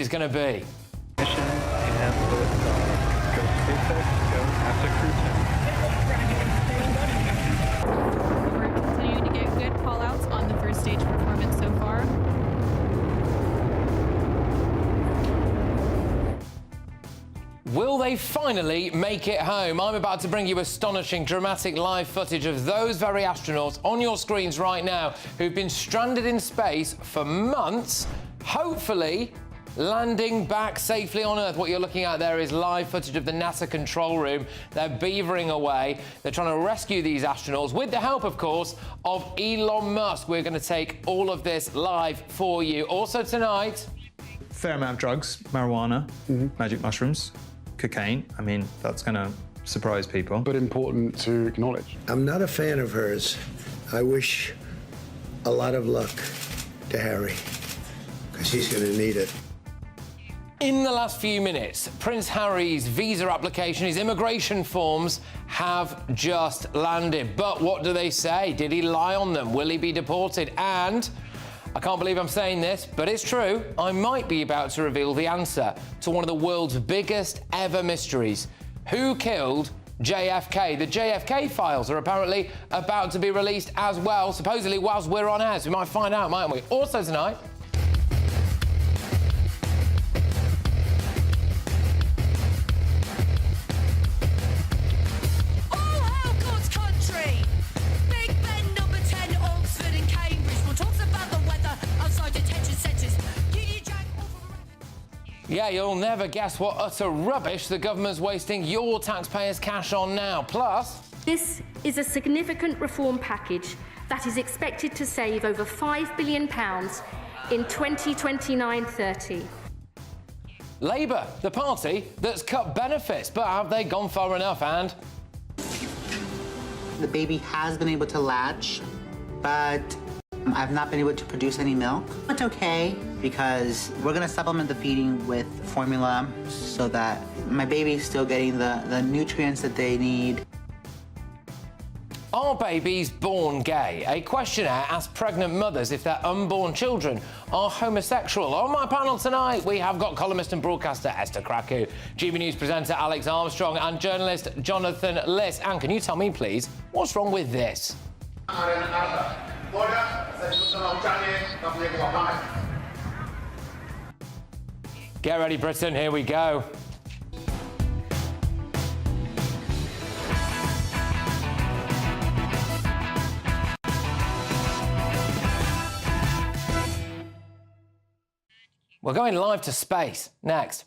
is going to be. Mission and go SpaceX, go NASA Crew 10. We're continuing to get good call-outs on the first stage performance so far. Will they finally make it home? I'm about to bring you astonishing, dramatic live footage of those very astronauts on your screens right now who've been stranded in space for months, hopefully landing back safely on Earth. What you're looking at there is live footage of the NASA control room. They're beavering away. They're trying to rescue these astronauts with the help, of course, of Elon Musk. We're going to take all of this live for you. Also tonight... Fair amount of drugs, marijuana, magic mushrooms, cocaine. I mean, that's going to surprise people. But important to acknowledge. I'm not a fan of hers. I wish a lot of luck to Harry, because he's going to need it. In the last few minutes, Prince Harry's visa application, his immigration forms have just landed. But what do they say? Did he lie on them? Will he be deported? And I can't believe I'm saying this, but it's true. I might be about to reveal the answer to one of the world's biggest ever mysteries. Who killed JFK? The JFK files are apparently about to be released as well, supposedly whilst we're on air. So we might find out, mightn't we? Also tonight... Yeah, you'll never guess what utter rubbish the government's wasting your taxpayers' cash on now. Plus... This is a significant reform package that is expected to save over £5 billion in 2029-30. Labour, the party that's cut benefits, but have they gone far enough? And... The baby has been able to latch, but I've not been able to produce any milk. It's okay, because we're gonna supplement the feeding with formula so that my baby's still getting the nutrients that they need. Are babies born gay? A questionnaire asked pregnant mothers if their unborn children are homosexual. On my panel tonight, we have got columnist and broadcaster Esther Kraku, GBNews presenter Alex Armstrong and journalist Jonathan Liss. And can you tell me, please, what's wrong with this? Get ready, Britain, here we go. We're going live to space next.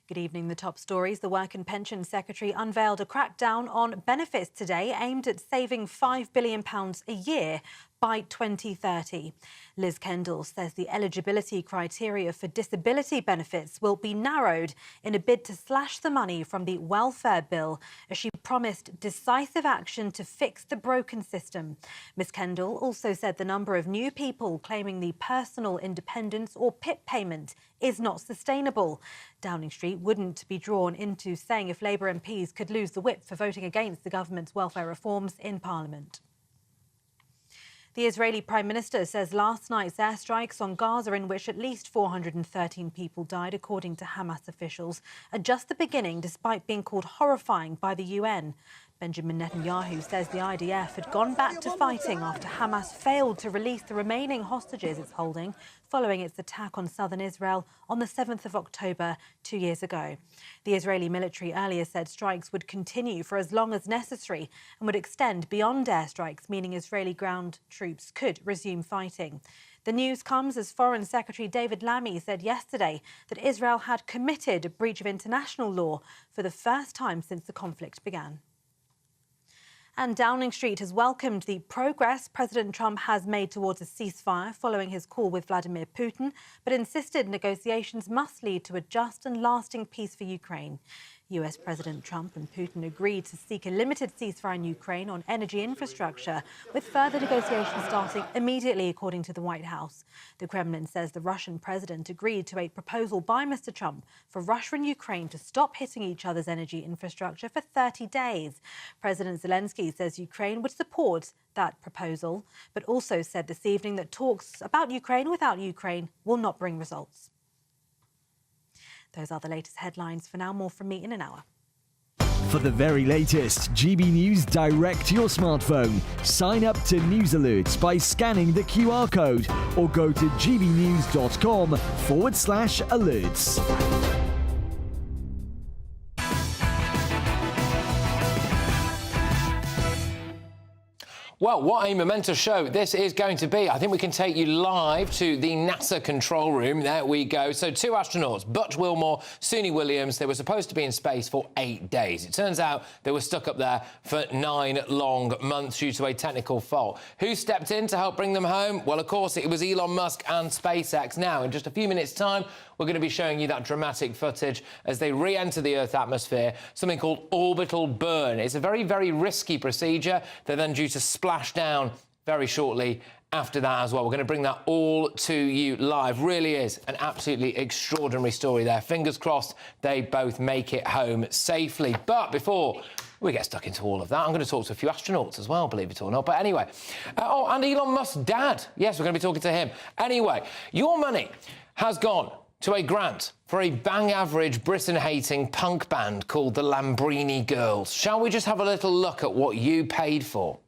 Good evening. The top stories. The Work and Pension Secretary unveiled a crackdown on benefits today aimed at saving £5 billion a year by 2030. Liz Kendall says the eligibility criteria for disability benefits will be narrowed in a bid to slash the money from the welfare bill, as she promised decisive action to fix the broken system. Ms Kendall also said the number of new people claiming the personal independence or PIP payment is not sustainable. Downing Street wouldn't be drawn into saying if Labour MPs could lose the whip for voting against the government's welfare reforms in Parliament. The Israeli Prime Minister says last night's airstrikes on Gaza, in which at least 413 people died, according to Hamas officials, are just the beginning, despite being called horrifying by the UN. Benjamin Netanyahu says the IDF had gone back to fighting after Hamas failed to release the remaining hostages it's holding following its attack on southern Israel on the 7th of October 2 years ago. The Israeli military earlier said strikes would continue for as long as necessary and would extend beyond airstrikes, meaning Israeli ground troops could resume fighting. The news comes as Foreign Secretary David Lammy said yesterday that Israel had committed a breach of international law for the first time since the conflict began. And Downing Street has welcomed the progress President Trump has made towards a ceasefire following his call with Vladimir Putin, but insisted negotiations must lead to a just and lasting peace for Ukraine. US President Trump and Putin agreed to seek a limited ceasefire in Ukraine on energy infrastructure, with further negotiations starting immediately, according to the White House. The Kremlin says the Russian president agreed to a proposal by Mr. Trump for Russia and Ukraine to stop hitting each other's energy infrastructure for 30 days. President Zelensky says Ukraine would support that proposal, but also said this evening that talks about Ukraine without Ukraine will not bring results. Those are the latest headlines. For now, more from me in an hour. For the very latest GB News direct to your smartphone, sign up to News Alerts by scanning the QR code or go to gbnews.com/alerts. Well, what a momentous show this is going to be. I think we can take you live to the NASA control room. There we go. So 2 astronauts, Butch Wilmore, Suni Williams, they were supposed to be in space for 8 days. It turns out they were stuck up there for 9 long months due to a technical fault. Who stepped in to help bring them home? Well, of course, it was Elon Musk and SpaceX. Now, in just a few minutes' time, we're going to be showing you that dramatic footage as they re-enter the Earth's atmosphere, something called orbital burn. It's a very, very risky procedure. They're then due to splash down very shortly after that as well. We're going to bring that all to you live. Really is an absolutely extraordinary story there. Fingers crossed they both make it home safely. But before we get stuck into all of that, I'm going to talk to a few astronauts as well, believe it or not. But anyway, and Elon Musk's dad. Yes, we're going to be talking to him. Anyway, your money has gone to a grant for a bang-average, Britain-hating punk band called the Lambrini Girls. Shall we just have a little look at what you paid for?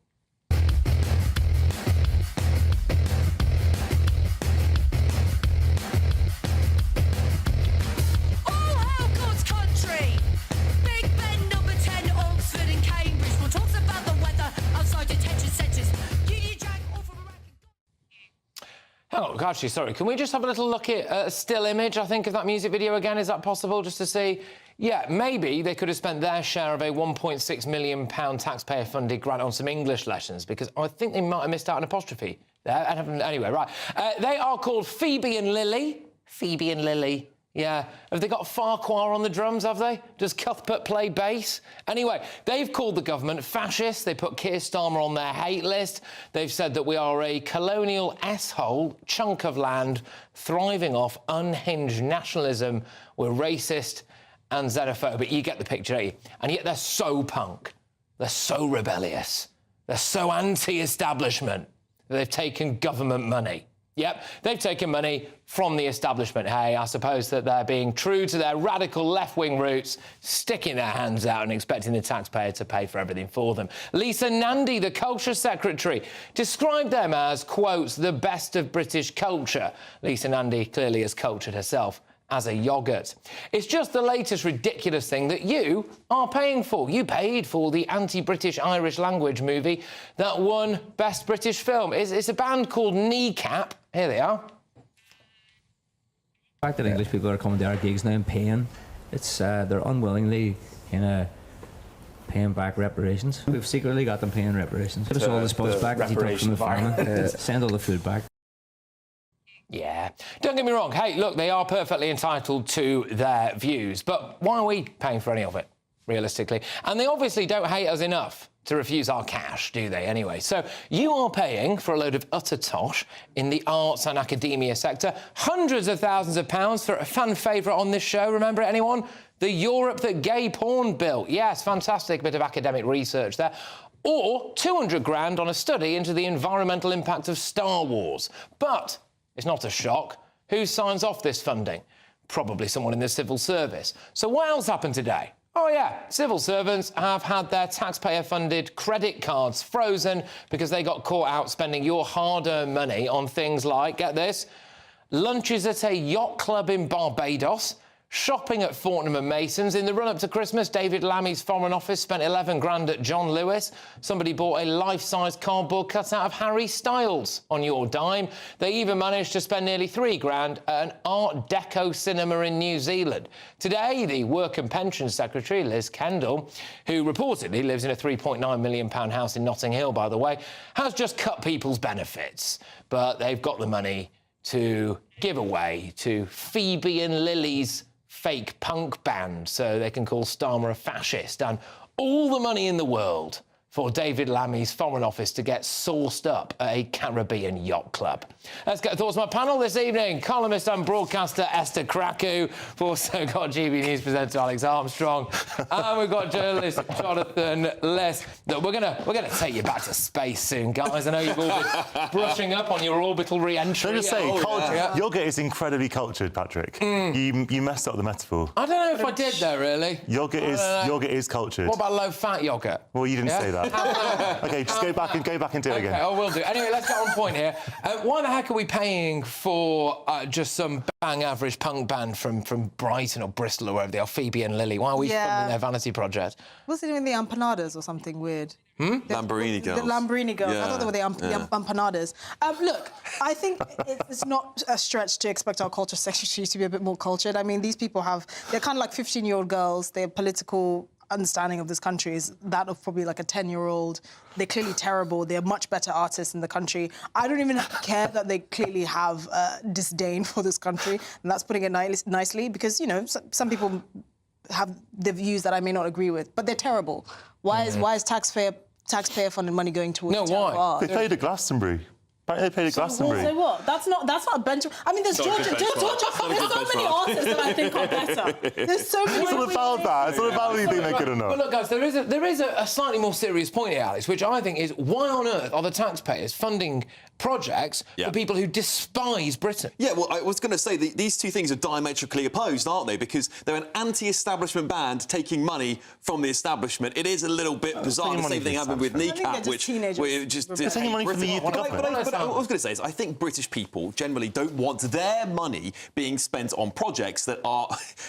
Oh, actually, sorry, can we just have a little look at a still image, I think, of that music video again? Is that possible, just to see? Yeah, maybe they could have spent their share of a £1.6 million taxpayer-funded grant on some English lessons, because I think they might have missed out an apostrophe there. Anyway, right. They are called Phoebe and Lily. Phoebe and Lily. Yeah. Have they got Farquhar on the drums, have they? Does Cuthbert play bass? Anyway, they've called the government fascist. They put Keir Starmer on their hate list. They've said that we are a colonial S-hole chunk of land thriving off unhinged nationalism. We're racist and xenophobic. You get the picture, don't you? And yet they're so punk. They're so rebellious. They're so anti-establishment that they've taken government money. Yep, they've taken money from the establishment. Hey, I suppose that they're being true to their radical left-wing roots, sticking their hands out and expecting the taxpayer to pay for everything for them. Lisa Nandy, the culture secretary, described them as, quotes, the best of British culture. Lisa Nandy clearly has cultured herself as a yoghurt. It's just the latest ridiculous thing that you are paying for. You paid for the anti-British Irish language movie that won Best British Film. It's a band called Kneecap. Here they are. The fact that English people are coming to our gigs now and paying, it's they're unwillingly kind of paying back reparations. We've secretly got them paying reparations. Give us all the spoils back as you took from the farmer. Send all the food back. Yeah. Don't get me wrong. Hey, look, they are perfectly entitled to their views. But why are we paying for any of it, realistically? And they obviously don't hate us enough to refuse our cash, do they, anyway? So you are paying for a load of utter tosh in the arts and academia sector. Hundreds of thousands of pounds for a fan favourite on this show. Remember it, anyone? The Europe That Gay Porn Bill. Yes, fantastic bit of academic research there. Or 200 grand on a study into the environmental impact of Star Wars. But it's not a shock. Who signs off this funding? Probably someone in the civil service. So what else happened today? Oh, yeah, civil servants have had their taxpayer-funded credit cards frozen because they got caught out spending your hard-earned money on things like, get this, lunches at a yacht club in Barbados, shopping at Fortnum & Mason's. In the run-up to Christmas, David Lammy's Foreign Office spent 11 grand at John Lewis. Somebody bought a life-size cardboard cutout of Harry Styles on your dime. They even managed to spend nearly 3 grand at an Art Deco cinema in New Zealand. Today, the Work and Pensions Secretary, Liz Kendall, who reportedly lives in a £3.9 million house in Notting Hill, by the way, has just cut people's benefits. But they've got the money to give away to Phoebe and Lily's fake punk band so they can call Starmer a fascist, and all the money in the world for David Lammy's Foreign Office to get sauced up at a Caribbean yacht club. Let's get thoughts on my panel this evening. Columnist and broadcaster Esther Krakow. We've also got GB News presenter Alex Armstrong. And we've got journalist Jonathan Less. Look, we're gonna take you back to space soon, guys. I know you've all been brushing up on your orbital re-entry. Can I just say, yogurt is incredibly cultured, Patrick. You messed up the metaphor. I don't know if I did, though, really. Yogurt is cultured. What about low-fat yogurt? Well, you didn't say that. OK, just go back and do it again. I will do. Anyway, let's get on point here. Why the heck are we paying for just some bang average punk band from Brighton or Bristol or wherever they are, Phoebe and Lily? Why are we funding their vanity project? What's it doing the empanadas or something weird? Lamborghini girls. The Lamborghini girls. Yeah. I thought they were the empanadas. Look, I think it's not a stretch to expect our culture secretary to be a bit more cultured. I mean, these people they're kind of like 15-year-old girls. Their political understanding of this country is that of probably like a 10-year-old. They're clearly terrible. They're much better artists in the country. I don't even care that they clearly have disdain for this country, and that's putting it nicely, because, you know, some people have the views that I may not agree with, but they're terrible. Why is taxpayer-funded money going towards terrible art? They played at Glastonbury. They played at Glastonbury. So what? That's not a benchmark. I mean, there's Georgia. There's so many artists that I think are better. There's so many. It's not about that. It's not about whether you think they're good or not. But look, guys, there is a slightly more serious point here, Alex, which I think is, why on earth are the taxpayers funding projects for people who despise Britain? Yeah, well, I was going to say these two things are diametrically opposed, aren't they? Because they're an anti-establishment band taking money from the establishment. It is a little bit bizarre. The same thing happened with Kneecap, which just taking money from the youth government. But what I was going to say is, I think British people generally don't want their money being spent on projects that are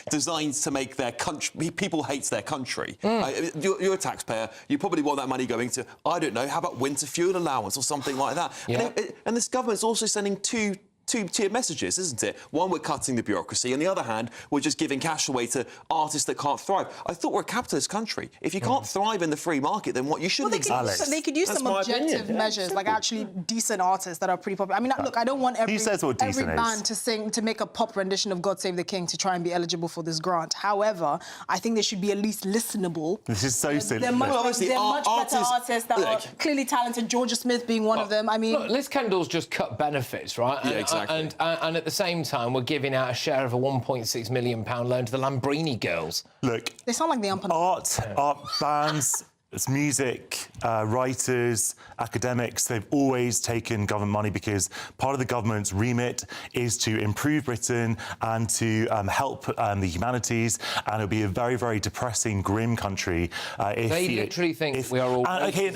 designed to make their country. People hate their country. You're a taxpayer. You probably want that money going to, I don't know, how about winter fuel allowance or something like that? Yeah. And this government's also sending two-tier messages, isn't it? One, we're cutting the bureaucracy. On the other hand, we're just giving cash away to artists that can't thrive. I thought we're a capitalist country. If you can't thrive in the free market, then what? You shouldn't exist. They could use some objective measures, like actually decent artists that are pretty popular. I mean, look, I don't want every band to make a pop rendition of God Save the King to try and be eligible for this grant. However, I think they should be at least listenable. This is so silly. They're much better artists that are clearly talented, Georgia Smith being one of them. I mean... Look, Liz Kendall's just cut benefits, right? Yeah, exactly. And at the same time, we're giving out a share of a £1.6 million loan to the Lamborghini girls. Look, they sound like the art bands, it's music, writers, academics, they've always taken government money because part of the government's remit is to improve Britain and to help the humanities, and it'll be a very, very depressing, grim country if... They literally think we are all... OK,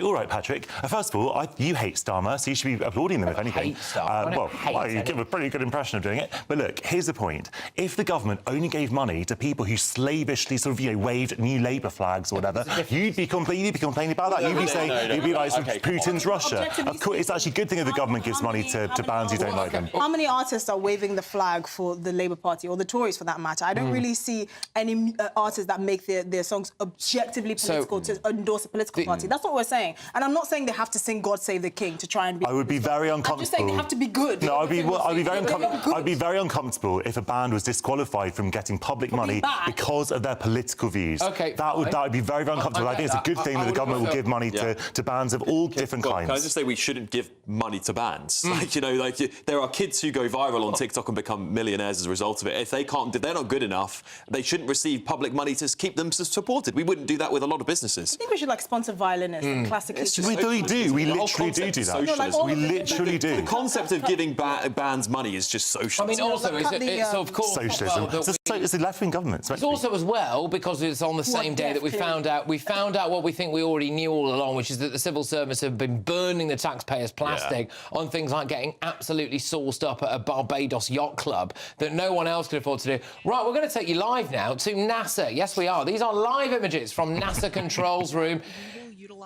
all right, Patrick. First of all, you hate Starmer, so you should be applauding them, if anything. Hate Starmer. You give a pretty good impression of doing it. But look, here's the point. If the government only gave money to people who slavishly sort of, you know, waved new Labour flags or whatever, you'd be complaining about that. You'd be saying, you'd be like, Putin's Russia. Of course, it's actually a good thing that the government gives money to bands who don't like them. How many artists are waving the flag for the Labour Party, or the Tories for that matter? I don't really see any artists that make their songs objectively political to endorse a political party. That's what we're saying. And I'm not saying they have to sing God Save the King to try and be... I would be very uncomfortable. I'm just saying they have to be good. No, I'd be very uncomfortable if a band was disqualified from getting public money because of their political views. OK, that would be very, very uncomfortable. I think it's a good thing that the government will give money to bands of all different kinds. Can I just say we shouldn't give money to bands? Like, you know, like there are kids who go viral on TikTok and become millionaires as a result of it. If they're not good enough, they shouldn't receive public money to keep them supported. We wouldn't do that with a lot of businesses. I think we should like sponsor violinists and classically. We do. We literally do that. We literally do. The concept of giving bands money is just socialism. I mean, also, it's of course socialism. It's a left-wing government. It's also as well because it's on the same day that we found out what we think we already knew all along, which is that the civil service have been burning the taxpayers' plastic on things like getting absolutely sauced up at a Barbados yacht club that no one else could afford to do. Right, we're going to take you live now to NASA. Yes, we are. These are live images from NASA controls room.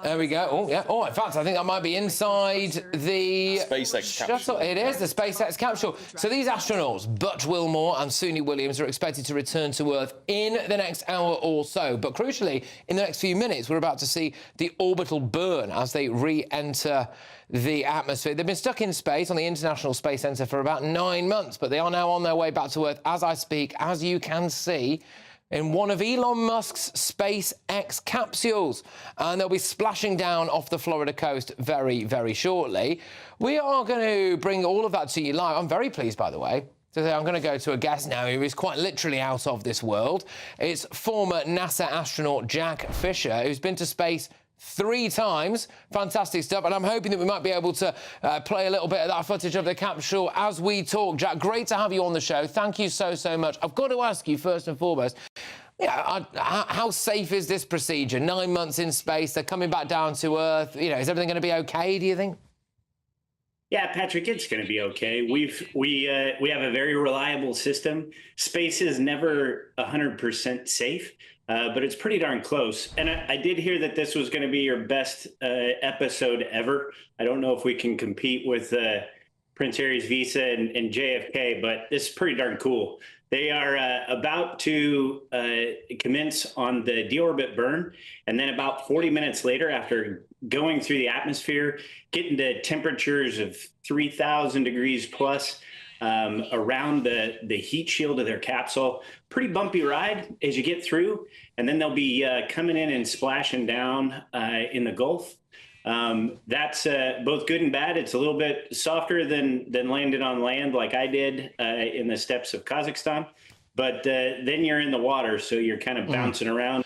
There we go. Oh, yeah. Oh, in fact, I think that might be inside the SpaceX capsule. It is, the SpaceX capsule. So these astronauts, Butch Wilmore and Suni Williams, are expected to return to Earth in the next hour or so. But crucially, in the next few minutes, we're about to see the orbital burn as they re-enter the atmosphere. They've been stuck in space on the International Space Centre for about 9 months, but they are now on their way back to Earth as I speak, as you can see, in one of Elon Musk's SpaceX capsules. And they'll be splashing down off the Florida coast very, very shortly. We are going to bring all of that to you live. I'm very pleased, by the way, to say I'm going to go to a guest now who is quite literally out of this world. It's former NASA astronaut Jack Fisher, who's been to space 3 times. Fantastic stuff. And I'm hoping that we might be able to play a little bit of that footage of the capsule as we talk. Jack, great to have you on the show. Thank you so, so much. I've got to ask you, first and foremost, how safe is this procedure? 9 months in space, they're coming back down to Earth. You know, is everything going to be okay, do you think? Yeah, Patrick, it's going to be okay. We have a very reliable system. Space is never 100% safe. But it's pretty darn close. And I did hear that this was going to be your best episode ever. I don't know if we can compete with Prince Harry's visa and JFK, but this is pretty darn cool. They are about to commence on the deorbit burn. And then about 40 minutes later, after going through the atmosphere, getting to temperatures of 3,000 degrees plus, around the heat shield of their capsule. Pretty bumpy ride as you get through, and then they'll be coming in and splashing down in the Gulf. That's both good and bad. It's a little bit softer than landing on land like I did in the steppes of Kazakhstan, but then you're in the water, so you're kind of bouncing around.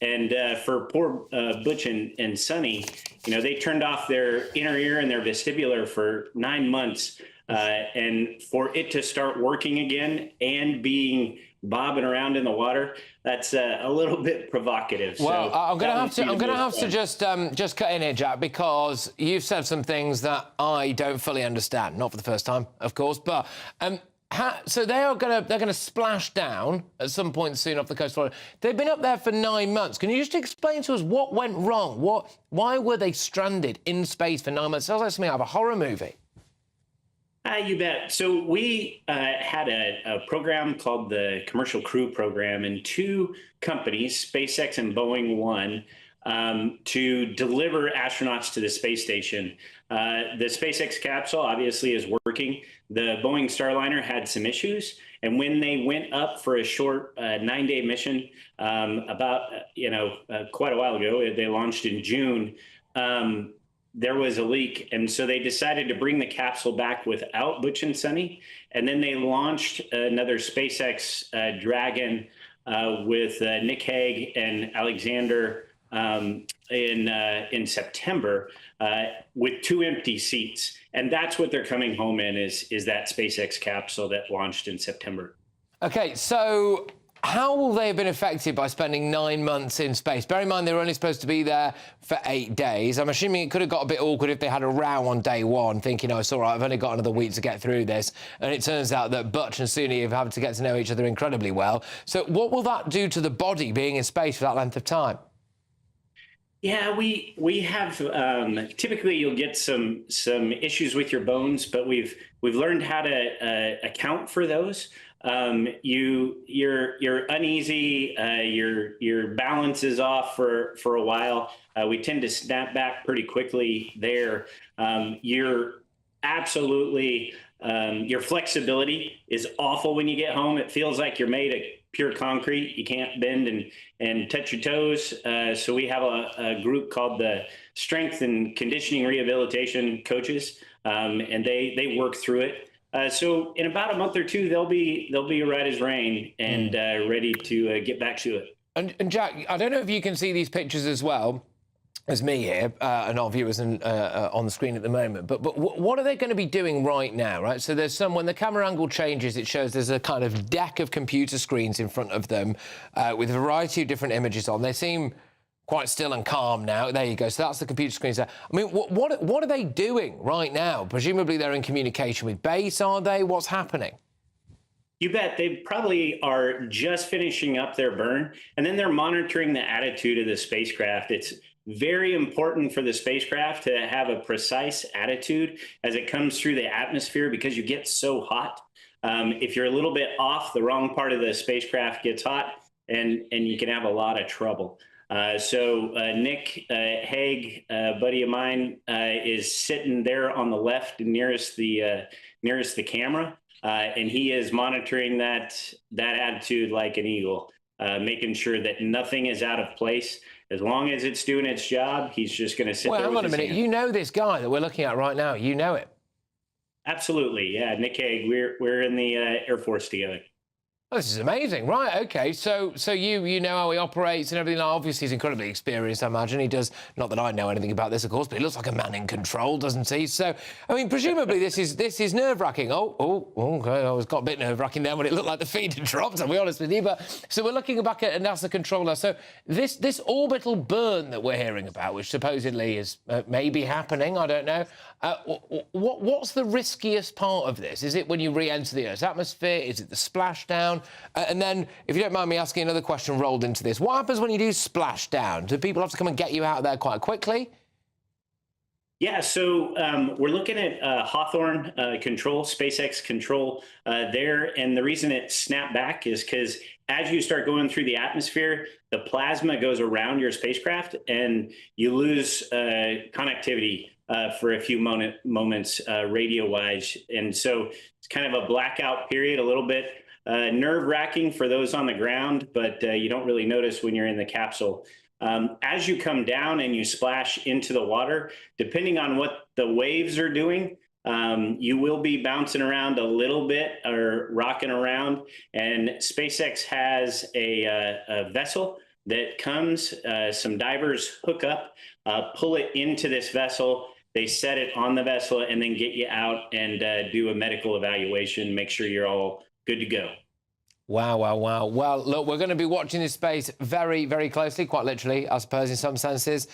And for poor Butch and Sonny, you know, they turned off their inner ear and their vestibular for 9 months. And for it to start working again and being bobbing around in the water, that's a little bit provocative. Well, so I'm going to have to just cut in here, Jack, because you've said some things that I don't fully understand. Not for the first time, of course, but so they're going to splash down at some point soon off the coast of Florida. They've been up there for 9 months. Can you just explain to us what went wrong? Why were they stranded in space for 9 months? Sounds like something out of a horror movie. You bet. So we had a program called the Commercial Crew Program, and 2 companies, SpaceX and Boeing, won to deliver astronauts to the space station. The SpaceX capsule obviously is working. The Boeing Starliner had some issues, and when they went up for a short 9-day mission, quite a while ago, they launched in June. There was a leak, and so they decided to bring the capsule back without Butch and Sonny, and then they launched another SpaceX Dragon with Nick Hague and Alexander in September with 2 empty seats, and that's what they're coming home in is that SpaceX capsule that launched in September. Okay, so how will they have been affected by spending 9 months in space? Bear in mind, they were only supposed to be there for 8 days. I'm assuming it could have got a bit awkward if they had a row on day 1, thinking, oh, it's all right, I've only got another week to get through this. And it turns out that Butch and Suni have had to get to know each other incredibly well. So what will that do to the body being in space for that length of time? Yeah, we have typically you'll get some issues with your bones, but we've learned how to account for those. You're uneasy, your balance is off for a while. We tend to snap back pretty quickly there. You're absolutely your flexibility is awful when you get home. It feels like you're made of pure concrete. You can't bend and touch your toes. So we have a group called the Strength and Conditioning Rehabilitation Coaches, and they work through it. So in about a month or 2, they'll be right as rain and ready to get back to it. And Jack, I don't know if you can see these pictures as well as me here, and our viewers on the screen at the moment, but what are they going to be doing right now, right? So there's when the camera angle changes, it shows there's a kind of deck of computer screens in front of them with a variety of different images on. They seem quite still and calm now. There you go. So that's the computer screens there. I mean, what are they doing right now? Presumably they're in communication with base, are they? What's happening? You bet. They probably are just finishing up their burn, and then they're monitoring the attitude of the spacecraft. very important for the spacecraft to have a precise attitude as it comes through the atmosphere because you get so hot. If you're a little bit off, the wrong part of the spacecraft gets hot, and you can have a lot of trouble. So Nick Hague, buddy of mine, is sitting there on the left nearest the camera, and he is monitoring that attitude like an eagle, making sure that nothing is out of place. As long as it's doing its job, he's just going to sit there. Well, hang on a minute. Hand. You know this guy that we're looking at right now. You know it. Absolutely, yeah. Nick Hague. We're in the Air Force together. Oh, this is amazing, right? Okay, so you know how he operates and everything. Obviously, he's incredibly experienced. I imagine he does. Not that I know anything about this, of course, but he looks like a man in control, doesn't he? So, I mean, presumably this is nerve-wracking. Oh, okay. I was got a bit nerve-wracking there when it looked like the feed had dropped. I'll be honest with you. But so we're looking back at a NASA controller. So this orbital burn that we're hearing about, which supposedly is maybe happening, I don't know. What's the riskiest part of this? Is it when you re-enter the Earth's atmosphere? Is it the splashdown? And then, if you don't mind me asking another question rolled into this, what happens when you do splashdown? Do people have to come and get you out of there quite quickly? Yeah, so we're looking at Hawthorne control, SpaceX control there. And the reason it snapped back is because as you start going through the atmosphere, the plasma goes around your spacecraft and you lose connectivity for a few moments radio-wise. And so it's kind of a blackout period, a little bit nerve-wracking for those on the ground, but you don't really notice when you're in the capsule. As you come down and you splash into the water, depending on what the waves are doing, you will be bouncing around a little bit or rocking around. And SpaceX has a vessel that comes, some divers hook up, pull it into this vessel. They set it on the vessel and then get you out and do a medical evaluation, make sure you're all good to go. Wow. Well, look, we're going to be watching this space very, very closely, quite literally, I suppose, in some senses.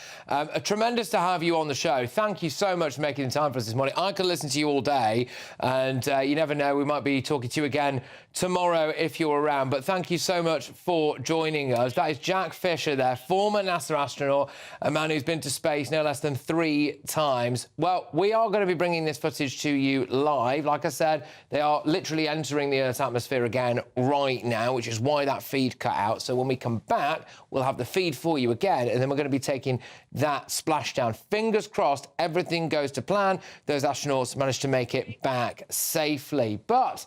Tremendous to have you on the show. Thank you so much for making the time for us this morning. I could listen to you all day, and you never know, we might be talking to you again tomorrow if you're around. But thank you so much for joining us. That is Jack Fisher there, former NASA astronaut, a man who's been to space no less than 3 times. Well, we are going to be bringing this footage to you live. Like I said, they are literally entering the Earth's atmosphere again right now, which is why that feed cut out. So when we come back, we'll have the feed for you again, and then we're going to be taking that splashdown. Fingers crossed, everything goes to plan. Those astronauts managed to make it back safely. But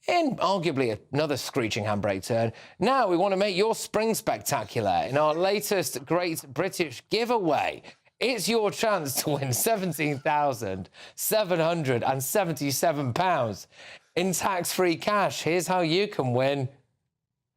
in arguably another screeching handbrake turn, now we want to make your spring spectacular in our latest Great British giveaway. It's your chance to win £17,777 in tax-free cash. Here's how you can win.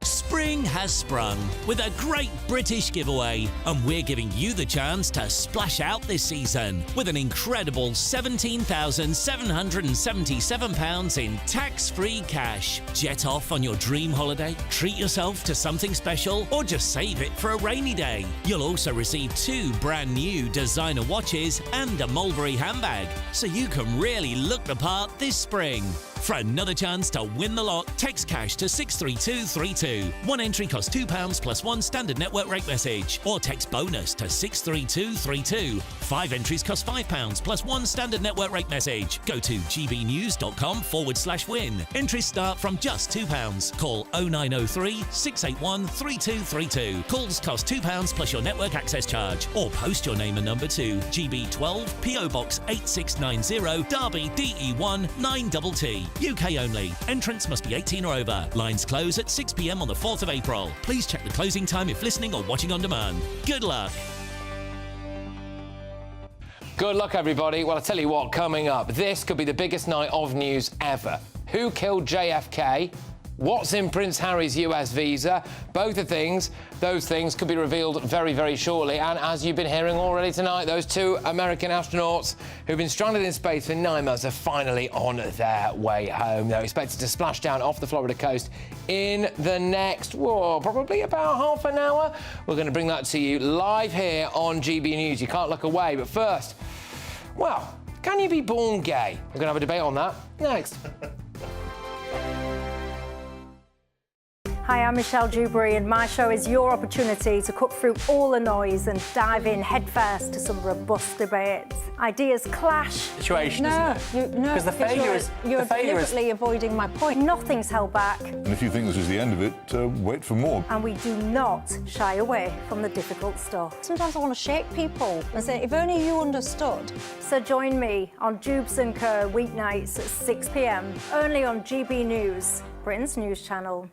Spring has sprung with a Great British giveaway, and we're giving you the chance to splash out this season with an incredible £17,777 in tax-free cash. Jet off on your dream holiday, treat yourself to something special, or just save it for a rainy day. You'll also receive 2 brand new designer watches and a Mulberry handbag, so you can really look the part this spring. For another chance to win the lot, text cash to 63232. One entry costs £2 plus 1 standard network rate message, or text bonus to 63232. 5 entries cost £5 plus 1 standard network rate message. Go to gbnews.com/win. Entries start from just £2. Call 0903 681 3232. Calls cost £2 plus your network access charge, or post your name and number to GB12 PO Box 8690 Derby DE1 9TT. UK only. Entrants must be 18 or over. Lines close at 6 p.m. on the 4th of April. Please check the closing time if listening or watching on demand. Good luck. Good luck, everybody. Well, I'll tell you what, coming up, this could be the biggest night of news ever. Who killed JFK? What's in Prince Harry's US visa? Both of those things could be revealed very, very shortly. And as you've been hearing already tonight, those 2 American astronauts who've been stranded in space for 9 months are finally on their way home. They're expected to splash down off the Florida coast in the next, probably about half an hour. We're going to bring that to you live here on GB News. You can't look away. But first, well, can you be born gay? We're going to have a debate on that next. Hi, I'm Michelle Dewberry, and my show is your opportunity to cut through all the noise and dive in headfirst to some robust debates. Ideas clash. Situation, isn't it? Because the failure is... You're deliberately avoiding my point. Nothing's held back. And if you think this is the end of it, wait for more. And we do not shy away from the difficult stuff. Sometimes I want to shake people and say, if only you understood. So join me on Jubes & Co. weeknights at 6 p.m, only on GB News, Britain's news channel.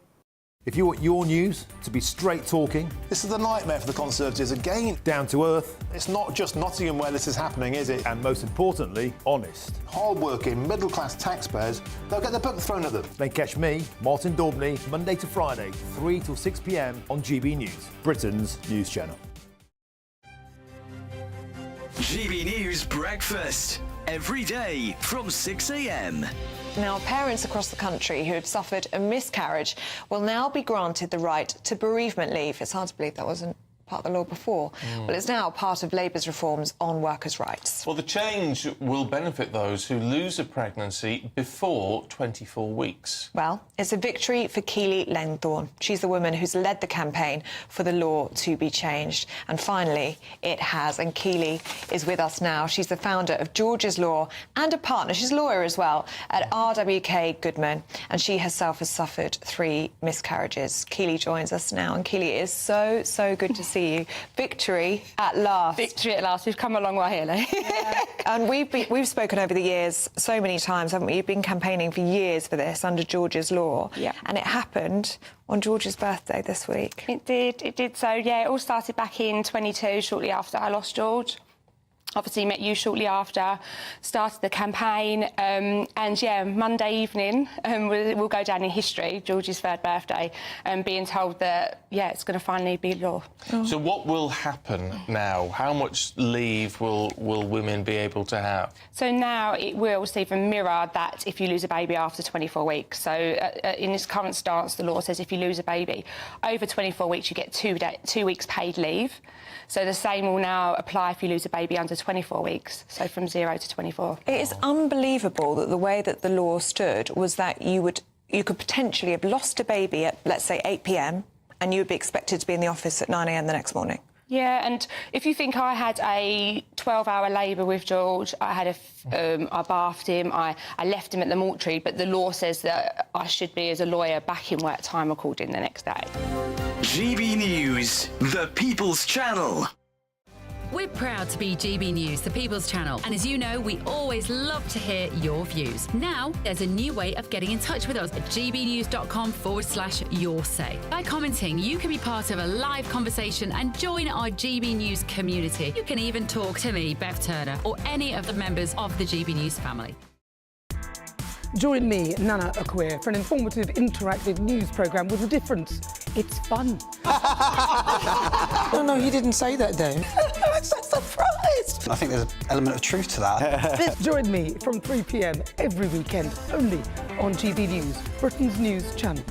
If you want your news to be straight talking... This is a nightmare for the Conservatives again. Down to earth. It's not just Nottingham where this is happening, is it? And most importantly, honest. Hard-working, middle-class taxpayers, they'll get their book thrown at them. Then catch me, Martin Daubney, Monday to Friday, 3 till 6 p.m. on GB News, Britain's news channel. GB News Breakfast, every day from 6 a.m. Now, parents across the country who had suffered a miscarriage will now be granted the right to bereavement leave. It's hard to believe that wasn't part of the law before. Well, it's now part of Labour's reforms on workers' rights. Well, the change will benefit those who lose a pregnancy before 24 weeks. Well, it's a victory for Keely Langthorne. She's the woman who's led the campaign for the law to be changed. And finally, it has. And Keely is with us now. She's the founder of George's Law and a partner, she's a lawyer as well, at RWK Goodman. And she herself has suffered 3 miscarriages. Keely joins us now. And Keely, it is so good to see you. Victory at last. Victory at last. We've come a long way here, Lee. Yeah. And we've spoken over the years so many times, haven't we? You've been campaigning for years for this under George's Law. Yeah. And it happened on George's birthday this week. It did. So, yeah, it all started back in 22, shortly after I lost George. Obviously met you shortly after, started the campaign, and yeah, Monday evening will go down in history, George's 3rd birthday, being told that, yeah, it's going to finally be law. So what will happen now? How much leave will women be able to have? So now it will, Stephen, mirror that if you lose a baby after 24 weeks. So in this current stance, the law says if you lose a baby over 24 weeks, you get 2 weeks paid leave. So the same will now apply if you lose a baby under 24 weeks, so from 0 to 24. It is unbelievable that the way that the law stood was that you could potentially have lost a baby at, let's say, 8 p.m, and you would be expected to be in the office at 9 a.m. the next morning. Yeah, and if you think I had a 12-hour labour with George, I bathed him, I left him at the mortuary, but the law says that I should be, as a lawyer, back in work time recording the next day. GB News, the People's Channel. We're proud to be GB News, the People's Channel. And as you know, we always love to hear your views. Now, there's a new way of getting in touch with us at gbnews.com/yoursay. By commenting, you can be part of a live conversation and join our GB News community. You can even talk to me, Bev Turner, or any of the members of the GB News family. Join me, Nana Akwe, for an informative, interactive news programme with a difference. It's fun. No, he didn't say that, though. I'm so surprised. I think there's an element of truth to that. Join me from 3 p.m. every weekend, only on GB News, Britain's news channel.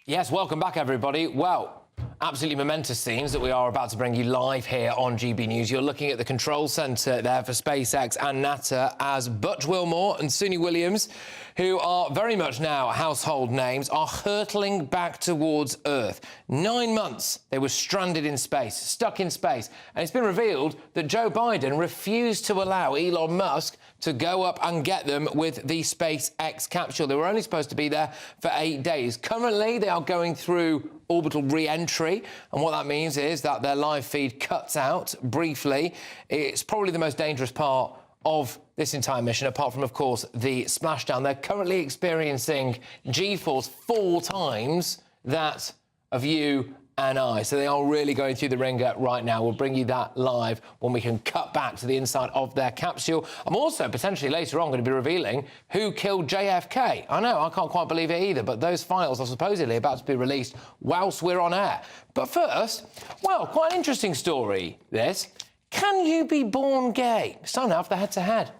Yes, welcome back, everybody. Well, absolutely momentous scenes that we are about to bring you live here on GB News. You're looking at the control centre there for SpaceX and NASA as Butch Wilmore and Suni Williams, who are very much now household names, are hurtling back towards Earth. 9 months they were stranded in space, stuck in space, and it's been revealed that Joe Biden refused to allow Elon Musk to go up and get them with the SpaceX capsule. They were only supposed to be there for 8 days. Currently, they are going through orbital re-entry, and what that means is that their live feed cuts out briefly. It's probably the most dangerous part of this entire mission, apart from, of course, the splashdown. They're currently experiencing G-force 4 times that of you and I. So they are really going through the ringer right now. We'll bring you that live when we can cut back to the inside of their capsule. I'm also potentially later on going to be revealing who killed JFK. I know, I can't quite believe it either, but those files are supposedly about to be released whilst we're on air. But first, well, quite an interesting story, this. Can you be born gay? It's time now for the head-to-head.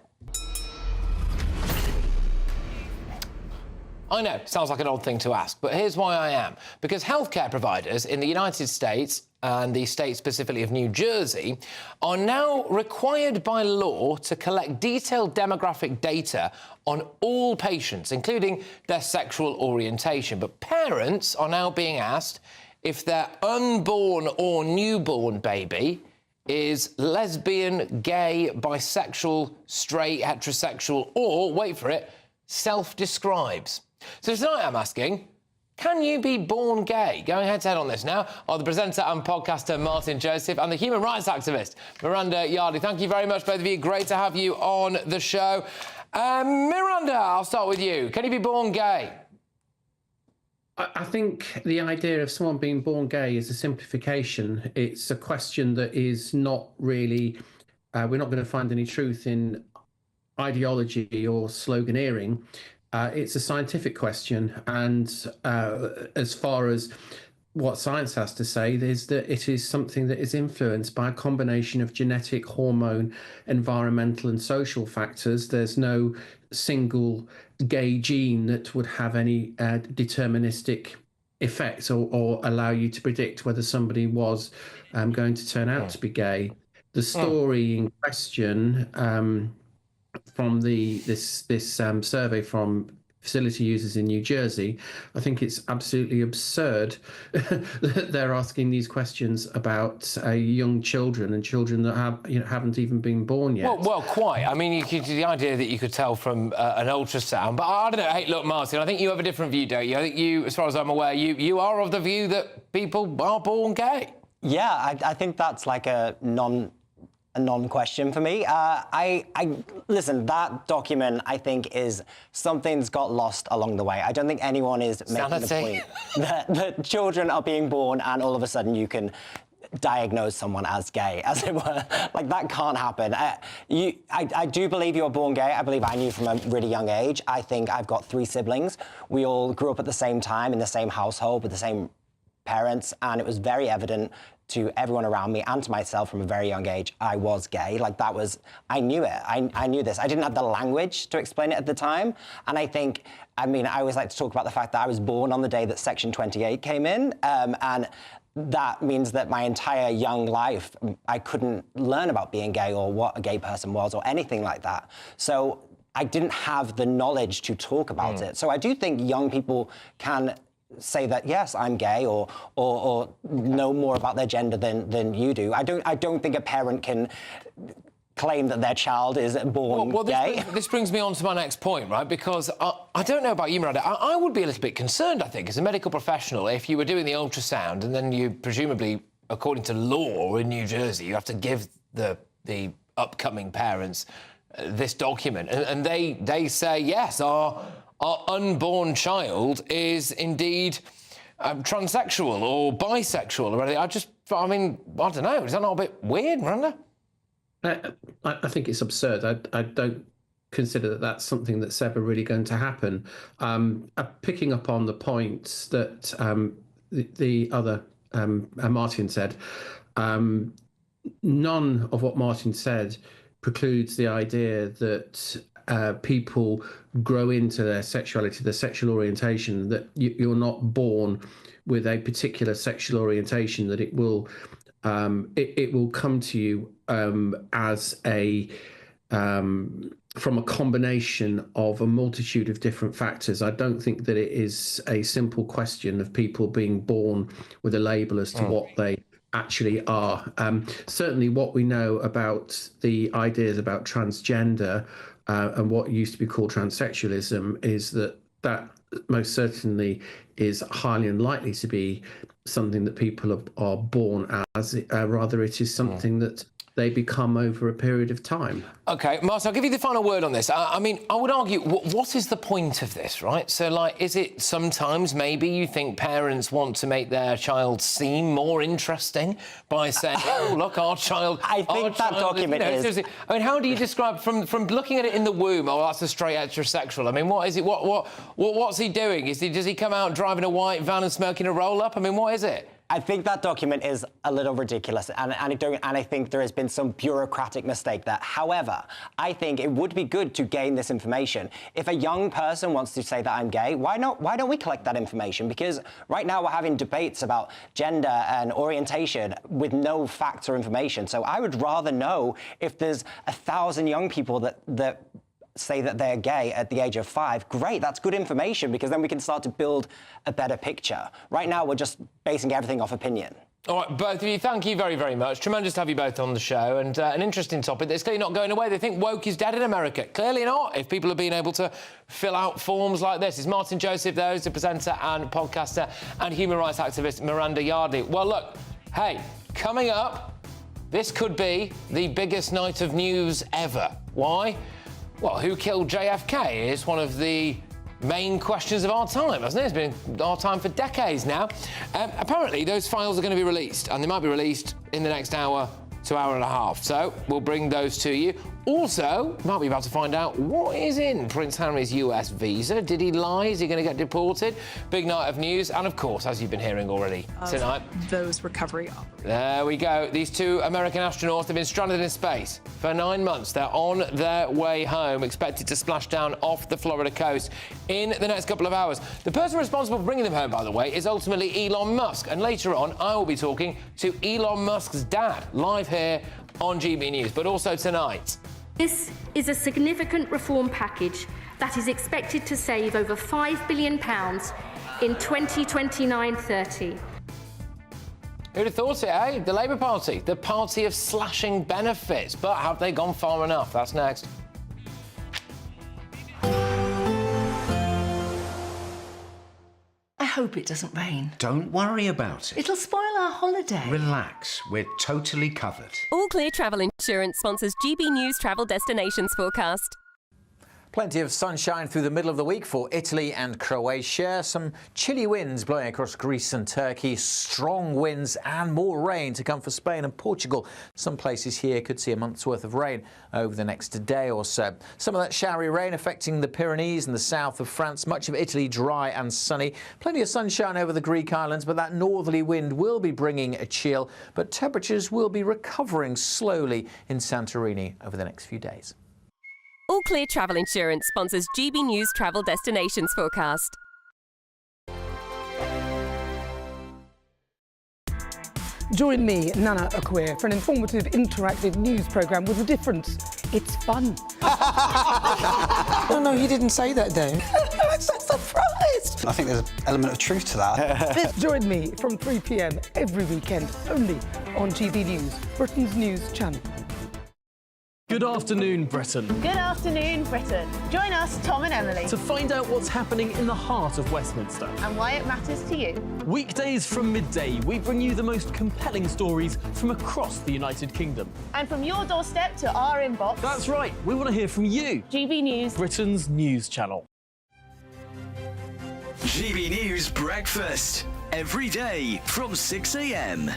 I know, sounds like an odd thing to ask, but here's why I am. Because healthcare providers in the United States and the state specifically of New Jersey are now required by law to collect detailed demographic data on all patients, including their sexual orientation. But parents are now being asked if their unborn or newborn baby is lesbian, gay, bisexual, straight, heterosexual, or, wait for it, self-describes. So tonight I'm asking, can you be born gay? Going head-to-head on this now are the presenter and podcaster Martin Joseph and the human rights activist Miranda Yardley. Thank you very much, both of you. Great to have you on the show. Miranda, I'll start with you. Can you be born gay? I think the idea of someone being born gay is a simplification. It's a question that is not really, we're not going to find any truth in ideology or sloganeering. It's a scientific question. And as far as what science has to say is that it is something that is influenced by a combination of genetic, hormone, environmental and social factors. There's no single gay gene that would have any deterministic effect or allow you to predict whether somebody was going to turn out to be gay. The story in question from this survey from facility users in New Jersey, I think it's absolutely absurd that they're asking these questions about young children and children that haven't even been born yet. Well, quite. I mean, the idea that you could tell from an ultrasound, but I don't know. Hey, look, Martin, I think you have a different view, don't you? I think you, as far as I'm aware, you are of the view that people are born gay. Yeah, I think that's like a non-question for me. Listen, that document, I think, is something's got lost along the way. I don't think anyone is making the point that children are being born and all of a sudden you can diagnose someone as gay, as it were. Like, that can't happen. I do believe you're born gay. I believe I knew from a really young age. I think I've got 3 siblings. We all grew up at the same time in the same household with the same parents, and it was very evident to everyone around me and to myself from a very young age, I was gay. Like, that was, I knew it. I knew this. I didn't have the language to explain it at the time. And I think, I mean, I always like to talk about the fact that I was born on the day that Section 28 came in. And that means that my entire young life, I couldn't learn about being gay or what a gay person was or anything like that. So I didn't have the knowledge to talk about it. So I do think young people can say that, yes, I'm gay, or know more about their gender than you do. I don't think a parent can claim that their child is born gay. This brings me on to my next point, right? Because I don't know about you, Miranda. I would be a little bit concerned, I think, as a medical professional, if you were doing the ultrasound and then you presumably, according to law in New Jersey, you have to give the upcoming parents this document, and they say, yes, our unborn child is indeed transsexual or bisexual or anything. I mean, I don't know. Is that not a bit weird, Miranda? I think it's absurd. I don't consider that that's something that's ever really going to happen. Picking up on the points that the other Martin said, none of what Martin said precludes the idea that people grow into their sexuality, their sexual orientation, that you're not born with a particular sexual orientation, that it will come to you as a from a combination of a multitude of different factors. I don't think that it is a simple question of people being born with a label as to what they actually are. Certainly what we know about the ideas about transgender and what used to be called transsexualism is that most certainly is highly unlikely to be something that people are born as. Rather, it is something that they become over a period of time. OK, Martin, I'll give you the final word on this. I mean, I would argue, what is the point of this, right? So, like, is it sometimes maybe you think parents want to make their child seem more interesting by saying, oh, look, our child... I think that document is... Seriously, I mean, how do you describe, from looking at it in the womb, oh, that's a straight heterosexual. I mean, what is it? What's he doing? Does he come out driving a white van and smoking a roll-up? I mean, what is it? I think that document is a little ridiculous, and I think there has been some bureaucratic mistake there. However, I think it would be good to gain this information. If a young person wants to say that I'm gay, why don't we collect that information? Because right now we're having debates about gender and orientation with no facts or information. So I would rather know if there's 1,000 young people that say that they're gay at the age of 5, great, that's good information, because then we can start to build a better picture. Right now, we're just basing everything off opinion. All right, both of you, thank you very, very much. Tremendous to have you both on the show, and an interesting topic that's clearly not going away. They think woke is dead in America. Clearly not, if people have been able to fill out forms like this. It's Martin Joseph, there, who's a presenter and podcaster, and human rights activist Miranda Yardley. Well, look, hey, coming up, this could be the biggest night of news ever. Why? Well, who killed JFK is one of the main questions of our time, hasn't it? It's been our time for decades now. Apparently, those files are going to be released, and they might be released in the next hour to hour and a half. So we'll bring those to you. Also, might be about to find out what is in Prince Harry's US visa. Did he lie? Is he going to get deported? Big night of news. And, of course, as you've been hearing already tonight, those recovery operations. There we go. These 2 American astronauts have been stranded in space for 9 months. They're on their way home, expected to splash down off the Florida coast in the next couple of hours. The person responsible for bringing them home, by the way, is ultimately Elon Musk. And later on, I will be talking to Elon Musk's dad, live here on GB News, but also tonight. This is a significant reform package that is expected to save over £5 billion in 2029-30. Who'd have thought it, eh? The Labour Party, the party of slashing benefits. But have they gone far enough? That's next. I hope it doesn't rain. Don't worry about it. It'll spoil our holiday. Relax, we're totally covered. All Clear Travel Insurance sponsors GB News Travel Destinations Forecast. Plenty of sunshine through the middle of the week for Italy and Croatia. Some chilly winds blowing across Greece and Turkey, strong winds and more rain to come for Spain and Portugal. Some places here could see a month's worth of rain over the next day or so. Some of that showery rain affecting the Pyrenees and the south of France. Much of Italy dry and sunny. Plenty of sunshine over the Greek islands, but that northerly wind will be bringing a chill. But temperatures will be recovering slowly in Santorini over the next few days. All Clear Travel Insurance sponsors GB News Travel Destinations Forecast. Join me, Nana Akweer, for an informative, interactive news programme with a difference. It's fun. No, you didn't say that, though. I'm so surprised. I think there's an element of truth to that. Join me from 3 p.m. every weekend, only on GB News, Britain's news channel. Good afternoon, Britain. Good afternoon, Britain. Join us, Tom and Emily, To find out what's happening in the heart of Westminster. and why it matters to you. Weekdays from midday, we bring you the most compelling stories from across the United Kingdom. And from your doorstep to our inbox. That's right, we want to hear from you. GB News, Britain's news channel. GB News Breakfast. Every day from 6 a.m.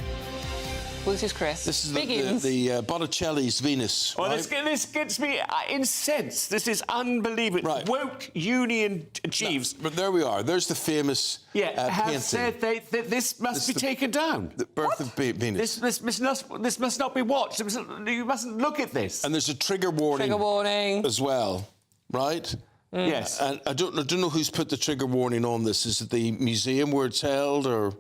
Well, this is Chris. This is Biggins. the Botticelli's Venus. Well, right? this gets me incensed. This is unbelievable. Right. Woke union chiefs. But there we are. There's the famous have painting. said that this must be taken down. The birth of Venus. This must not be watched. You mustn't look at this. And there's a trigger warning. Trigger warning. As well, right? Yes. And I don't know who's put the trigger warning on this. Is it the museum where it's held, or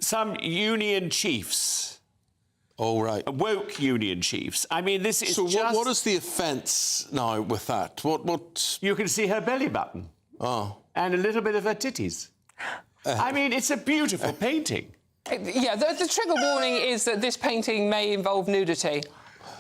Some union chiefs. Oh, right. Woke union chiefs. I mean, this is so just... what is the offence now with that? What? You can see her belly button. Oh. And a little bit of her titties. I mean, it's a beautiful painting. Yeah, the trigger warning is that this painting may involve nudity.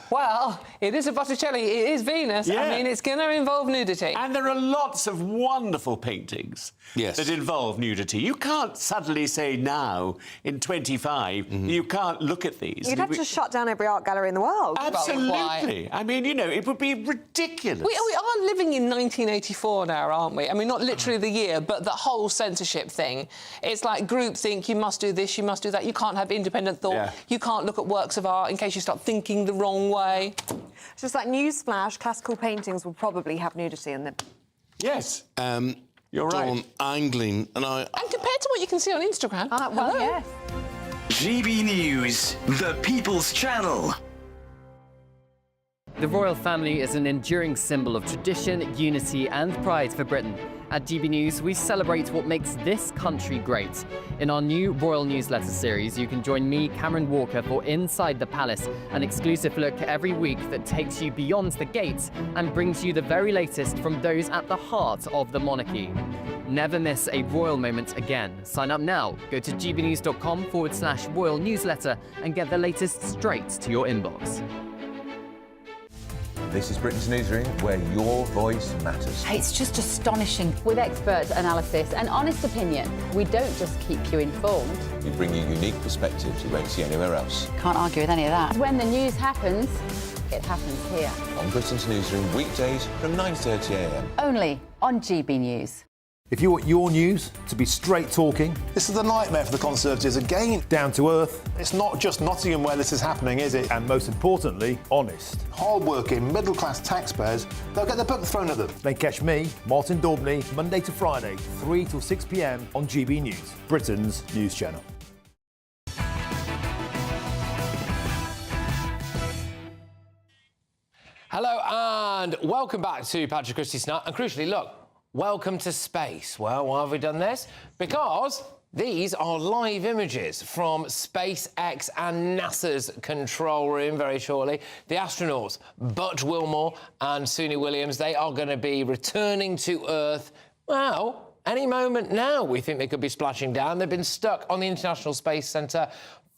Well, it is a Botticelli, it is Venus. Yeah. I mean, it's going to involve nudity. And there are lots of wonderful paintings that involve nudity. You can't suddenly say now, in 25, you can't look at these. You'd have to shut down every art gallery in the world. Absolutely. I mean, you know, it would be ridiculous. We are living in 1984 now, aren't we? I mean, not literally the year, but the whole censorship thing. It's like groupthink, you must do this, you must do that. You can't have independent thought. Yeah. You can't look at works of art in case you start thinking the wrong way. Just like newsflash, classical paintings will probably have nudity in them. Yes. You're right. Angling, and And compared to what you can see on Instagram. Well, yes. GB News, the People's Channel. The royal family is an enduring symbol of tradition, unity and pride for Britain. At GB News, we celebrate what makes this country great. In our new royal newsletter series, you can join me, Cameron Walker, for Inside the Palace, an exclusive look every week that takes you beyond the gates and brings you the very latest from those at the heart of the monarchy. Never miss a royal moment again. Sign up now. Go to gbnews.com/royal newsletter and get the latest straight to your inbox. This is Britain's Newsroom, where your voice matters. It's just astonishing. With expert analysis and honest opinion, we don't just keep you informed. We bring you unique perspectives you won't see anywhere else. Can't argue with any of that. When the news happens, it happens here. On Britain's Newsroom, weekdays from 9:30 a.m. Only on GB News. If you want your news to be straight talking... This is a nightmare for the Conservatives again. Down to earth. It's not just Nottingham where this is happening, is it? And most importantly, honest. Hard-working, middle-class taxpayers, they'll get their book thrown at them. They catch me, Martin Daubney, Monday to Friday, 3 till 6 p.m. on GB News, Britain's news channel. Hello and welcome back to Patrick Christys Tonight. And crucially, look, welcome to space. Well, why have we done this? Because these are live images from SpaceX and NASA's control room very shortly. The astronauts, Butch Wilmore and Suni Williams, they are going to be returning to Earth, well, any moment now. We think they could be splashing down. They've been stuck on the International Space Centre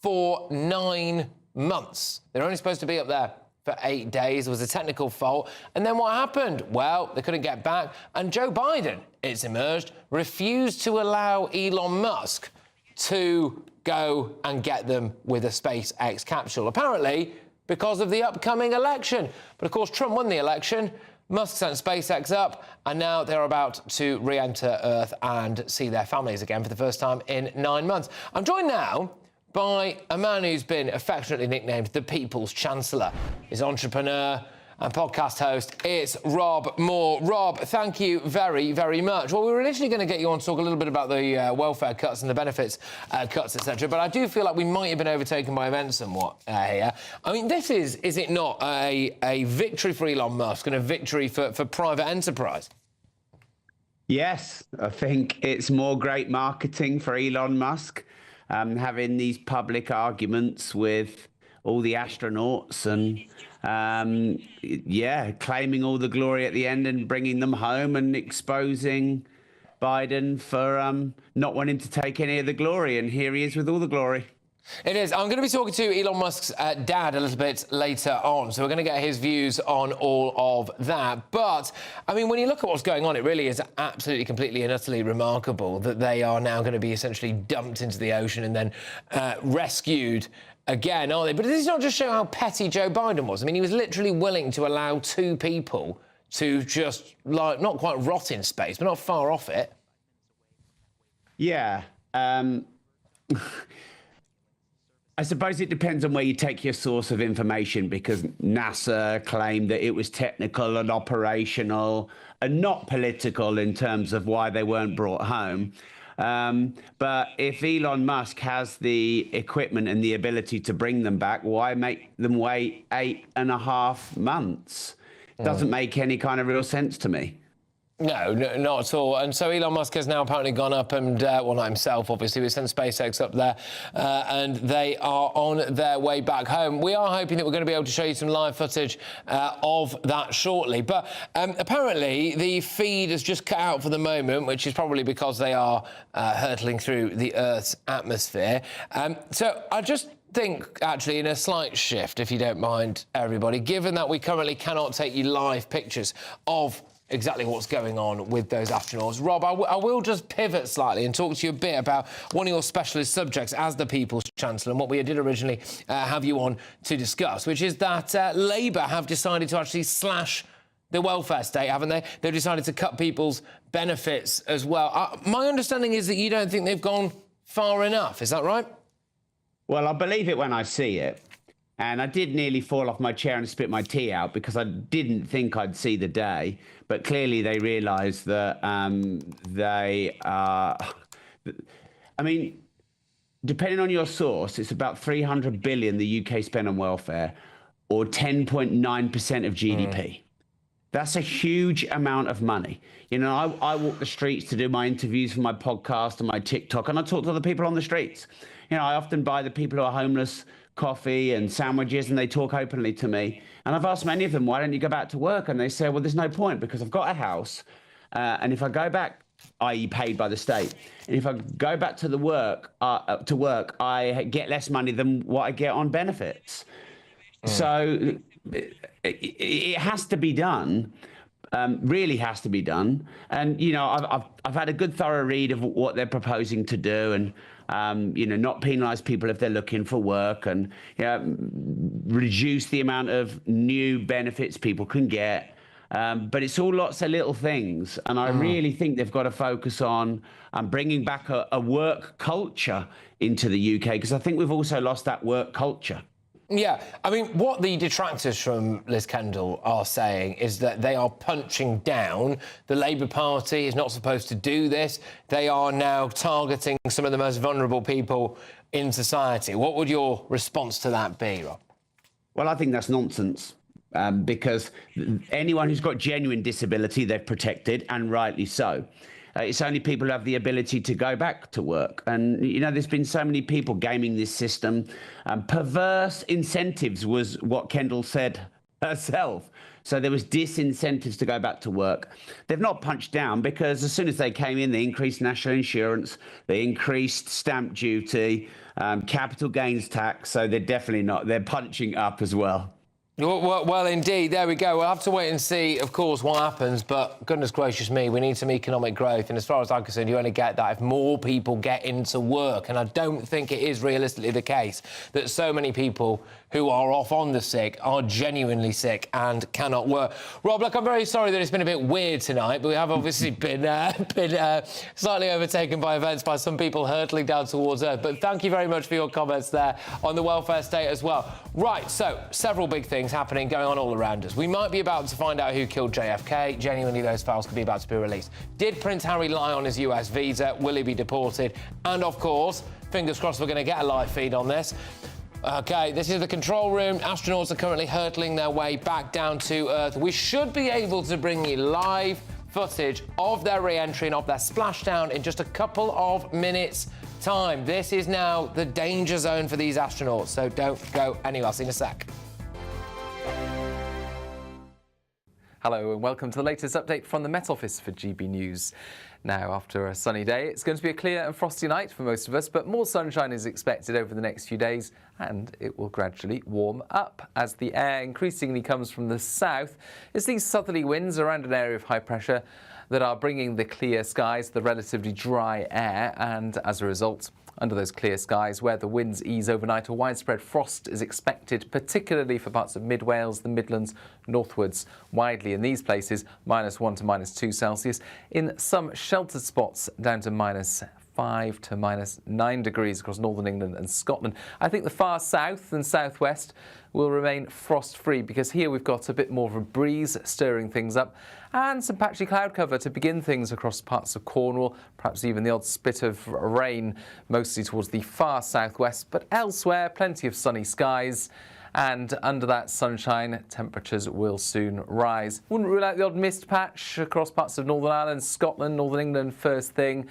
for 9 months. They're only supposed to be up there for 8 days. There was a technical fault. And then what happened? Well, they couldn't get back. And Joe Biden, it's emerged, refused to allow Elon Musk to go and get them with a SpaceX capsule, apparently because of the upcoming election. But of course, Trump won the election. Musk sent SpaceX up, and now they're about to re-enter Earth and see their families again for the first time in 9 months. I'm joined now by a man who's been affectionately nicknamed the People's Chancellor. He's entrepreneur and podcast host. It's Rob Moore. Rob, thank you very, very much. Well, we were initially going to get you on to talk a little bit about the welfare cuts and the benefits cuts, etc., but I do feel like we might have been overtaken by events somewhat here. I mean, this is it not a victory for Elon Musk and a victory for private enterprise? Yes, I think it's more great marketing for Elon Musk. Having these public arguments with all the astronauts and, claiming all the glory at the end and bringing them home and exposing Biden for not wanting to take any of the glory. And here he is with all the glory. It is. I'm going to be talking to Elon Musk's dad a little bit later on, so we're going to get his views on all of that. But, I mean, when you look at what's going on, it really is absolutely, completely and utterly remarkable that they are now going to be essentially dumped into the ocean and then rescued again, aren't they? But does this not just show how petty Joe Biden was? I mean, he was literally willing to allow 2 people to just, like, not quite rot in space, but not far off it. Yeah. I suppose it depends on where you take your source of information, because NASA claimed that it was technical and operational and not political in terms of why they weren't brought home. But if Elon Musk has the equipment and the ability to bring them back, why make them wait 8.5 months? Doesn't make any kind of real sense to me. No, not at all. And so Elon Musk has now apparently gone up and, well, not himself, obviously, we sent SpaceX up there, and they are on their way back home. We are hoping that we're going to be able to show you some live footage of that shortly. But apparently the feed has just cut out for the moment, which is probably because they are hurtling through the Earth's atmosphere. So I just think, actually, in a slight shift, if you don't mind, everybody, given that we currently cannot take you live pictures of exactly what's going on with those astronauts. Rob, I will just pivot slightly and talk to you a bit about one of your specialist subjects as the People's Chancellor and what we did originally have you on to discuss, which is that Labour have decided to actually slash the welfare state, haven't they? They've decided to cut people's benefits as well. My understanding is that you don't think they've gone far enough. Is that right? Well, I'll believe it when I see it. And I did nearly fall off my chair and spit my tea out because I didn't think I'd see the day. But clearly they realised that they are... I mean, depending on your source, it's about 300 billion the UK spend on welfare, or 10.9% of GDP. That's a huge amount of money. You know, I walk the streets to do my interviews for my podcast and my TikTok, and I talk to other people on the streets. You know, I often buy the people who are homeless coffee and sandwiches, and they talk openly to me. And I've asked many of them, why don't you go back to work? And they say, well, there's no point, because I've got a house, and if I go back, i.e. paid by the state, and if I go back to work, I get less money than what I get on benefits. So it has to be done, really has to be done. And, you know, I've had a good thorough read of what they're proposing to do, and, you know, not penalise people if they're looking for work, and, you know, reduce the amount of new benefits people can get. But it's all lots of little things. And I really think they've got to focus on bringing back a work culture into the UK, because I think we've also lost that work culture. Yeah, I mean, what the detractors from Liz Kendall are saying is that they are punching down. The Labour Party is not supposed to do this. They are now targeting some of the most vulnerable people in society. What would your response to that be, Rob? Well, I think that's nonsense. Because anyone who's got genuine disability, they've protected, and rightly so. It's only people who have the ability to go back to work. And, you know, there's been so many people gaming this system. Perverse incentives was what Kendall said herself. So there was disincentives to go back to work. They've not punched down, because as soon as they came in, they increased national insurance, they increased stamp duty, capital gains tax. So they're definitely not. They're punching up as well. Well, indeed, there we go. We'll have to wait and see, of course, what happens, but goodness gracious me, we need some economic growth, and as far as I'm concerned, you only get that if more people get into work, and I don't think it is realistically the case that so many people who are off on the sick are genuinely sick and cannot work. Rob, look, I'm very sorry that it's been a bit weird tonight, but we have obviously been slightly overtaken by events, by some people hurtling down towards Earth, but thank you very much for your comments there on the welfare state as well. Right, so, several big things happening, going on all around us. We might be about to find out who killed JFK. Genuinely, those files could be about to be released. Did Prince Harry lie on his US visa? Will he be deported? And, of course, fingers crossed we're going to get a live feed on this. OK, this is the control room. Astronauts are currently hurtling their way back down to Earth. We should be able to bring you live footage of their re-entry and of their splashdown in just a couple of minutes' time. This is now the danger zone for these astronauts, so don't go anywhere. I'll see you in a sec. Hello and welcome to the latest update from the Met Office for GB News. Now, after a sunny day, it's going to be a clear and frosty night for most of us, but more sunshine is expected over the next few days, and it will gradually warm up as the air increasingly comes from the south. It's these southerly winds around an area of high pressure that are bringing the clear skies, the relatively dry air, and as a result, under those clear skies, where the winds ease overnight, a widespread frost is expected, particularly for parts of mid Wales, the Midlands, northwards, widely in these places, -1 to -2 Celsius. In some sheltered spots, down to -5 to -9 degrees across northern England and Scotland. I think the far south and southwest will remain frost-free, because here we've got a bit more of a breeze stirring things up, and some patchy cloud cover to begin things across parts of Cornwall, perhaps even the odd spit of rain, mostly towards the far southwest, but elsewhere plenty of sunny skies. And under that sunshine, temperatures will soon rise. Wouldn't rule out the odd mist patch across parts of Northern Ireland, Scotland, Northern England first thing.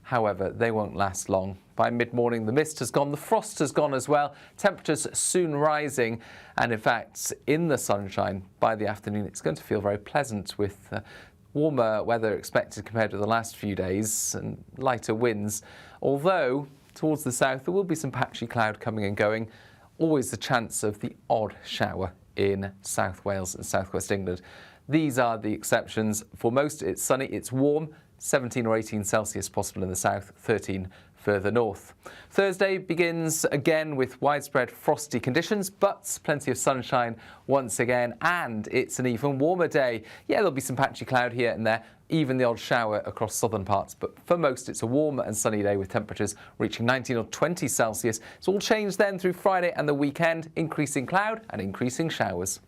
However, they won't last long. By mid-morning, the mist has gone, the frost has gone as well, temperatures soon rising, and in fact, in the sunshine, by the afternoon, it's going to feel very pleasant with warmer weather expected compared to the last few days and lighter winds. Although, towards the south, there will be some patchy cloud coming and going, always the chance of the odd shower in South Wales and southwest England. These are the exceptions. For most, it's sunny, it's warm, 17 or 18 Celsius possible in the south, 13 further north. Thursday begins again with widespread frosty conditions, but plenty of sunshine once again, and it's an even warmer day. Yeah, there'll be some patchy cloud here and there, even the odd shower across southern parts, but for most it's a warm and sunny day with temperatures reaching 19 or 20 Celsius. It's all changed then through Friday and the weekend, increasing cloud and increasing showers.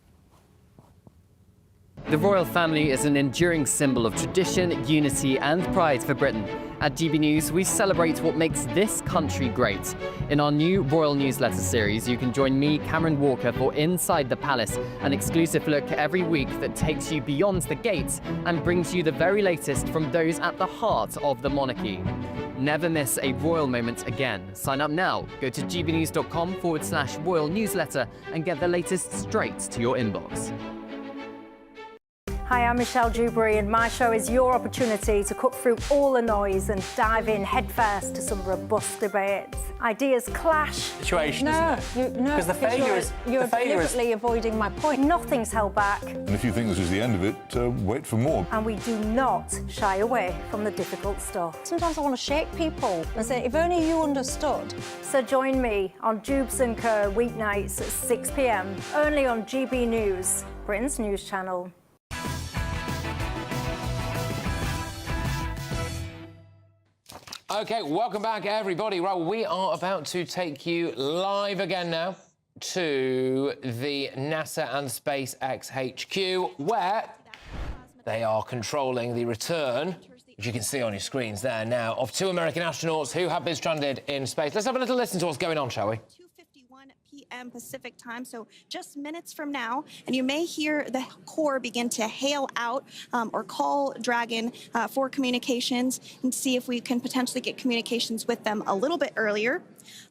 The royal family is an enduring symbol of tradition, unity, and pride for Britain. At GB News, we celebrate what makes this country great. In our new royal newsletter series, you can join me, Cameron Walker, for Inside the Palace, an exclusive look every week that takes you beyond the gates and brings you the very latest from those at the heart of the monarchy. Never miss a royal moment again. Sign up now. Go to gbnews.com/royal newsletter and get the latest straight to your inbox. Hi, I'm Michelle Dewberry, and my show is your opportunity to cut through all the noise and dive in headfirst to some robust debates. Ideas clash. Situation, isn't it? No, Because the failure is you're deliberately avoiding my point. Nothing's held back, And if you think this is the end of it, wait for more. and we do not shy away from the difficult stuff. Sometimes I want to shake people and say, if only you understood. So join me on Jubes and Co weeknights at 6 p.m. only on GB News, Britain's news channel. Okay, welcome back, everybody. Right, we are about to take you live again now to the NASA and SpaceX HQ, where they are controlling the return, which you can see on your screens there now, of 2 American astronauts who have been stranded in space. Let's have a little listen to what's going on, shall we? p.m. Pacific time, so just minutes from now, and you may hear the Corps begin to hail out or call Dragon for communications and see if we can potentially get communications with them a little bit earlier.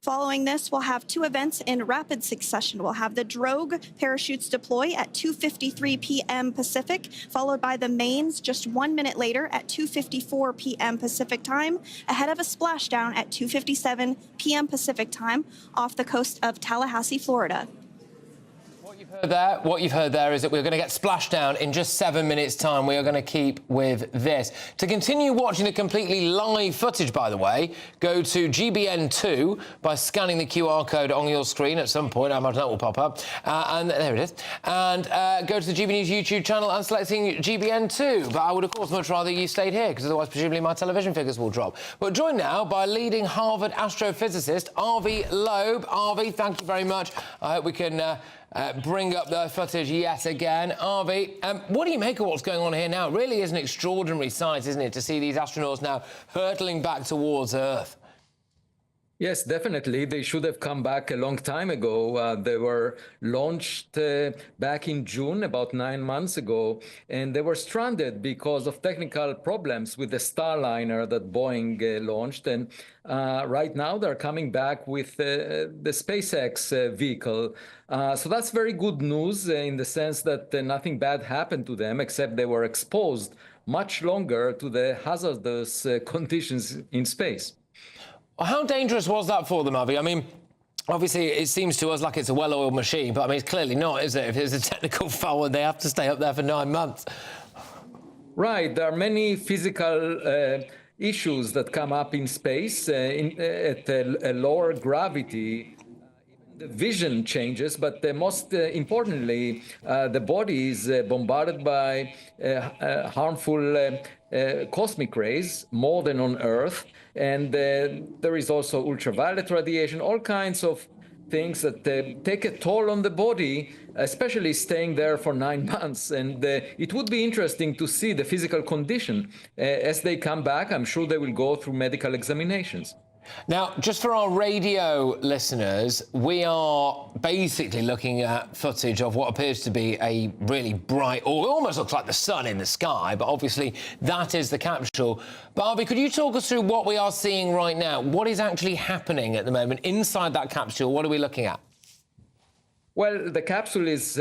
Following this, we'll have 2 events in rapid succession. We'll have the drogue parachutes deploy at 2:53 p.m. Pacific, followed by the mains just 1 minute later at 2:54 p.m. Pacific time, ahead of a splashdown at 2:57 p.m. Pacific time off the coast of Tallahassee, Florida. What you've heard there is that we're going to get splashdown in just 7 minutes' time. We are going to keep with this. To continue watching the completely live footage, by the way, go to GBN2 by scanning the QR code on your screen at some point. I imagine that will pop up. And there it is. And go to the GB News YouTube channel and selecting GBN2. But I would, of course, much rather you stayed here, because otherwise, presumably, my television figures will drop. But joined now by leading Harvard astrophysicist Avi Loeb. Avi, thank you very much. I hope we can bring up the footage yet again. Avi, what do you make of what's going on here now? It really is an extraordinary sight, isn't it, to see these astronauts now hurtling back towards Earth? Yes, definitely. They should have come back a long time ago. They were launched back in June, about 9 months ago, and they were stranded because of technical problems with the Starliner that Boeing launched. And right now they're coming back with the SpaceX vehicle. So that's very good news in the sense that nothing bad happened to them, except they were exposed much longer to the hazardous conditions in space. How dangerous was that for them, Avi? I mean, obviously, it seems to us like it's a well-oiled machine, but I mean, it's clearly not, is it? If there's a technical foul and they have to stay up there for 9 months. Right. There are many physical issues that come up in space at a lower gravity. The vision changes, but most importantly, the body is bombarded by harmful cosmic rays, more than on Earth. And there is also ultraviolet radiation, all kinds of things that take a toll on the body, especially staying there for 9 months. And it would be interesting to see the physical condition. As they come back, I'm sure they will go through medical examinations. Now, just for our radio listeners, we are basically looking at footage of what appears to be a really bright, or it almost looks like the sun in the sky, but obviously that is the capsule. Barbie, could you talk us through what we are seeing right now? What is actually happening at the moment inside that capsule? What are we looking at? Well, the capsule is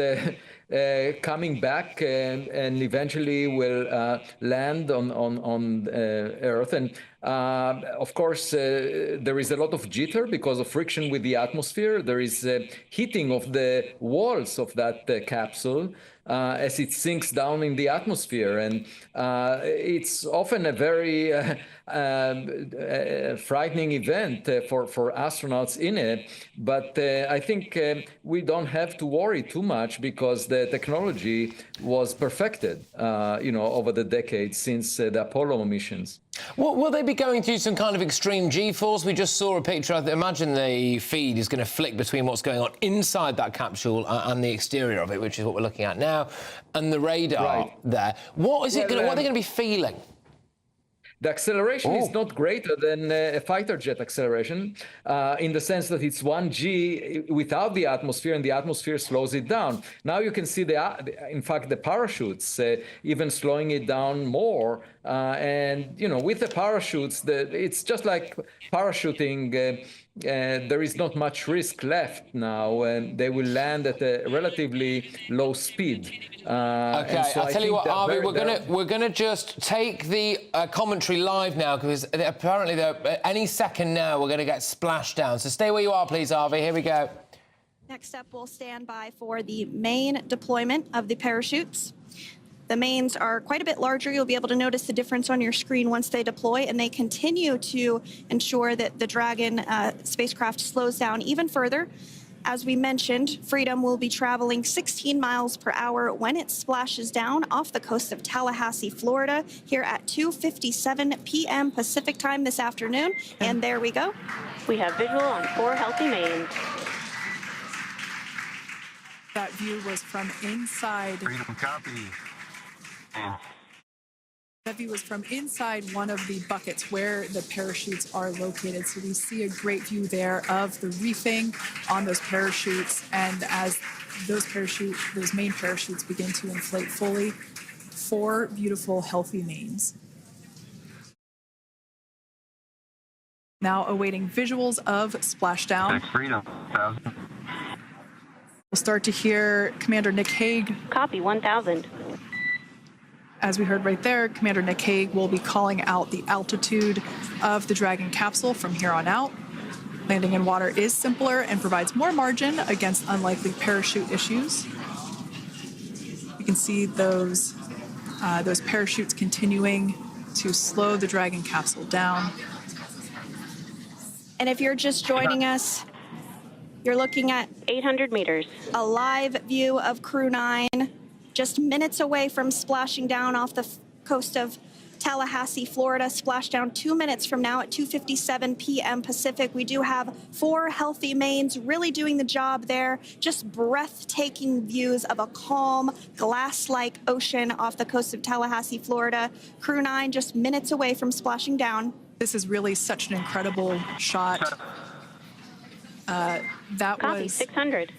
coming back and eventually will land on Earth. And of course, there is a lot of jitter because of friction with the atmosphere. There is heating of the walls of that capsule as it sinks down in the atmosphere. And it's often a very frightening event for astronauts in it. But I think we don't have to worry too much because the technology was perfected, over the decades since the Apollo missions. Well, will they be going through some kind of extreme G-force? We just saw a picture. I imagine the feed is going to flick between what's going on inside that capsule and the exterior of it, which is what we're looking at now, and the radar there. What is it? What are they going to be feeling? The acceleration is not greater than a fighter jet acceleration in the sense that it's 1G without the atmosphere, and the atmosphere slows it down. Now you can see, in fact, the parachutes even slowing it down more. And, you know, with the parachutes, it's just like parachuting. There is not much risk left now, and they will land at a relatively low speed. Okay, so I'll tell you what, Avi, we're gonna just take the commentary live now, because apparently any second now we're gonna get splashdown. So stay where you are, please, Avi. Here we go. Next up, we'll stand by for the main deployment of the parachutes. The mains are quite a bit larger. You'll be able to notice the difference on your screen once they deploy, and they continue to ensure that the Dragon spacecraft slows down even further. As we mentioned, Freedom will be traveling 16 miles per hour when it splashes down off the coast of Tallahassee, Florida, here at 2:57 p.m. Pacific time this afternoon. And there we go. We have visual on 4 healthy mains. That view was from inside. Freedom copy. That view was from inside one of the buckets where the parachutes are located. So we see a great view there of the reefing on those parachutes. And as those main parachutes begin to inflate fully, 4 beautiful, healthy mains. Now awaiting visuals of splashdown. Freedom, 1,000. We'll start to hear Commander Nick Hague. Copy, 1,000. As we heard right there, Commander Nick Hague will be calling out the altitude of the Dragon capsule from here on out. Landing in water is simpler and provides more margin against unlikely parachute issues. You can see those parachutes continuing to slow the Dragon capsule down. And if you're just joining us, you're looking at 800 meters. A live view of Crew 9. Just minutes away from splashing down off the coast of Tallahassee, Florida. Splashdown 2 minutes from now at 2:57 p.m. Pacific. We do have 4 healthy mains really doing the job there. Just breathtaking views of a calm, glass-like ocean off the coast of Tallahassee, Florida. Crew 9 just minutes away from splashing down. This is really such an incredible shot. Copy, 600.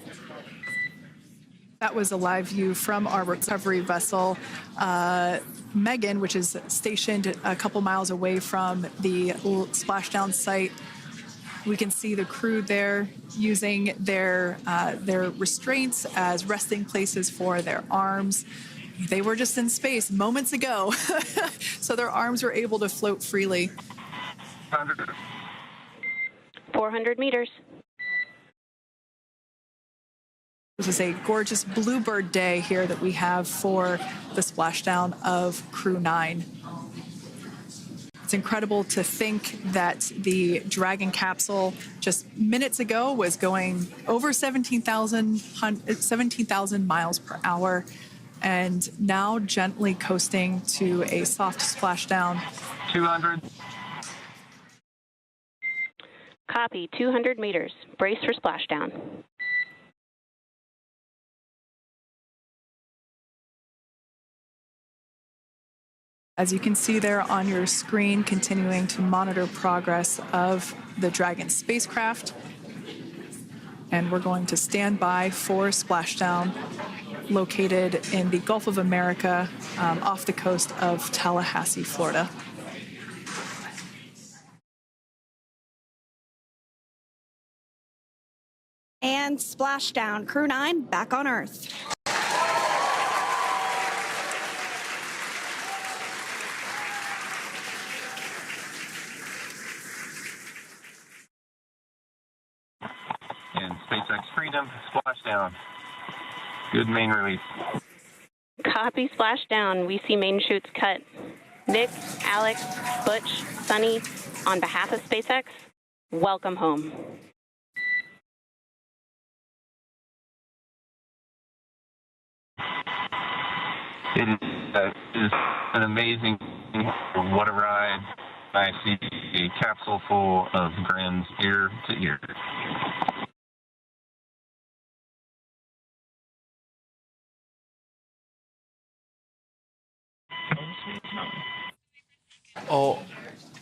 That was a live view from our recovery vessel, Megan, which is stationed a couple miles away from the splashdown site. We can see the crew there using their restraints as resting places for their arms. They were just in space moments ago, so their arms were able to float freely. 400 meters. This is a gorgeous bluebird day here that we have for the splashdown of Crew 9. It's incredible to think that the Dragon capsule just minutes ago was going over 17,000 miles per hour, and now gently coasting to a soft splashdown. 200. Copy, 200 meters. Brace for splashdown. As you can see there on your screen, continuing to monitor progress of the Dragon spacecraft. And we're going to stand by for splashdown, located in the Gulf of America, off the coast of Tallahassee, Florida. And splashdown. Crew 9 back on Earth. And SpaceX Freedom, splashdown. Good main release. Copy, splashdown. We see main chutes cut. Nick, Alex, Butch, Sunny, on behalf of SpaceX, welcome home. It is an amazing, what a ride. I see a capsule full of grins ear to ear. Oh,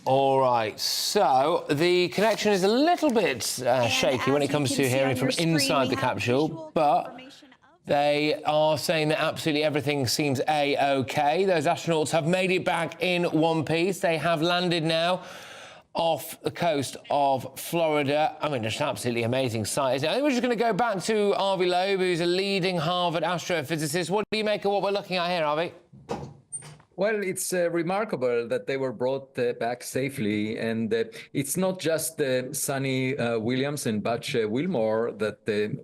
all right. So the connection is a little bit shaky when it comes to hearing from inside the capsule, but they are saying that absolutely everything seems A-OK. Those astronauts have made it back in one piece. They have landed now off the coast of Florida. I mean, just absolutely amazing sight, isn't it? I think we're just going to go back to Avi Loeb, who's a leading Harvard astrophysicist. What do you make of what we're looking at here, Avi? Well, it's remarkable that they were brought back safely, and it's not just Sonny Williams and Butch Wilmore that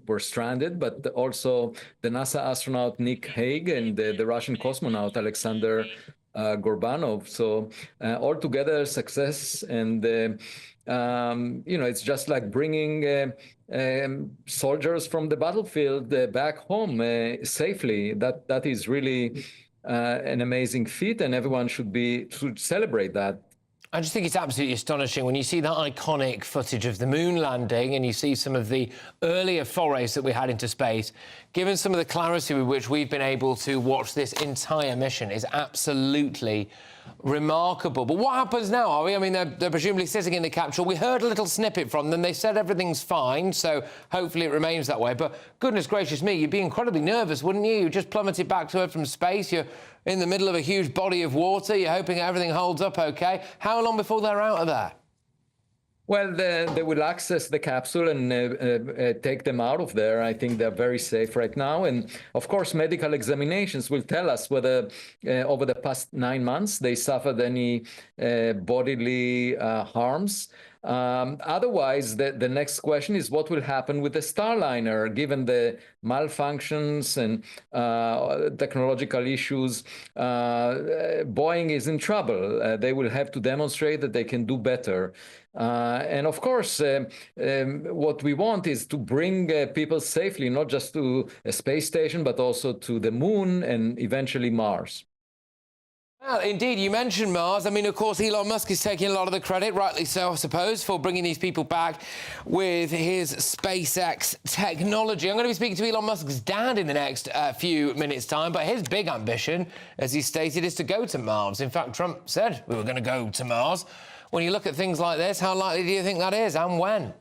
were stranded, but also the NASA astronaut Nick Hague and the Russian cosmonaut Alexander Gorbanov. So altogether success, and it's just like bringing soldiers from the battlefield back home safely. That is really an amazing feat, and everyone should celebrate that. I just think it's absolutely astonishing when you see that iconic footage of the moon landing and you see some of the earlier forays that we had into space. Given some of the clarity with which we've been able to watch this entire mission is absolutely remarkable. But what happens now, are we? I mean, they're presumably sitting in the capsule. We heard a little snippet from them. They said everything's fine, so hopefully it remains that way. But goodness gracious me, you'd be incredibly nervous, wouldn't you? You just plummeted back to Earth from space. You're in the middle of a huge body of water. You're hoping everything holds up okay. How long before they're out of there? Well, they will access the capsule and take them out of there. I think they're very safe right now. And of course, medical examinations will tell us whether over the past 9 months they suffered any bodily harms. Otherwise, the next question is what will happen with the Starliner, given the malfunctions and technological issues. Boeing is in trouble. They will have to demonstrate that they can do better. And of course, what we want is to bring people safely, not just to a space station, but also to the moon and eventually Mars. Well, indeed, you mentioned Mars. I mean, of course, Elon Musk is taking a lot of the credit, rightly so, I suppose, for bringing these people back with his SpaceX technology. I'm going to be speaking to Elon Musk's dad in the next few minutes' time, but his big ambition, as he stated, is to go to Mars. In fact, Trump said we were going to go to Mars. When you look at things like this, how likely do you think that is, and when?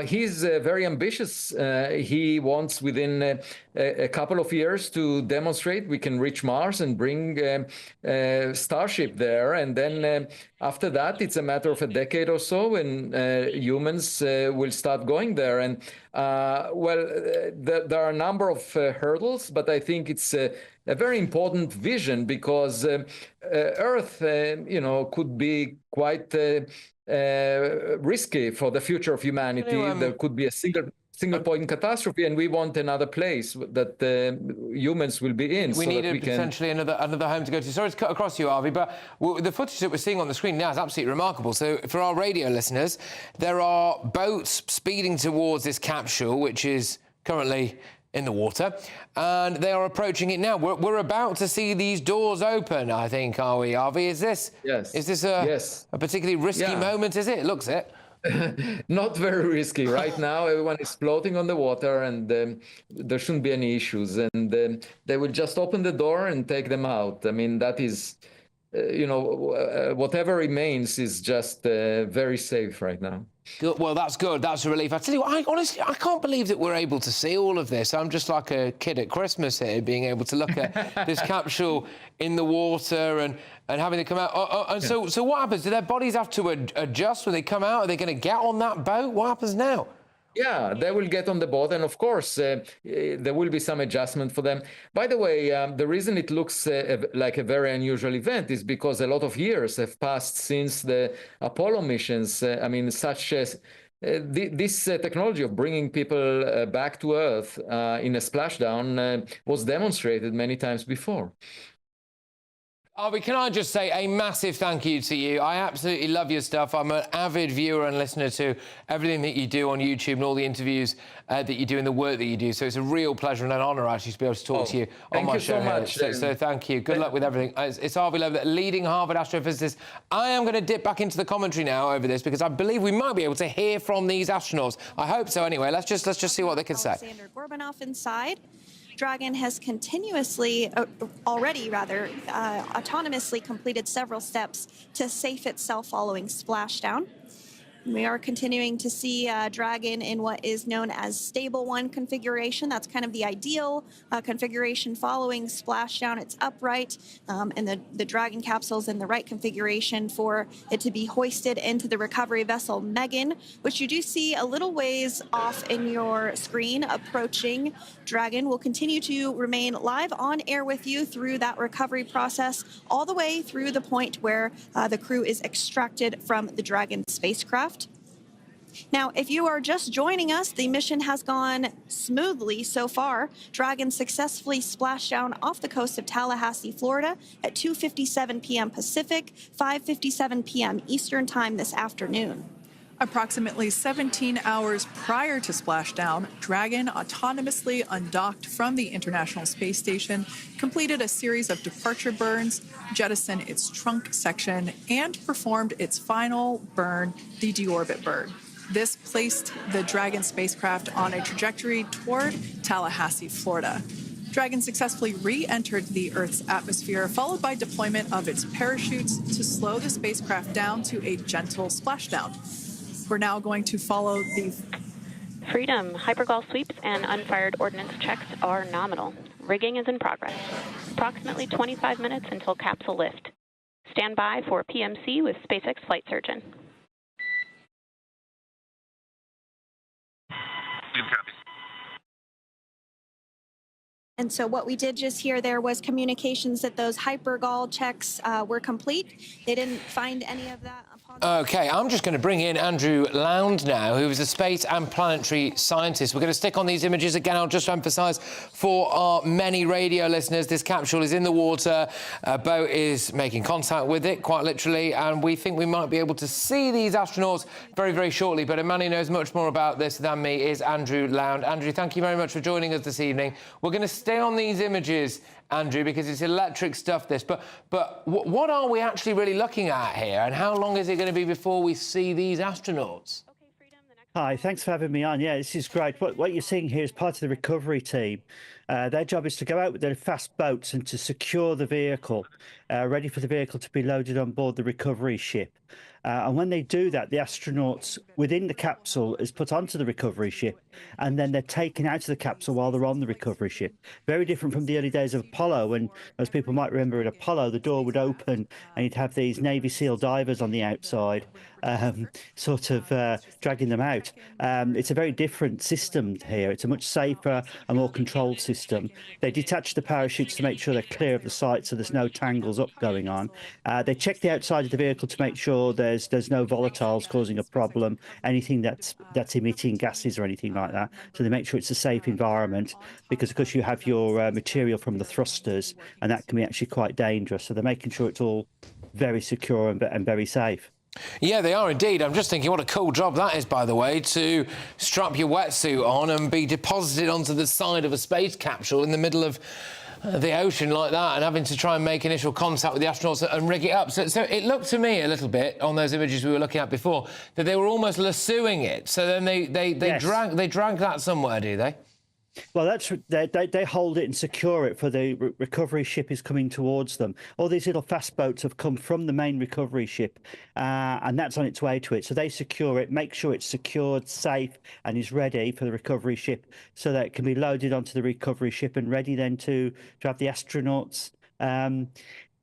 He's very ambitious. He wants within a couple of years to demonstrate we can reach Mars and bring Starship there. And then after that, it's a matter of a decade or so when humans will start going there. And there are a number of hurdles, but I think it's a very important vision because Earth, could be quite risky for the future of humanity. There could be a single point catastrophe, and we want another place that humans will be in. We need potentially another home to go to. Sorry to cut across you, Avi, but the footage that we're seeing on the screen now is absolutely remarkable. So for our radio listeners, there are boats speeding towards this capsule, which is currently in the water, and they are approaching it now. We're about to see these doors open, I think, are we, Avi? Is this a particularly risky moment, is it? Looks it. Not very risky. Right now, everyone is floating on the water, and there shouldn't be any issues. And they will just open the door and take them out. I mean, that is, whatever remains is just very safe right now. Good. Well, that's good. That's a relief. I tell you what, honestly, I can't believe that we're able to see all of this. I'm just like a kid at Christmas here, being able to look at this capsule in the water and having to come out. So what happens? Do their bodies have to adjust when they come out? Are they going to get on that boat? What happens now? Yeah, they will get on the boat, and of course, there will be some adjustment for them. By the way, the reason it looks like a very unusual event is because a lot of years have passed since the Apollo missions. Such as this technology of bringing people back to Earth in a splashdown was demonstrated many times before. Arby, can I just say a massive thank you to you? I absolutely love your stuff. I'm an avid viewer and listener to everything that you do on YouTube and all the interviews that you do and the work that you do. So it's a real pleasure and an honour actually to be able to talk to you on my show here. So thank you. Good luck with everything. It's Arby Love, leading Harvard astrophysicist. I am going to dip back into the commentary now over this because I believe we might be able to hear from these astronauts. I hope so. Anyway, let's just see what they can say. Alexander Gorbunov inside. Dragon has autonomously completed several steps to safe itself following splashdown. We are continuing to see Dragon in what is known as stable 1 configuration. That's kind of the ideal configuration following splashdown. It's upright, and the Dragon capsule's in the right configuration for it to be hoisted into the recovery vessel Megan, which you do see a little ways off in your screen approaching. Dragon will continue to remain live on air with you through that recovery process, all the way through the point where the crew is extracted from the Dragon spacecraft. Now, if you are just joining us, the mission has gone smoothly so far. Dragon successfully splashed down off the coast of Tallahassee, Florida at 2:57 p.m. Pacific, 5:57 p.m. Eastern Time this afternoon. Approximately 17 hours prior to splashdown, Dragon autonomously undocked from the International Space Station, completed a series of departure burns, jettisoned its trunk section, and performed its final burn, the deorbit burn. This placed the Dragon spacecraft on a trajectory toward Tallahassee, Florida. Dragon successfully re-entered the Earth's atmosphere, followed by deployment of its parachutes to slow the spacecraft down to a gentle splashdown. We're now going to follow the Freedom. Hypergol sweeps and unfired ordnance checks are nominal. Rigging is in progress. Approximately 25 minutes until capsule lift. Stand by for PMC with SpaceX flight surgeon. And so what we did just hear there was communications that those hypergol checks were complete. They didn't find any of that. OK, I'm just going to bring in Andrew Lound now, who is a space and planetary scientist. We're going to stick on these images again. I'll just emphasise for our many radio listeners, this capsule is in the water. A boat is making contact with it, quite literally, and we think we might be able to see these astronauts very, very shortly. But a man who knows much more about this than me is Andrew Lound. Andrew, thank you very much for joining us this evening. We're going to stay on these images, Andrew, because it's electric stuff, this. But what are we actually really looking at here, and how long is it going to be before we see these astronauts? Hi, thanks for having me on. Yeah, this is great. What you're seeing here is part of the recovery team. Their job is to go out with their fast boats and to secure the vehicle, ready for the vehicle to be loaded on board the recovery ship. And when they do that, the astronauts within the capsule is put onto the recovery ship, and then they're taken out of the capsule while they're on the recovery ship. Very different from the early days of Apollo, when, as people might remember, at Apollo, the door would open and you'd have these Navy SEAL divers on the outside, dragging them out. It's a very different system here. It's a much safer and more controlled system. They detach the parachutes to make sure they're clear of the site so there's no tangles up going on. They check the outside of the vehicle to make sure there's no volatiles causing a problem, anything that's emitting gases or anything like that. So they make sure it's a safe environment, because of course you have your material from the thrusters, and that can be actually quite dangerous. So they're making sure it's all very secure and very safe. Yeah, they are indeed. I'm just thinking what a cool job that is, by the way, to strap your wetsuit on and be deposited onto the side of a space capsule in the middle of the ocean like that, and having to try and make initial contact with the astronauts and rig it up. So it looked to me a little bit on those images we were looking at before that they were almost lassoing it. So then they drag that somewhere, do they? Well, they hold it and secure it for the recovery ship is coming towards them. All these little fast boats have come from the main recovery ship, and that's on its way to it. So they secure it, make sure it's secured, safe, and is ready for the recovery ship, so that it can be loaded onto the recovery ship and ready then to have the astronauts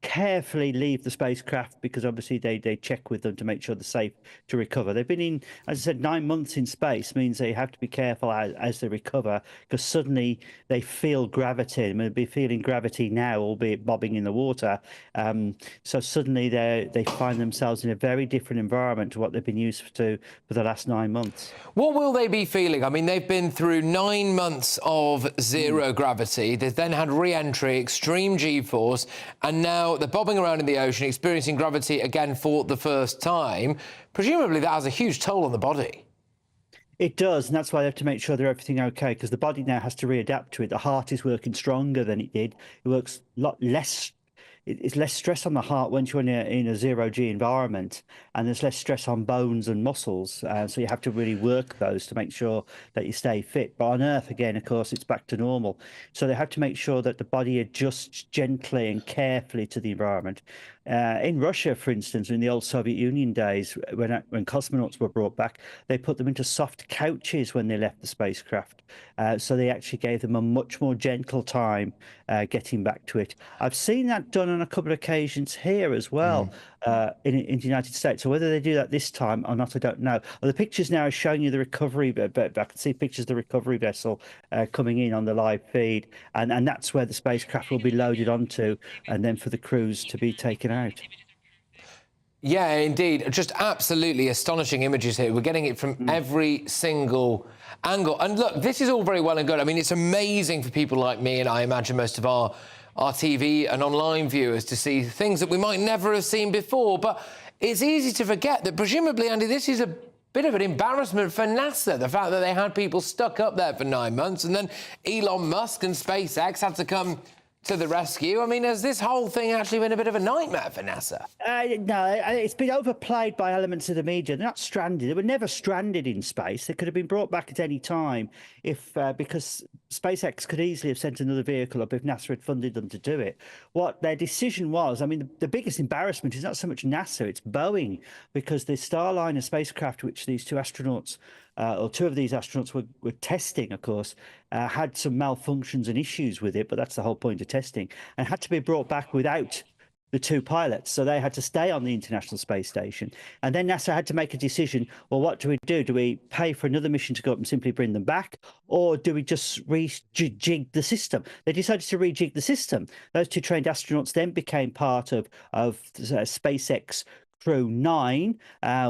carefully leave the spacecraft, because obviously they check with them to make sure they're safe to recover. They've been in, as I said, 9 months in space, means they have to be careful as they recover, because suddenly they feel gravity. I mean, they'll be feeling gravity now, albeit bobbing in the water. So suddenly they find themselves in a very different environment to what they've been used to for the last 9 months. What will they be feeling? I mean, they've been through 9 months of zero gravity. They've then had re-entry, extreme G-force, and now now they're bobbing around in the ocean, experiencing gravity again for the first time. Presumably that has a huge toll on the body. It does, and that's why they have to make sure they're everything okay, because the body now has to readapt to it. The heart is working stronger than it did. It works a lot less. It's less stress on the heart once you're in a zero-G environment, and there's less stress on bones and muscles. So you have to really work those to make sure that you stay fit. But on Earth, again, of course, it's back to normal. So they have to make sure that the body adjusts gently and carefully to the environment. In Russia, for instance, in the old Soviet Union days, when cosmonauts were brought back, they put them into soft couches when they left the spacecraft. So they actually gave them a much more gentle time getting back to it. I've seen that done on a couple of occasions here as well in the United States. So whether they do that this time or not, I don't know. Well, the pictures now are showing you the recovery, but I can see pictures of the recovery vessel coming in on the live feed, and that's where the spacecraft will be loaded onto, and then for the crews to be taken out. Yeah, indeed. Just absolutely astonishing images here. We're getting it from every single angle. And look, this is all very well and good. I mean, it's amazing for people like me, and I imagine most of our TV and online viewers, to see things that we might never have seen before. But it's easy to forget that presumably, Andy, this is a bit of an embarrassment for NASA, the fact that they had people stuck up there for 9 months, and then Elon Musk and SpaceX had to come to the rescue. I mean, has this whole thing actually been a bit of a nightmare for NASA? No, it's been overplayed by elements of the media. They're not stranded. They were never stranded in space. They could have been brought back at any time if because SpaceX could easily have sent another vehicle up if NASA had funded them to do it. What their decision was, I mean, the biggest embarrassment is not so much NASA, it's Boeing, because the Starliner spacecraft, which these two astronauts or two of these astronauts were testing, of course, had some malfunctions and issues with it, but that's the whole point of testing, and had to be brought back without the two pilots. So they had to stay on the International Space Station. And then NASA had to make a decision, well, what do we do? Do we pay for another mission to go up and simply bring them back? Or do we just rejig the system? They decided to rejig the system. Those two trained astronauts then became part of SpaceX Crew 9,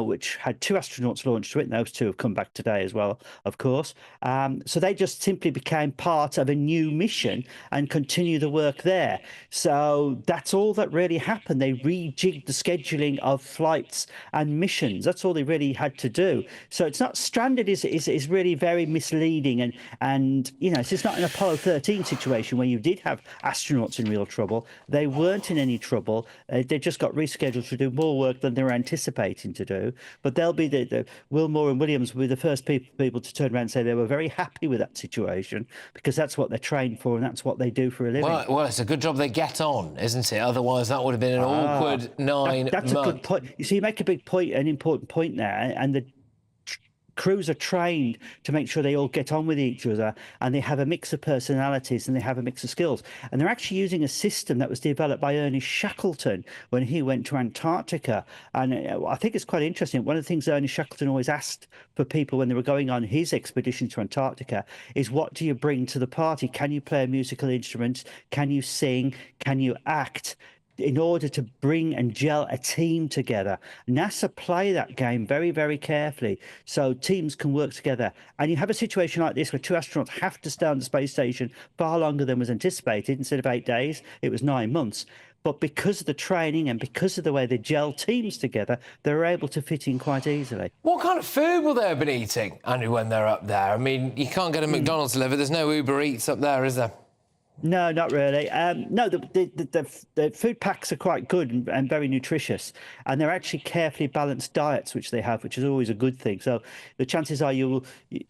which had two astronauts launched to it, and those two have come back today as well, of course. So they just simply became part of a new mission and continue the work there. So that's all that really happened. They rejigged the scheduling of flights and missions. That's all they really had to do. So it's not stranded is really very misleading, and you know, it's not an Apollo 13 situation where you did have astronauts in real trouble. They weren't in any trouble. They just got rescheduled to do more work than they were anticipating to do. But they'll be the Wilmore and Williams will be the first people to turn around and say they were very happy with that situation, because that's what they're trained for and that's what they do for a living. Well, it's a good job they get on, isn't it? Otherwise, that would have been an awkward 9 months. That's a good point. You see, you make a big point, an important point there, and the crews are trained to make sure they all get on with each other, and they have a mix of personalities and they have a mix of skills. And they're actually using a system that was developed by Ernest Shackleton when he went to Antarctica. And I think it's quite interesting. One of the things Ernest Shackleton always asked for people when they were going on his expedition to Antarctica is, what do you bring to the party? Can you play a musical instrument? Can you sing? Can you act? In order to bring and gel a team together. NASA play that game very, very carefully so teams can work together. And you have a situation like this where two astronauts have to stay on the space station far longer than was anticipated. Instead of 8 days, it was 9 months. But because of the training and because of the way they gel teams together, they were able to fit in quite easily. What kind of food will they have been eating, Andrew, when they're up there? I mean, you can't get a McDonald's delivered. There's no Uber Eats up there, is there? No, not really. No, the food packs are quite good and very nutritious, and they're actually carefully balanced diets which they have, which is always a good thing. So the chances are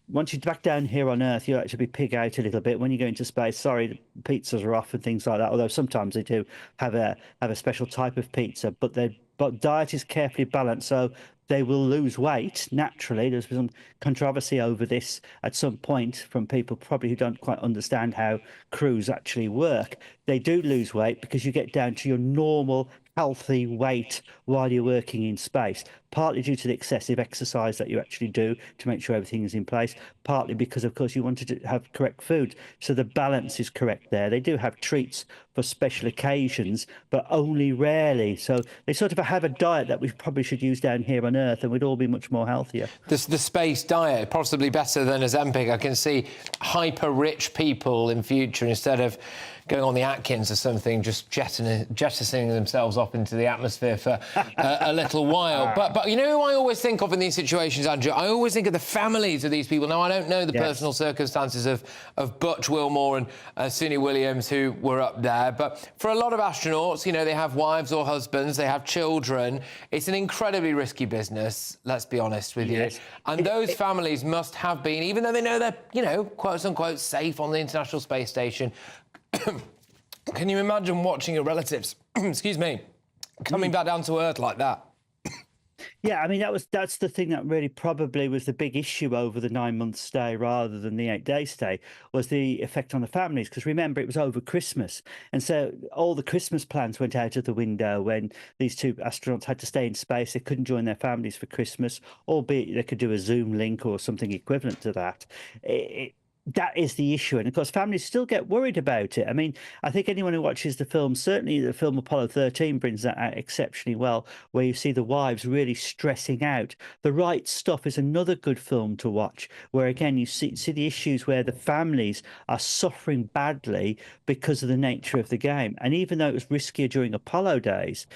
once you're back down here on Earth, you'll actually be pig out a little bit. When you go into space, sorry, the pizzas are off and things like that. Although sometimes they do have a special type of pizza, but diet is carefully balanced, so they will lose weight naturally. There's been some controversy over this at some point from people probably who don't quite understand how crews actually work. They do lose weight because you get down to your normal healthy weight while you're working in space, partly due to the excessive exercise that you actually do to make sure everything is in place, partly because, of course, you wanted to have correct food. So the balance is correct there. They do have treats for special occasions, but only rarely. So they sort of have a diet that we probably should use down here on Earth, and we'd all be much more healthier. The space diet, possibly better than Ozempic. I can see hyper-rich people in future, instead of going on the Atkins or something, just jettisoning themselves up into the atmosphere for a little while. But you know who I always think of in these situations, Andrew? I always think of the families of these people. Now, I don't know the personal circumstances of Butch Wilmore and Suni Williams, who were up there, but for a lot of astronauts, you know, they have wives or husbands, they have children. It's an incredibly risky business, let's be honest with you. And those families must have been, even though they know they're, you know, quote-unquote safe on the International Space Station, can you imagine watching your relatives, excuse me, coming back down to Earth like that? Yeah, I mean, that's the thing that really probably was the big issue over the 9-month stay rather than the 8-day stay, was the effect on the families. Because remember, it was over Christmas. And so all the Christmas plans went out of the window when these two astronauts had to stay in space. They couldn't join their families for Christmas, albeit they could do a Zoom link or something equivalent to that. That is the issue. And of course, families still get worried about it. I mean, I think anyone who watches the film, certainly the film Apollo 13 brings that out exceptionally well, where you see the wives really stressing out. The Right Stuff is another good film to watch, where again, you see the issues where the families are suffering badly because of the nature of the game. And even though it was riskier during Apollo days,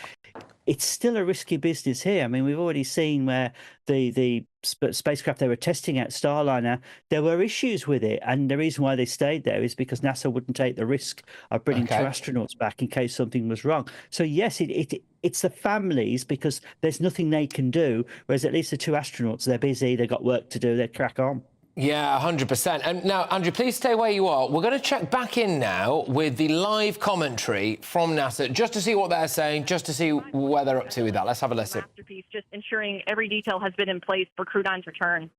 it's still a risky business here. I mean, we've already seen where the spacecraft they were testing at, Starliner, there were issues with it. And the reason why they stayed there is because NASA wouldn't take the risk of bringing two astronauts back in case something was wrong. So, yes, it's the families, because there's nothing they can do, whereas at least the two astronauts, they're busy, they've got work to do, they crack on. Yeah, 100%. And now, Andrew, please stay where you are. We're going to check back in now with the live commentary from NASA, just to see what they're saying, just to see where they're up to with that. Let's have a listen. Masterpiece, just ensuring every detail has been in place for Crew 9's return.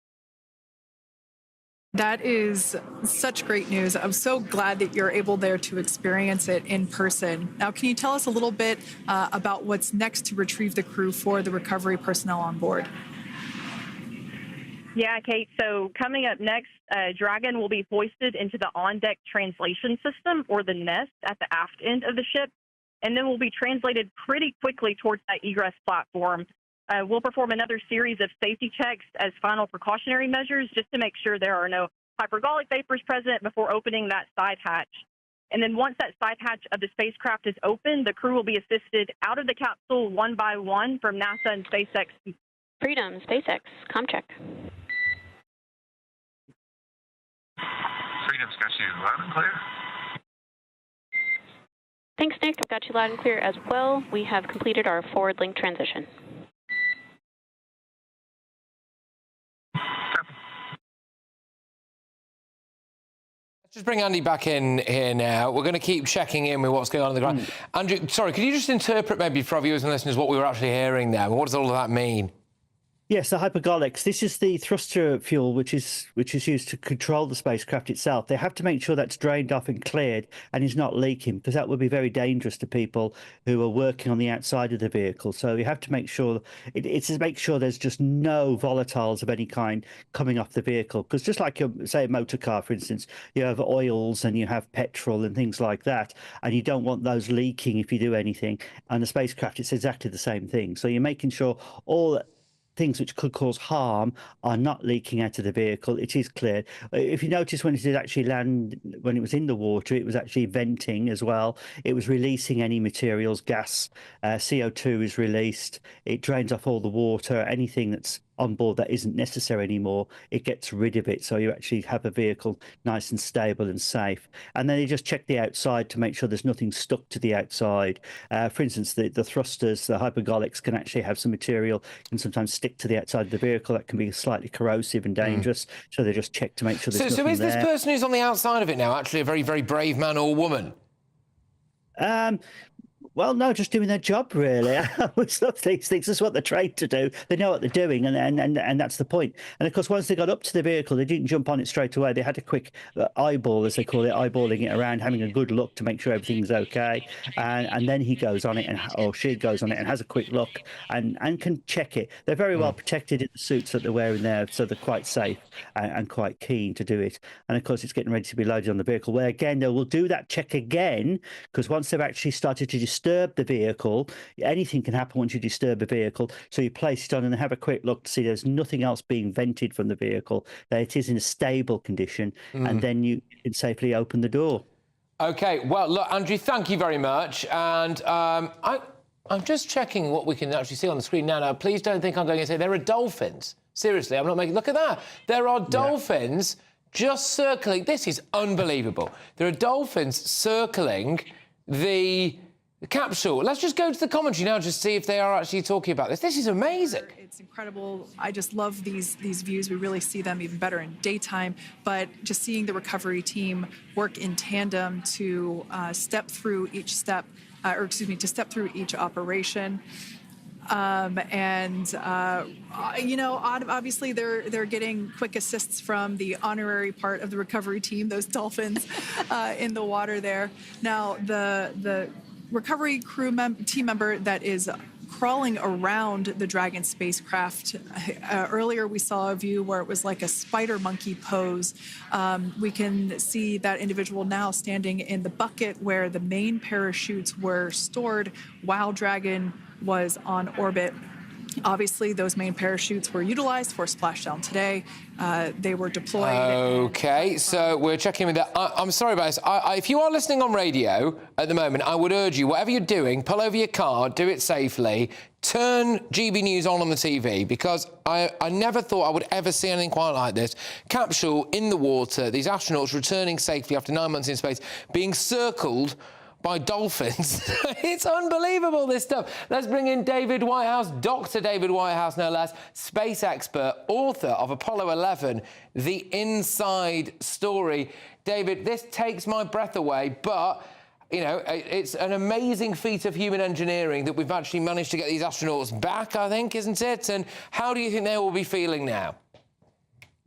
That is such great news. I'm so glad that you're able there to experience it in person. Now, can you tell us a little bit about what's next to retrieve the crew for the recovery personnel on board? Yeah, Kate. So coming up next, Dragon will be hoisted into the on-deck translation system, or the nest, at the aft end of the ship, and then will be translated pretty quickly towards that egress platform. We'll perform another series of safety checks as final precautionary measures, just to make sure there are no hypergolic vapors present before opening that side hatch. And then once that side hatch of the spacecraft is open, the crew will be assisted out of the capsule one by one from NASA and SpaceX. Freedom, SpaceX, ComCheck. Freedom's got you loud and clear. Thanks, Nick. I've got you loud and clear as well. We have completed our forward link transition. Let's just bring Andy back in here now. We're going to keep checking in with what's going on the ground. Andrew, sorry, could you just interpret maybe for our viewers and listeners what we were actually hearing there? What does all of that mean? Yes, the hypergolics. This is the thruster fuel which is used to control the spacecraft itself. They have to make sure that's drained off and cleared and is not leaking, because that would be very dangerous to people who are working on the outside of the vehicle. So you have to make sure it's to make sure there's just no volatiles of any kind coming off the vehicle. Because just like say a motor car, for instance, you have oils and you have petrol and things like that, and you don't want those leaking if you do anything. On the spacecraft, it's exactly the same thing. So you're making sure all things which could cause harm are not leaking out of the vehicle. It is cleared. If you notice, when it did actually land, when it was in the water, it was actually venting as well. It was releasing any materials, gas, CO2 is released. It drains off all the water, anything that's on board that isn't necessary anymore, it gets rid of it. So you actually have a vehicle nice and stable and safe. And then you just check the outside to make sure there's nothing stuck to the outside. For instance, the thrusters, the hypergolics, can actually have some material, can sometimes stick to the outside of the vehicle that can be slightly corrosive and dangerous. So they just check to make sure there's nothing there. So is this person who's on the outside of it now actually a very, very brave man or woman? Well, no, just doing their job, really. With these things, that's what they're trained to do. They know what they're doing, and that's the point. And, of course, once they got up to the vehicle, they didn't jump on it straight away. They had a quick eyeball, as they call it, eyeballing it around, having a good look to make sure everything's okay. And then he goes on it, or she goes on it and has a quick look and can check it. They're very well protected in the suits that they're wearing there, so they're quite safe and quite keen to do it. And, of course, it's getting ready to be loaded on the vehicle, where, again, they will do that check again, because once they've actually started to disturb the vehicle, anything can happen once you disturb a vehicle. So you place it on and have a quick look to see there's nothing else being vented from the vehicle, that it is in a stable condition, and then you can safely open the door. OK, well, look, Andrew, thank you very much. And I'm just checking what we can actually see on the screen now. Now, please don't think I'm going to say there are dolphins. Seriously, I'm not making... Look at that. There are dolphins just circling. This is unbelievable. There are dolphins circling the capsule. Let's just go to the commentary now just see if they are actually talking about this. This is amazing. It's incredible. I just love these views. We really see them even better in daytime. But just seeing the recovery team work in tandem to step through each step, to step through each operation. You know, obviously they're getting quick assists from the honorary part of the recovery team, those dolphins in the water there. Now, the recovery team member that is crawling around the Dragon spacecraft. Earlier, we saw a view where it was like a spider monkey pose. We can see that individual now standing in the bucket where the main parachutes were stored while Dragon was on orbit. Obviously, those main parachutes were utilized for splashdown today. They were deployed. OK, so we're checking with that. I'm sorry about this. If you are listening on radio at the moment, I would urge you, whatever you're doing, pull over your car, do it safely, turn GB News on the TV, because I never thought I would ever see anything quite like this. Capsule in the water, these astronauts returning safely after 9 months in space, being circled by dolphins. It's unbelievable, this stuff. Let's bring in David Whitehouse, Dr. David Whitehouse, no less, space expert, author of Apollo 11, The Inside Story. David, this takes my breath away, but, you know, it's an amazing feat of human engineering that we've actually managed to get these astronauts back, I think, isn't it? And how do you think they will be feeling now?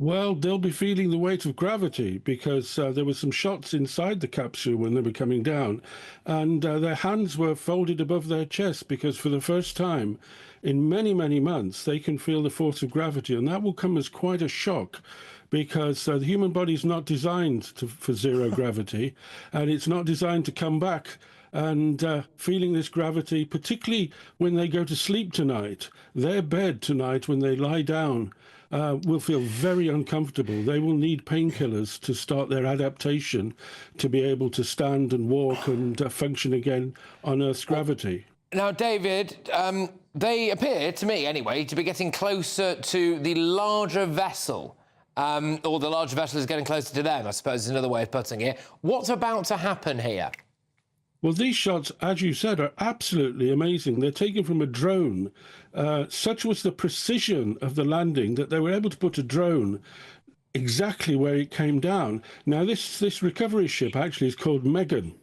Well, they'll be feeling the weight of gravity because there were some shots inside the capsule when they were coming down, and their hands were folded above their chest because for the first time in many, many months, they can feel the force of gravity, and that will come as quite a shock because the human body is not designed for zero gravity, and it's not designed to come back. And feeling this gravity, particularly when they go to sleep tonight, their bed tonight when they lie down, will feel very uncomfortable. They will need painkillers to start their adaptation to be able to stand and walk and function again on Earth's gravity. Now, David, they appear, to me anyway, to be getting closer to the larger vessel. Or the larger vessel is getting closer to them, I suppose is another way of putting it. What's about to happen here? Well, these shots, as you said, are absolutely amazing. They're taken from a drone. Such was the precision of the landing that they were able to put a drone exactly where it came down. Now, this recovery ship actually is called Megan.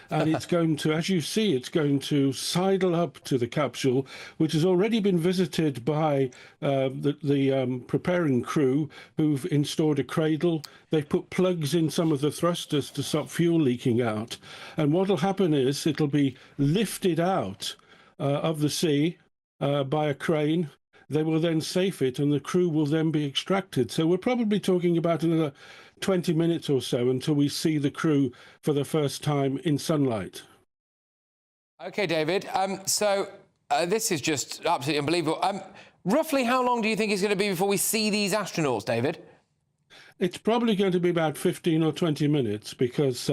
And it's going to, as you see, it's going to sidle up to the capsule, which has already been visited by the preparing crew who've installed a cradle. They've put plugs in some of the thrusters to stop fuel leaking out. And what will happen is it'll be lifted out of the sea by a crane. They will then safe it, and the crew will then be extracted. So we're probably talking about another 20 minutes or so until we see the crew for the first time in sunlight. OK, David. This is just absolutely unbelievable. Roughly how long do you think it's going to be before we see these astronauts, David? It's probably going to be about 15 or 20 minutes because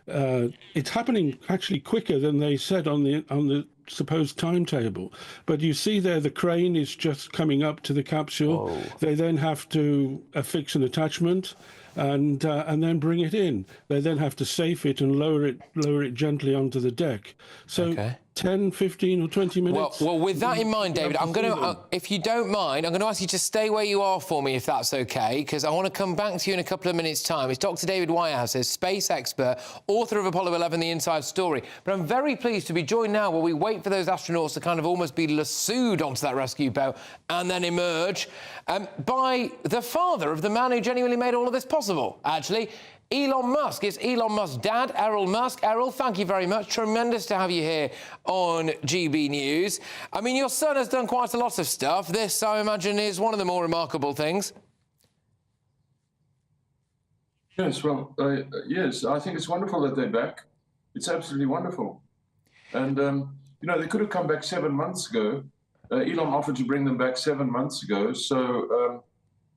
it's happening actually quicker than they said on the supposed timetable. But you see there the crane is just coming up to the capsule. Whoa. They then have to affix an attachment and then bring it in. They then have to safe it and lower it gently onto the deck. So okay. 10, 15 or 20 minutes. Well, with that in mind, David, I'm going to, if you don't mind, I'm going to ask you to stay where you are for me, if that's OK, because I want to come back to you in a couple of minutes' time. It's Dr. David Whitehouse, space expert, author of Apollo 11, The Inside Story. But I'm very pleased to be joined now while we wait for those astronauts to kind of almost be lassoed onto that rescue boat and then emerge by the father of the man who genuinely made all of this possible, actually. Elon Musk. It's Elon Musk's dad, Errol Musk. Errol, thank you very much. Tremendous to have you here on GB News. I mean, your son has done quite a lot of stuff. This, I imagine, is one of the more remarkable things. Yes, well, yes, I think it's wonderful that they're back. It's absolutely wonderful. And, you know, they could have come back 7 months ago. Elon offered to bring them back 7 months ago. So,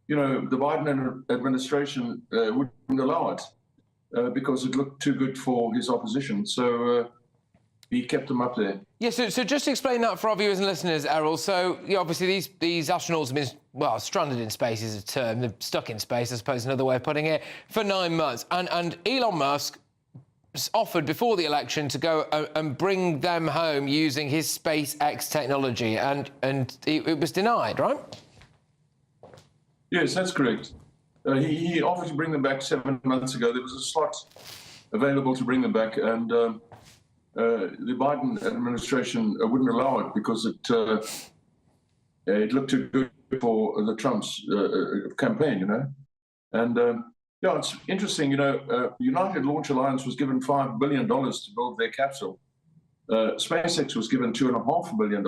you know, the Biden administration wouldn't allow it. because it looked too good for his opposition. So he kept them up there. Yeah, so just explain that for our viewers and listeners, Errol. So, obviously these astronauts have been, well, stranded in space is a term. They're stuck in space, I suppose, another way of putting it, for 9 months. And Elon Musk offered before the election to go and bring them home using his SpaceX technology, and it was denied, right? Yes, that's correct. He offered to bring them back 7 months ago. There was a slot available to bring them back, and the Biden administration wouldn't allow it because it looked too good for the Trump's campaign, you know. And yeah, it's interesting, you know, United Launch Alliance was given $5 billion to build their capsule. SpaceX was given $2.5 billion.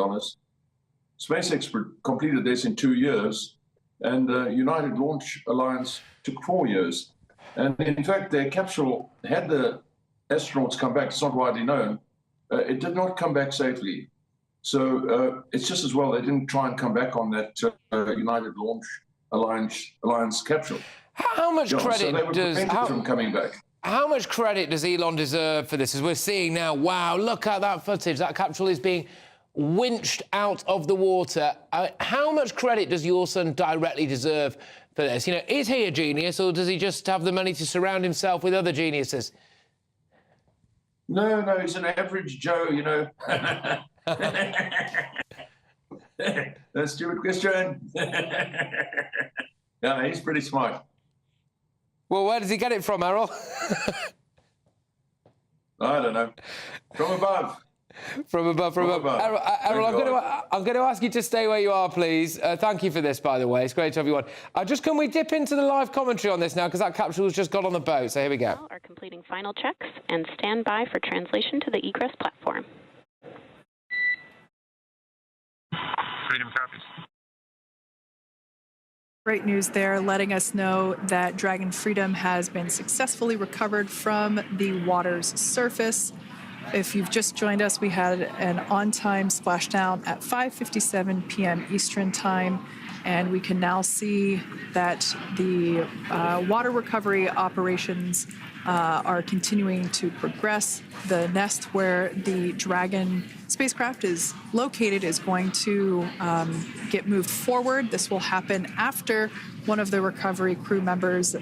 SpaceX completed this in 2 years, and United Launch Alliance took 4 years. And in fact, their capsule had the astronauts come back. It's not widely known. It did not come back safely. So it's just as well they didn't try and come back on that United Launch Alliance capsule. How much credit so they were prevented from coming back. How much credit does Elon deserve for this? As we're seeing now, wow, look at that footage. That capsule is being winched out of the water. How much credit does your son directly deserve for this? You know, is he a genius, or does he just have the money to surround himself with other geniuses? No, he's an average Joe, you know. That's a stupid question. Yeah, he's pretty smart. Well, where does he get it from, Errol? I don't know. From above. From above. Errol, I'm going to ask you to stay where you are, please. Thank you for this, by the way. It's great to have you on. Can we dip into the live commentary on this now, because that capsule's just got on the boat, so here we go. Are completing final checks and stand by for translation to the egress platform. Freedom copies. Great news there, letting us know that Dragon Freedom has been successfully recovered from the water's surface. If you've just joined us, we had an on-time splashdown at 5:57 p.m. Eastern Time, and we can now see that the water recovery operations are continuing to progress. The nest where the Dragon spacecraft is located is going to get moved forward. This will happen after one of the recovery crew members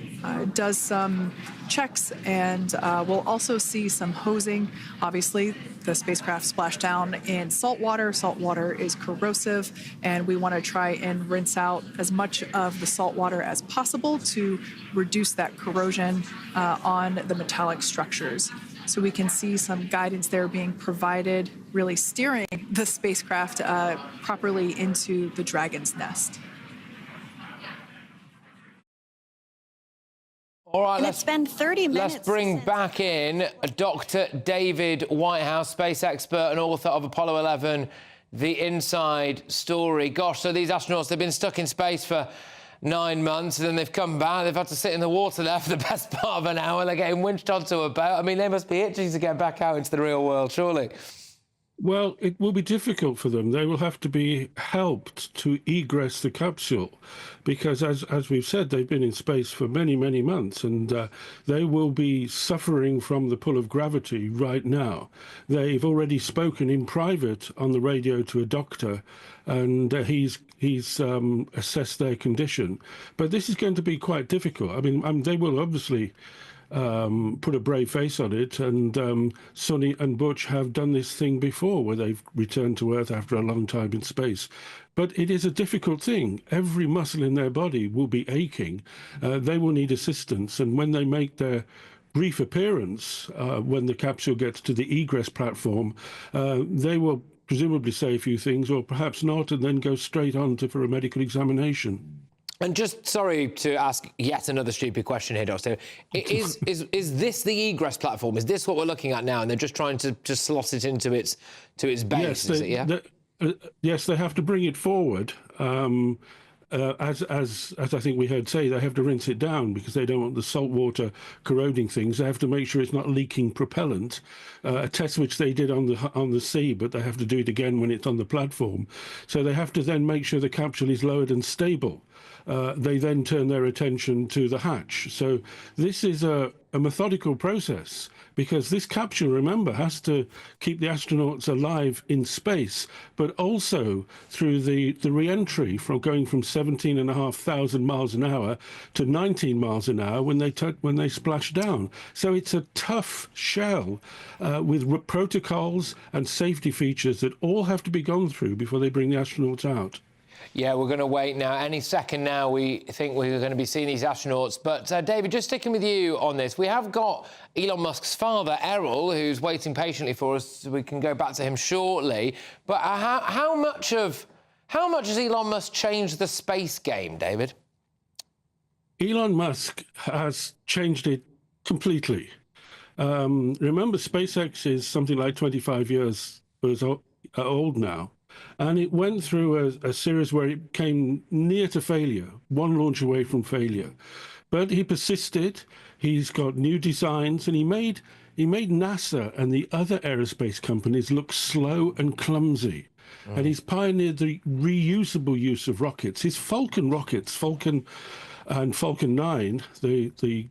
does some checks, and we'll also see some hosing. Obviously, the spacecraft splashed down in salt water. Salt water is corrosive, and we want to try and rinse out as much of the salt water as possible to reduce that corrosion on the metallic structures. So we can see some guidance there being provided, really steering the spacecraft properly into the Dragon's nest. All right, it's been 30 minutes. Let's bring back in Dr. David Whitehouse, space expert and author of Apollo 11, The Inside Story. Gosh, so these astronauts, they've been stuck in space for 9 months, and then they've come back. They've had to sit in the water there for the best part of an hour. They're getting winched onto a boat. I mean, they must be itching to get back out into the real world, surely. Well, it will be difficult for them. They will have to be helped to egress the capsule because, as we've said, they've been in space for many, many months, and they will be suffering from the pull of gravity right now. They've already spoken in private on the radio to a doctor, and he's assessed their condition. But this is going to be quite difficult. I mean, they will obviously put a brave face on it, and Sonny and Butch have done this thing before where they've returned to Earth after a long time in space. But it is a difficult thing. Every muscle in their body will be aching. They will need assistance, and when they make their brief appearance, when the capsule gets to the egress platform, they will presumably say a few things, or perhaps not, and then go straight on for a medical examination. And just, sorry to ask yet another stupid question here, Doctor. Is this the egress platform? Is this what we're looking at now? And they're just trying to just slot it into its base, yes, is it, yeah? Yes, they have to bring it forward. As I think we heard say, they have to rinse it down because they don't want the salt water corroding things. They have to make sure it's not leaking propellant, a test which they did on the sea, but they have to do it again when it's on the platform. So they have to then make sure the capsule is lowered and stable. they then turn their attention to the hatch. So this is a methodical process, because this capsule, remember, has to keep the astronauts alive in space, but also through the re-entry, from going from 17,500 miles an hour to 19 miles an hour when they splash down. So it's a tough shell with protocols and safety features that all have to be gone through before they bring the astronauts out. Yeah, we're going to wait now. Any second now, we think we're going to be seeing these astronauts. But, David, just sticking with you on this, we have got Elon Musk's father, Errol, who's waiting patiently for us, so we can go back to him shortly. But how much has Elon Musk changed the space game, David? Elon Musk has changed it completely. Remember, SpaceX is something like 25 years old now. And it went through a series where it came near to failure, one launch away from failure. But he persisted, he's got new designs, and he made NASA and the other aerospace companies look slow and clumsy. And he's pioneered the reusable use of rockets. His Falcon rockets, Falcon and Falcon 9, the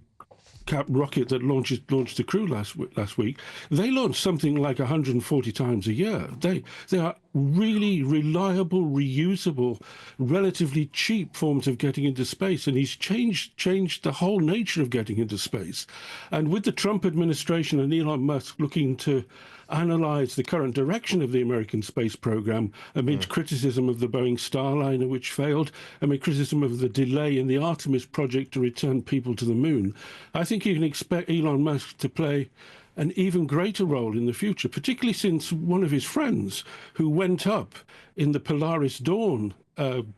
rocket that launched the crew last week, they launched something like 140 times a year. They are really reliable, reusable, relatively cheap forms of getting into space, and he's changed the whole nature of getting into space. And with the Trump administration and Elon Musk looking to analyze the current direction of the American space program amid criticism of the Boeing Starliner, which failed, amid criticism of the delay in the Artemis project to return people to the moon, I think you can expect Elon Musk to play an even greater role in the future, particularly since one of his friends who went up in the Polaris Dawn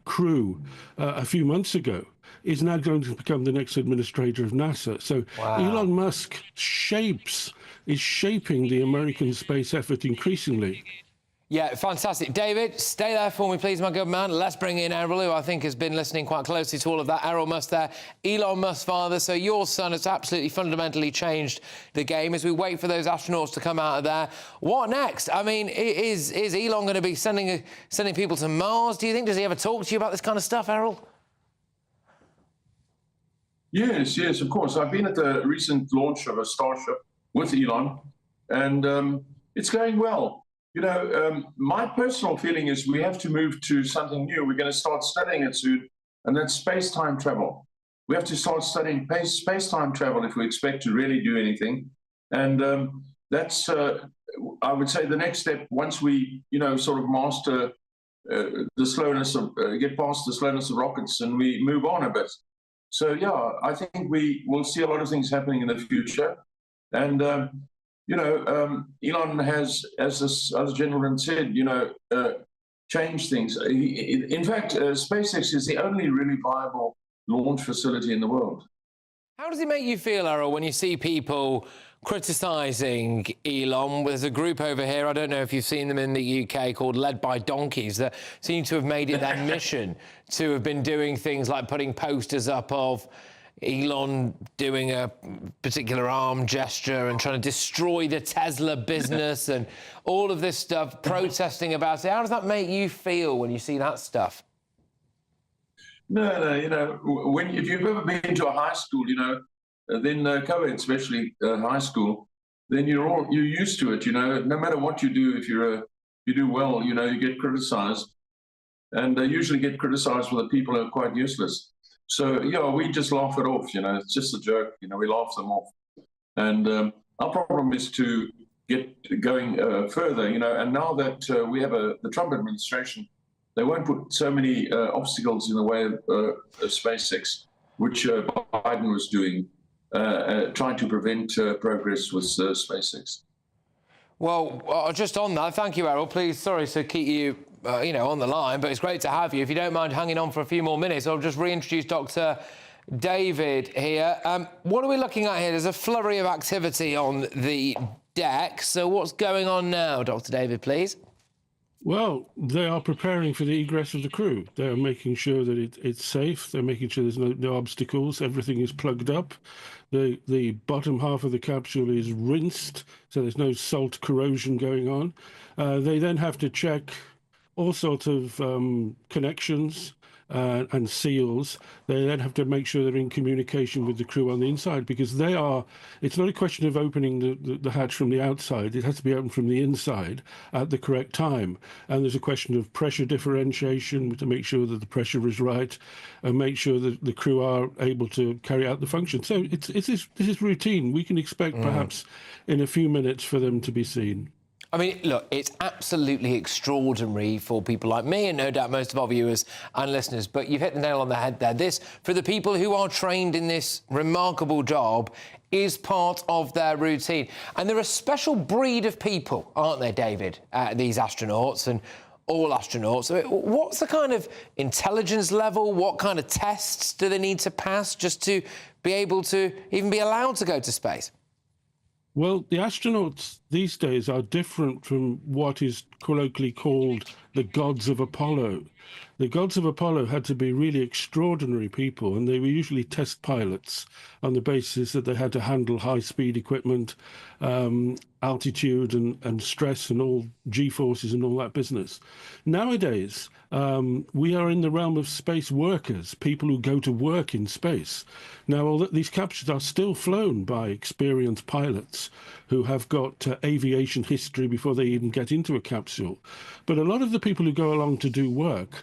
crew a few months ago is now going to become the next administrator of NASA. So Elon Musk is shaping the American space effort increasingly. Yeah, fantastic. David, stay there for me, please, my good man. Let's bring in Errol, who I think has been listening quite closely to all of that. Errol Musk there, Elon Musk's father. So your son has absolutely fundamentally changed the game as we wait for those astronauts to come out of there. What next? I mean, is Elon going to be sending people to Mars, do you think? Does he ever talk to you about this kind of stuff, Errol? Yes, of course. I've been at the recent launch of a Starship with Elon, and it's going well. You know, my personal feeling is we have to move to something new. We're going to start studying it soon, and that's space-time travel. We have to start studying space-time travel if we expect to really do anything. And that's, I would say, the next step once we, sort of master the slowness of, get past the slowness of rockets and we move on a bit. So, yeah, I think we will see a lot of things happening in the future. And, Elon has, as this other gentleman said, changed things. In fact, SpaceX is the only really viable launch facility in the world. How does it make you feel, Errol, when you see people criticising Elon? There's a group over here, I don't know if you've seen them in the UK, called Led by Donkeys, that seem to have made it their mission to have been doing things like putting posters up of Elon doing a particular arm gesture and trying to destroy the Tesla business and all of this stuff, protesting about it. How does that make you feel when you see that stuff? No, if you've ever been to a high school, then co-ed, especially high school, then you're used to it. No matter what you do, if you do well, you get criticised, and usually get criticised for the people who are quite useless. So we just laugh it off. It's just a joke. We laugh them off, and our problem is to get going further. And now that we have the Trump administration, they won't put so many obstacles in the way of SpaceX, which Biden was doing, trying to prevent progress with SpaceX. Well, just on that, thank you, Errol. Please, sorry to keep you, on the line, but it's great to have you. If you don't mind hanging on for a few more minutes, I'll just reintroduce Dr. David here. What are we looking at here? There's a flurry of activity on the deck. So what's going on now, Dr. David, please? Well, they are preparing for the egress of the crew. They're making sure that it's safe. They're making sure there's no obstacles. Everything is plugged up. The bottom half of the capsule is rinsed, so there's no salt corrosion going on. They then have to check all sorts of connections and SEALs. They then have to make sure they're in communication with the crew on the inside, because it's not a question of opening the hatch from the outside. It has to be opened from the inside at the correct time. And there's a question of pressure differentiation to make sure that the pressure is right and make sure that the crew are able to carry out the function. So this is routine. We can expect perhaps in a few minutes for them to be seen. I mean, look, it's absolutely extraordinary for people like me and no doubt most of our viewers and listeners, but you've hit the nail on the head there. This, for the people who are trained in this remarkable job, is part of their routine. And they're a special breed of people, aren't they, David, these astronauts and all astronauts? What's the kind of intelligence level? What kind of tests do they need to pass just to be able to even be allowed to go to space? Well, the astronauts these days are different from what is colloquially called the gods of Apollo. The gods of Apollo had to be really extraordinary people, and they were usually test pilots on the basis that they had to handle high-speed equipment, altitude and stress and all G-forces and all that business. Nowadays, we are in the realm of space workers, people who go to work in space. Now, although these capsules are still flown by experienced pilots who have got aviation history before they even get into a capsule, but a lot of the people who go along to do work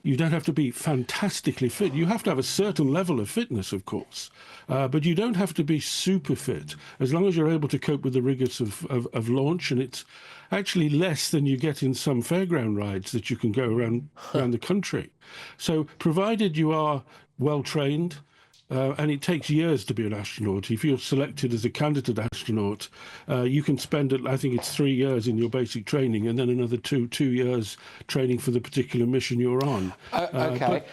you don't have to be fantastically fit. You have to have a certain level of fitness, of course, but you don't have to be super fit, as long as you're able to cope with the rigors of launch, and it's actually less than you get in some fairground rides that you can go around the country. So provided you are well-trained, and it takes years to be an astronaut. If you're selected as a candidate astronaut, you can spend, I think it's 3 years in your basic training, and then another two years training for the particular mission you're on. Okay.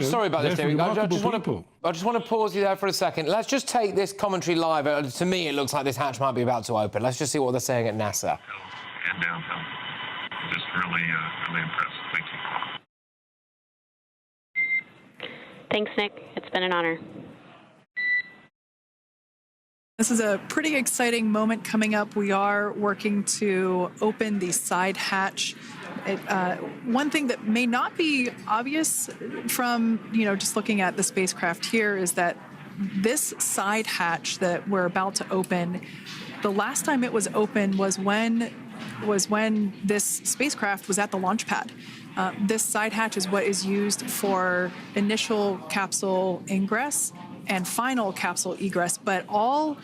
Sorry about this, David. I just want to pause you there for a second. Let's just take this commentary live. To me, it looks like this hatch might be about to open. Let's just see what they're saying at NASA. And downhill. Just really impressed. Thank you. Thanks, Nick. It's been an honor. This is a pretty exciting moment coming up. We are working to open the side hatch. One thing that may not be obvious from, just looking at the spacecraft here is that this side hatch that we're about to open, the last time it was open was when this spacecraft was at the launch pad. This side hatch is what is used for initial capsule ingress and final capsule egress, but all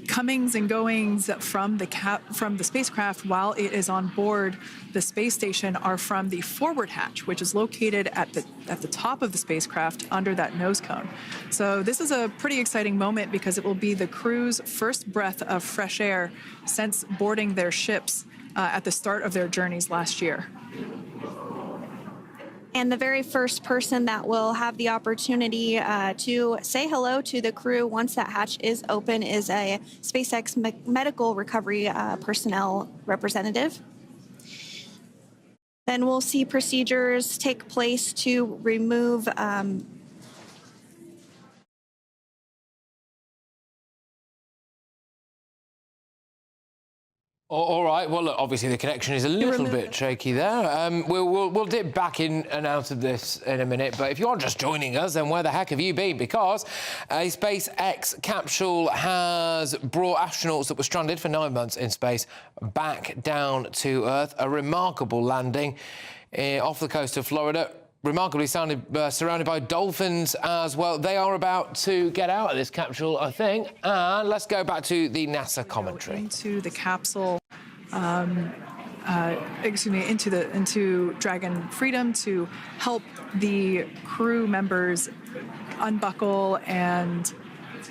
comings and goings from the spacecraft while it is on board the space station are from the forward hatch, which is located at the top of the spacecraft under that nose cone. So this is a pretty exciting moment because it will be the crew's first breath of fresh air since boarding their ships at the start of their journeys last year. And the very first person that will have the opportunity to say hello to the crew once that hatch is open is a SpaceX medical recovery personnel representative. Then we'll see procedures take place to remove All right. Well, look, obviously the connection is a little bit shaky there. We'll dip back in and out of this in a minute. But if you are just joining us, then where the heck have you been? Because a SpaceX capsule has brought astronauts that were stranded for 9 months in space back down to Earth. A remarkable landing off the coast of Florida. Remarkably surrounded by dolphins as well. They are about to get out of this capsule, I think. And let's go back to the NASA commentary. Into the capsule, into Dragon Freedom to help the crew members unbuckle and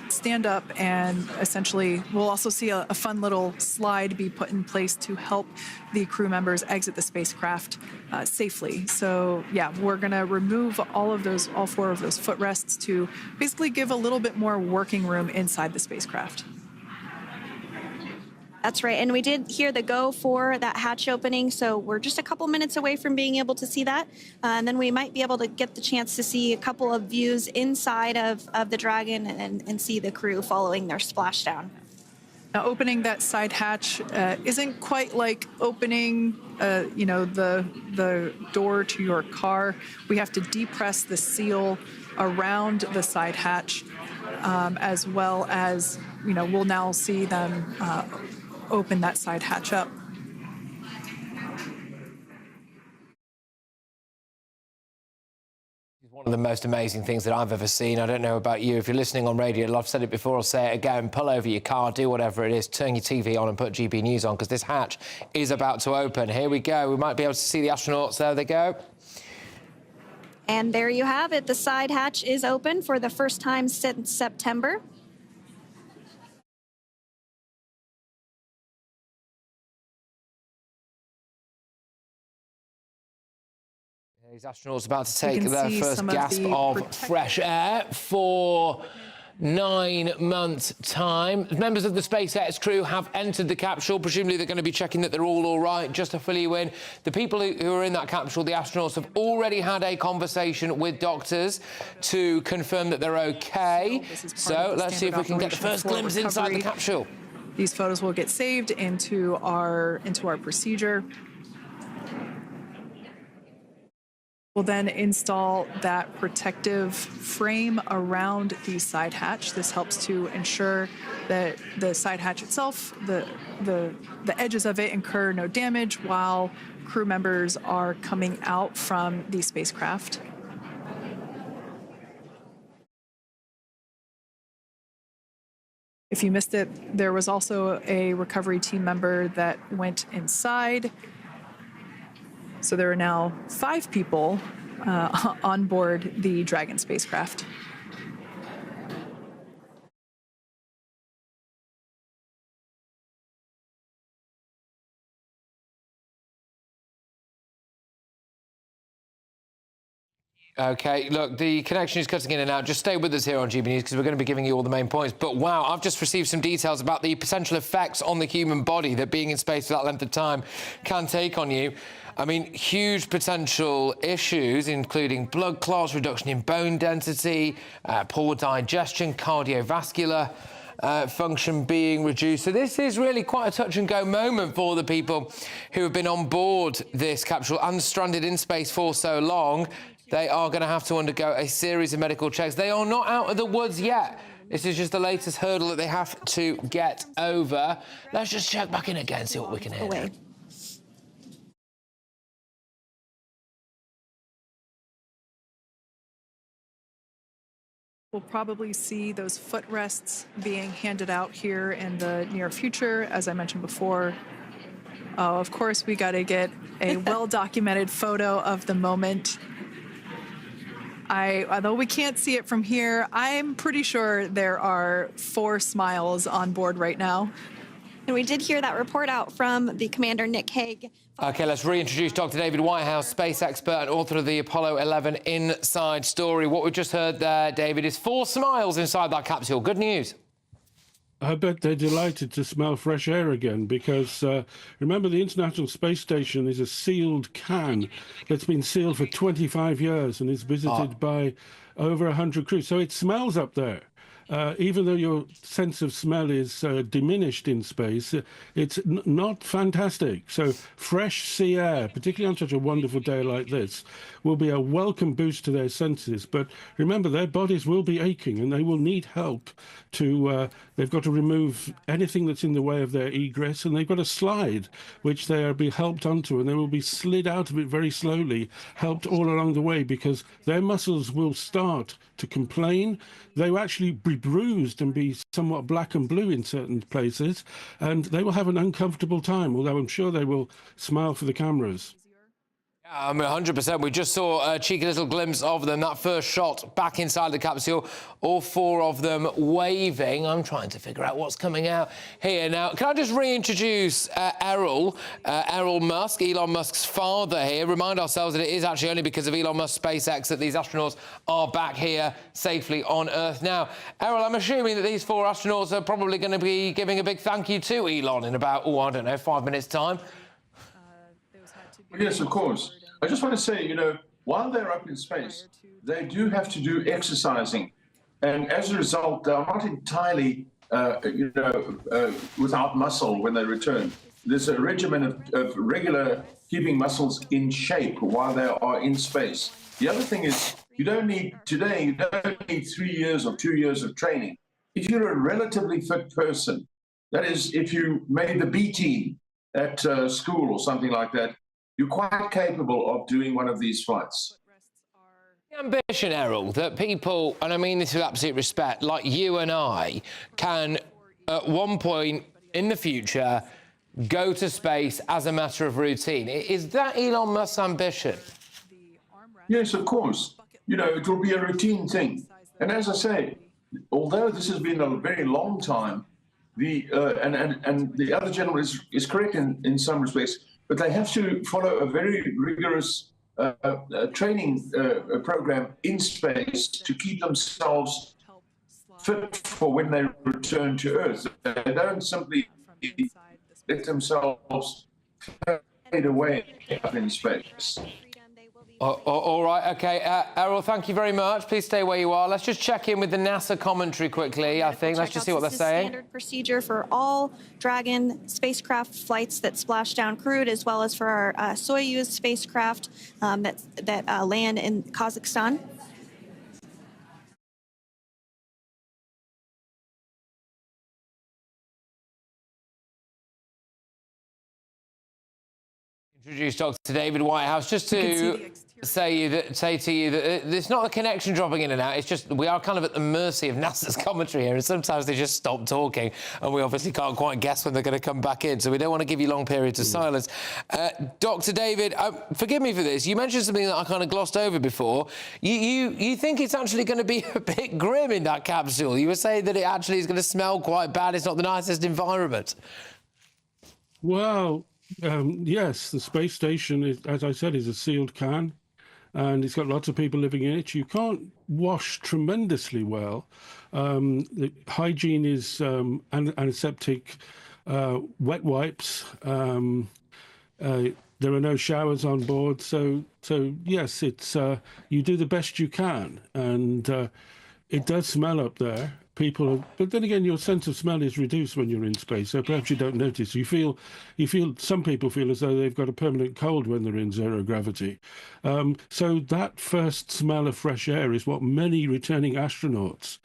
stand up, and essentially we'll also see a fun little slide be put in place to help the crew members exit the spacecraft safely. So yeah, we're going to remove all 4 of those footrests to basically give a little bit more working room inside the spacecraft. That's right, and we did hear the go for that hatch opening, so we're just a couple minutes away from being able to see that, and then we might be able to get the chance to see a couple of views inside of the Dragon and see the crew following their splashdown. Now, opening that side hatch isn't quite like opening, the door to your car. We have to depress the seal around the side hatch, as well as, we'll now see them open that side hatch up. One of the most amazing things that I've ever seen. I don't know about you. If you're listening on radio, I've said it before, I'll say it again. Pull over your car, do whatever it is, turn your TV on and put GB News on, because this hatch is about to open. Here we go. We might be able to see the astronauts. There they go. And there you have it. The side hatch is open for the first time since September. These astronauts about to take their first gasp of fresh air for 9 months' time. Members of the SpaceX crew have entered the capsule. Presumably they're going to be checking that they're all right. Just to fill you in, the people who are in that capsule, the astronauts, have already had a conversation with doctors to confirm that they're okay. So let's see if we can get the first glimpse inside the capsule. These photos will get saved into our procedure. We'll then install that protective frame around the side hatch. This helps to ensure that the side hatch itself, the edges of it, incur no damage while crew members are coming out from the spacecraft. If you missed it, there was also a recovery team member that went inside. So there are now 5 people on board the Dragon spacecraft. OK, look, the connection is cutting in and out. Just stay with us here on GB News, because we're going to be giving you all the main points. But, wow, I've just received some details about the potential effects on the human body that being in space for that length of time can take on you. I mean, huge potential issues, including blood clots, reduction in bone density, poor digestion, cardiovascular function being reduced. So this is really quite a touch-and-go moment for the people who have been on board this capsule and stranded in space for so long. They are going to have to undergo a series of medical checks. They are not out of the woods yet. This is just the latest hurdle that they have to get over. Let's just check back in again, see what we can hear now. We'll probably see those footrests being handed out here in the near future, as I mentioned before. Of course, we got to get a well-documented photo of the moment. Although we can't see it from here, I'm pretty sure there are 4 smiles on board right now. And we did hear that report out from the commander, Nick Hague. OK, let's reintroduce Dr. David Whitehouse, space expert and author of the Apollo 11 Inside Story. What we just heard there, David, is 4 smiles inside that capsule. Good news. I bet they're delighted to smell fresh air again, because remember, the International Space Station is a sealed can that's been sealed for 25 years and is visited by over 100 crews. So it smells up there. Even though your sense of smell is diminished in space, it's not fantastic. So fresh sea air, particularly on such a wonderful day like this, will be a welcome boost to their senses. But remember, their bodies will be aching and they will need help to, they've got to remove anything that's in the way of their egress, and they've got a slide which they will be helped onto, and they will be slid out of it very slowly, helped all along the way, because their muscles will start to complain. They will actually be bruised and be somewhat black and blue in certain places, and they will have an uncomfortable time, although I'm sure they will smile for the cameras. I mean, 100%. We just saw a cheeky little glimpse of them, that first shot back inside the capsule, all 4 of them waving. I'm trying to figure out what's coming out here. Now, can I just reintroduce Errol Musk, Elon Musk's father here. Remind ourselves that it is actually only because of Elon Musk's SpaceX that these astronauts are back here safely on Earth. Now, Errol, I'm assuming that these 4 astronauts are probably going to be giving a big thank you to Elon in about, I don't know, 5 minutes' time. Yes, of course. I just want to say, while they're up in space, they do have to do exercising. And as a result, they're not entirely without muscle when they return. There's a regimen of regular keeping muscles in shape while they are in space. The other thing is, you don't need 3 years or 2 years of training. If you're a relatively fit person, that is, if you made the B team at school or something like that, you're quite capable of doing one of these flights. The ambition, Errol, that people, and I mean this with absolute respect, like you and I, can at one point in the future go to space as a matter of routine. Is that Elon Musk's ambition? Yes, of course. It will be a routine thing. And as I say, although this has been a very long time, and the other gentleman is correct in some respects, but they have to follow a very rigorous training program in space to keep themselves fit for when they return to Earth. They don't simply let themselves fade away up in space. All right, okay. Errol, thank you very much. Please stay where you are. Let's just check in with the NASA commentary quickly, I think. Let's just see what they're saying. Standard procedure for all Dragon spacecraft flights that splashdown crewed, as well as for our Soyuz spacecraft that land in Kazakhstan. Introduce Dr. David Whitehouse just to say to you that it's not the connection dropping in and out. It's just we are kind of at the mercy of NASA's commentary here, and sometimes they just stop talking, and we obviously can't quite guess when they're going to come back in. So we don't want to give you long periods of silence. Dr. David, forgive me for this. You mentioned something that I kind of glossed over before. You think it's actually going to be a bit grim in that capsule? You were saying that it actually is going to smell quite bad. It's not the nicest environment. Well. Yes, the space station, as I said, is a sealed can, and it's got lots of people living in it. You can't wash tremendously well. The hygiene is antiseptic, wet wipes. There are no showers on board, so yes, it's you do the best you can, and it does smell up there. But then again, your sense of smell is reduced when you're in space, so perhaps you don't notice. You feel. Some people feel as though they've got a permanent cold when they're in zero gravity. So that first smell of fresh air is what many returning astronauts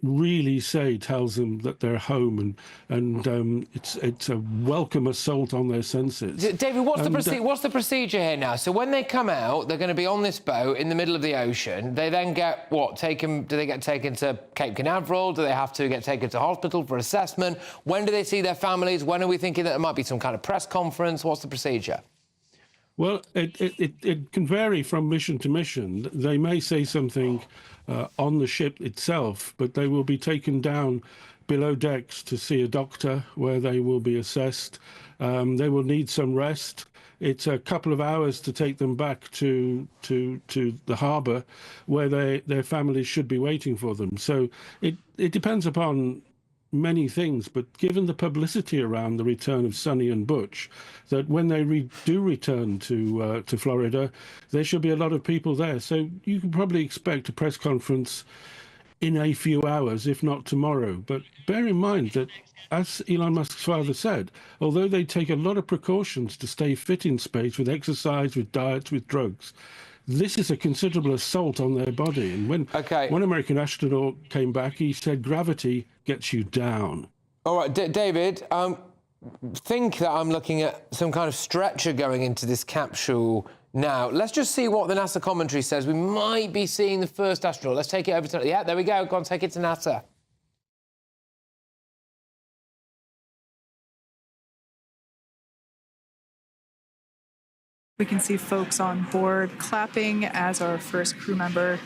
really tells them that they're home, and it's a welcome assault on their senses. David, what's the procedure here now? So when they come out, they're going to be on this boat in the middle of the ocean. They then get taken? Do they get taken to Cape Canaveral? Do they have to get taken to hospital for assessment? When do they see their families? When are we thinking that there might be some kind of press conference? What's the procedure? Well, it can vary from mission to mission. They may say something on the ship itself, but they will be taken down below decks to see a doctor where they will be assessed. They will need some rest. It's a couple of hours to take them back to the harbour where their families should be waiting for them. So it depends upon many things, but given the publicity around the return of Sonny and Butch, that when they do return to Florida, there should be a lot of people there. So you can probably expect a press conference in a few hours, if not tomorrow. But bear in mind that, as Elon Musk's father said, although they take a lot of precautions to stay fit in space with exercise, with diets, with drugs, this is a considerable assault on their body. And when one American astronaut came back, he said gravity gets you down. All right, David, think that I'm looking at some kind of stretcher going into this capsule now. Let's just see what the NASA commentary says. We might be seeing the first astronaut. Let's take it over to... Yeah, there we go. Go on, take it to NASA. We can see folks on board clapping as our first crew member.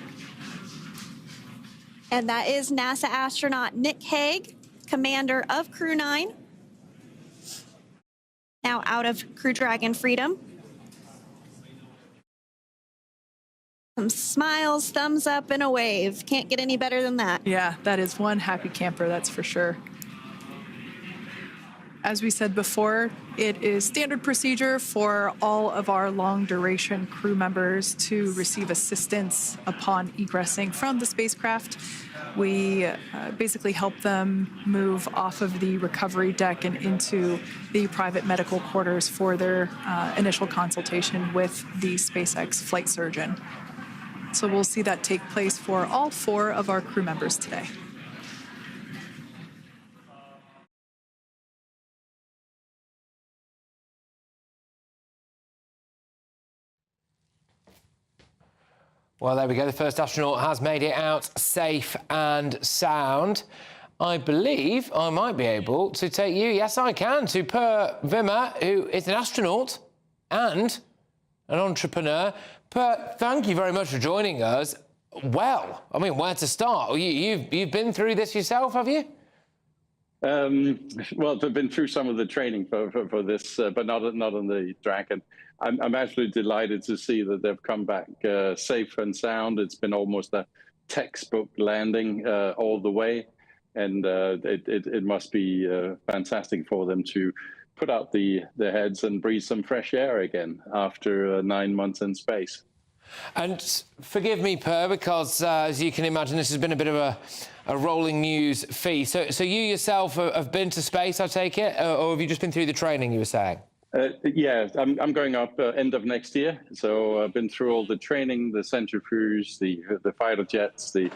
And that is NASA astronaut Nick Hague, commander of Crew 9, now out of Crew Dragon Freedom. Some smiles, thumbs up, and a wave. Can't get any better than that. Yeah, that is one happy camper, that's for sure. As we said before, it is standard procedure for all of our long-duration crew members to receive assistance upon egressing from the spacecraft. We basically help them move off of the recovery deck and into the private medical quarters for their initial consultation with the SpaceX flight surgeon. So we'll see that take place for all 4 of our crew members today. Well, there we go. The first astronaut has made it out safe and sound. I believe I might be able to take you, yes I can, to Per Wimmer, who is an astronaut and an entrepreneur. Per, thank you very much for joining us. Well, I mean, where to start? You've been through this yourself, have you? Well, I've been through some of the training for this, but not on the Dragon. I'm absolutely delighted to see that they've come back safe and sound. It's been almost a textbook landing all the way, and it must be fantastic for them to put out their heads and breathe some fresh air again after 9 months in space. And forgive me, Per, because as you can imagine, this has been a bit of a rolling news feed. So you yourself have been to space, I take it, or have you just been through the training you were saying? Yeah, I'm going up end of next year. So I've been through all the training, the centrifuge, the fighter jets, the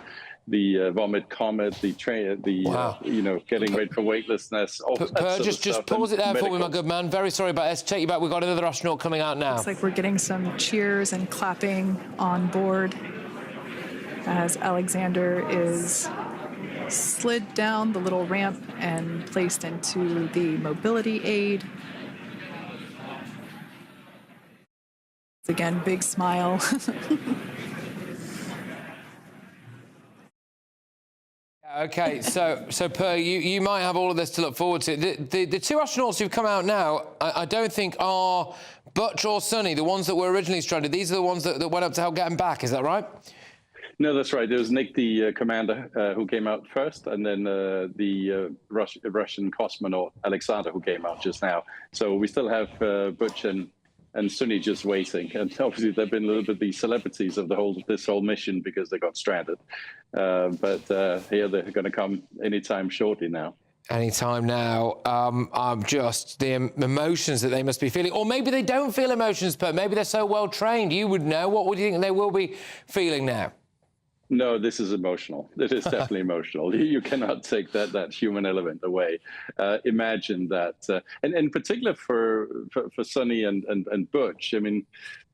Vomit Comet, Wow. Getting ready for weightlessness. Per, just pause it there for me, my good man. Very sorry about this. Take you back. We've got another astronaut coming out now. Looks like we're getting some cheers and clapping on board as Alexander is slid down the little ramp and placed into the mobility aid. Again, big smile. Okay, so Per, you might have all of this to look forward to. The 2 astronauts who've come out now, I don't think are Butch or Sonny, the ones that were originally stranded. These are the ones that went up to help get them back. Is that right? No, that's right. There was Nick, the commander, who came out first, and then the Russian cosmonaut, Alexander, who came out just now. So we still have Butch and Sunny just waiting. And obviously they've been a little bit the celebrities of this whole mission because they got stranded. But here they're going to come anytime shortly now. Anytime now. Just the emotions that they must be feeling. Or maybe they don't feel emotions, but maybe they're so well trained. You would know. What would you think they will be feeling now? No, this is emotional. It is definitely emotional. You cannot take that human element away. Imagine that, and in particular for Sonny and Butch. I mean,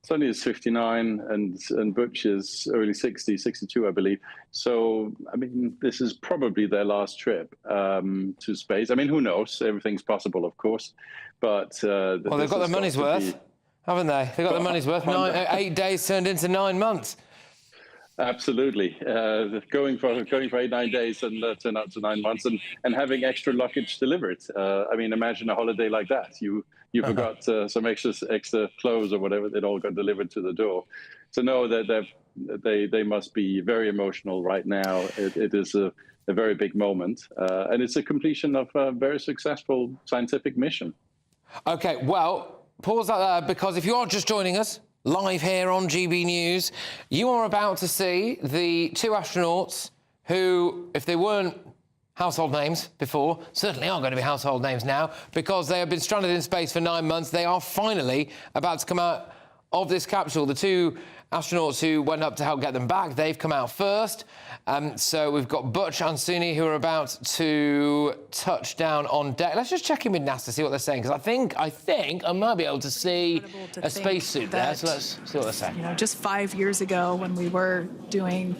Sonny is 59 and Butch is early 60, 62, I believe. So, I mean, this is probably their last trip to space. I mean, who knows? Everything's possible, of course. But well, they've got their money's worth, haven't they? They've got their money's worth. 8 days turned into 9 months. Absolutely. Going for 8-9 days and turn out to 9 months and having extra luggage delivered. I mean, imagine a holiday like that. You forgot some extra clothes or whatever. It all got delivered to the door. So no, that they must be very emotional right now. It is a very big moment, and it's a completion of a very successful scientific mission. Okay, well, pause that there, because if you are just joining us live here on GB News, you are about to see the 2 astronauts who, if they weren't household names before, certainly are going to be household names now, because they have been stranded in space for 9 months. They are finally about to come out of this capsule. The 2 astronauts who went up to help get them back, they've come out first. So we've got Butch and Sunny who are about to touch down on deck. Let's just check in with NASA, see what they're saying, because I think I might be able to see a spacesuit there. So let's see what they're saying. You know, just 5 years ago when we were doing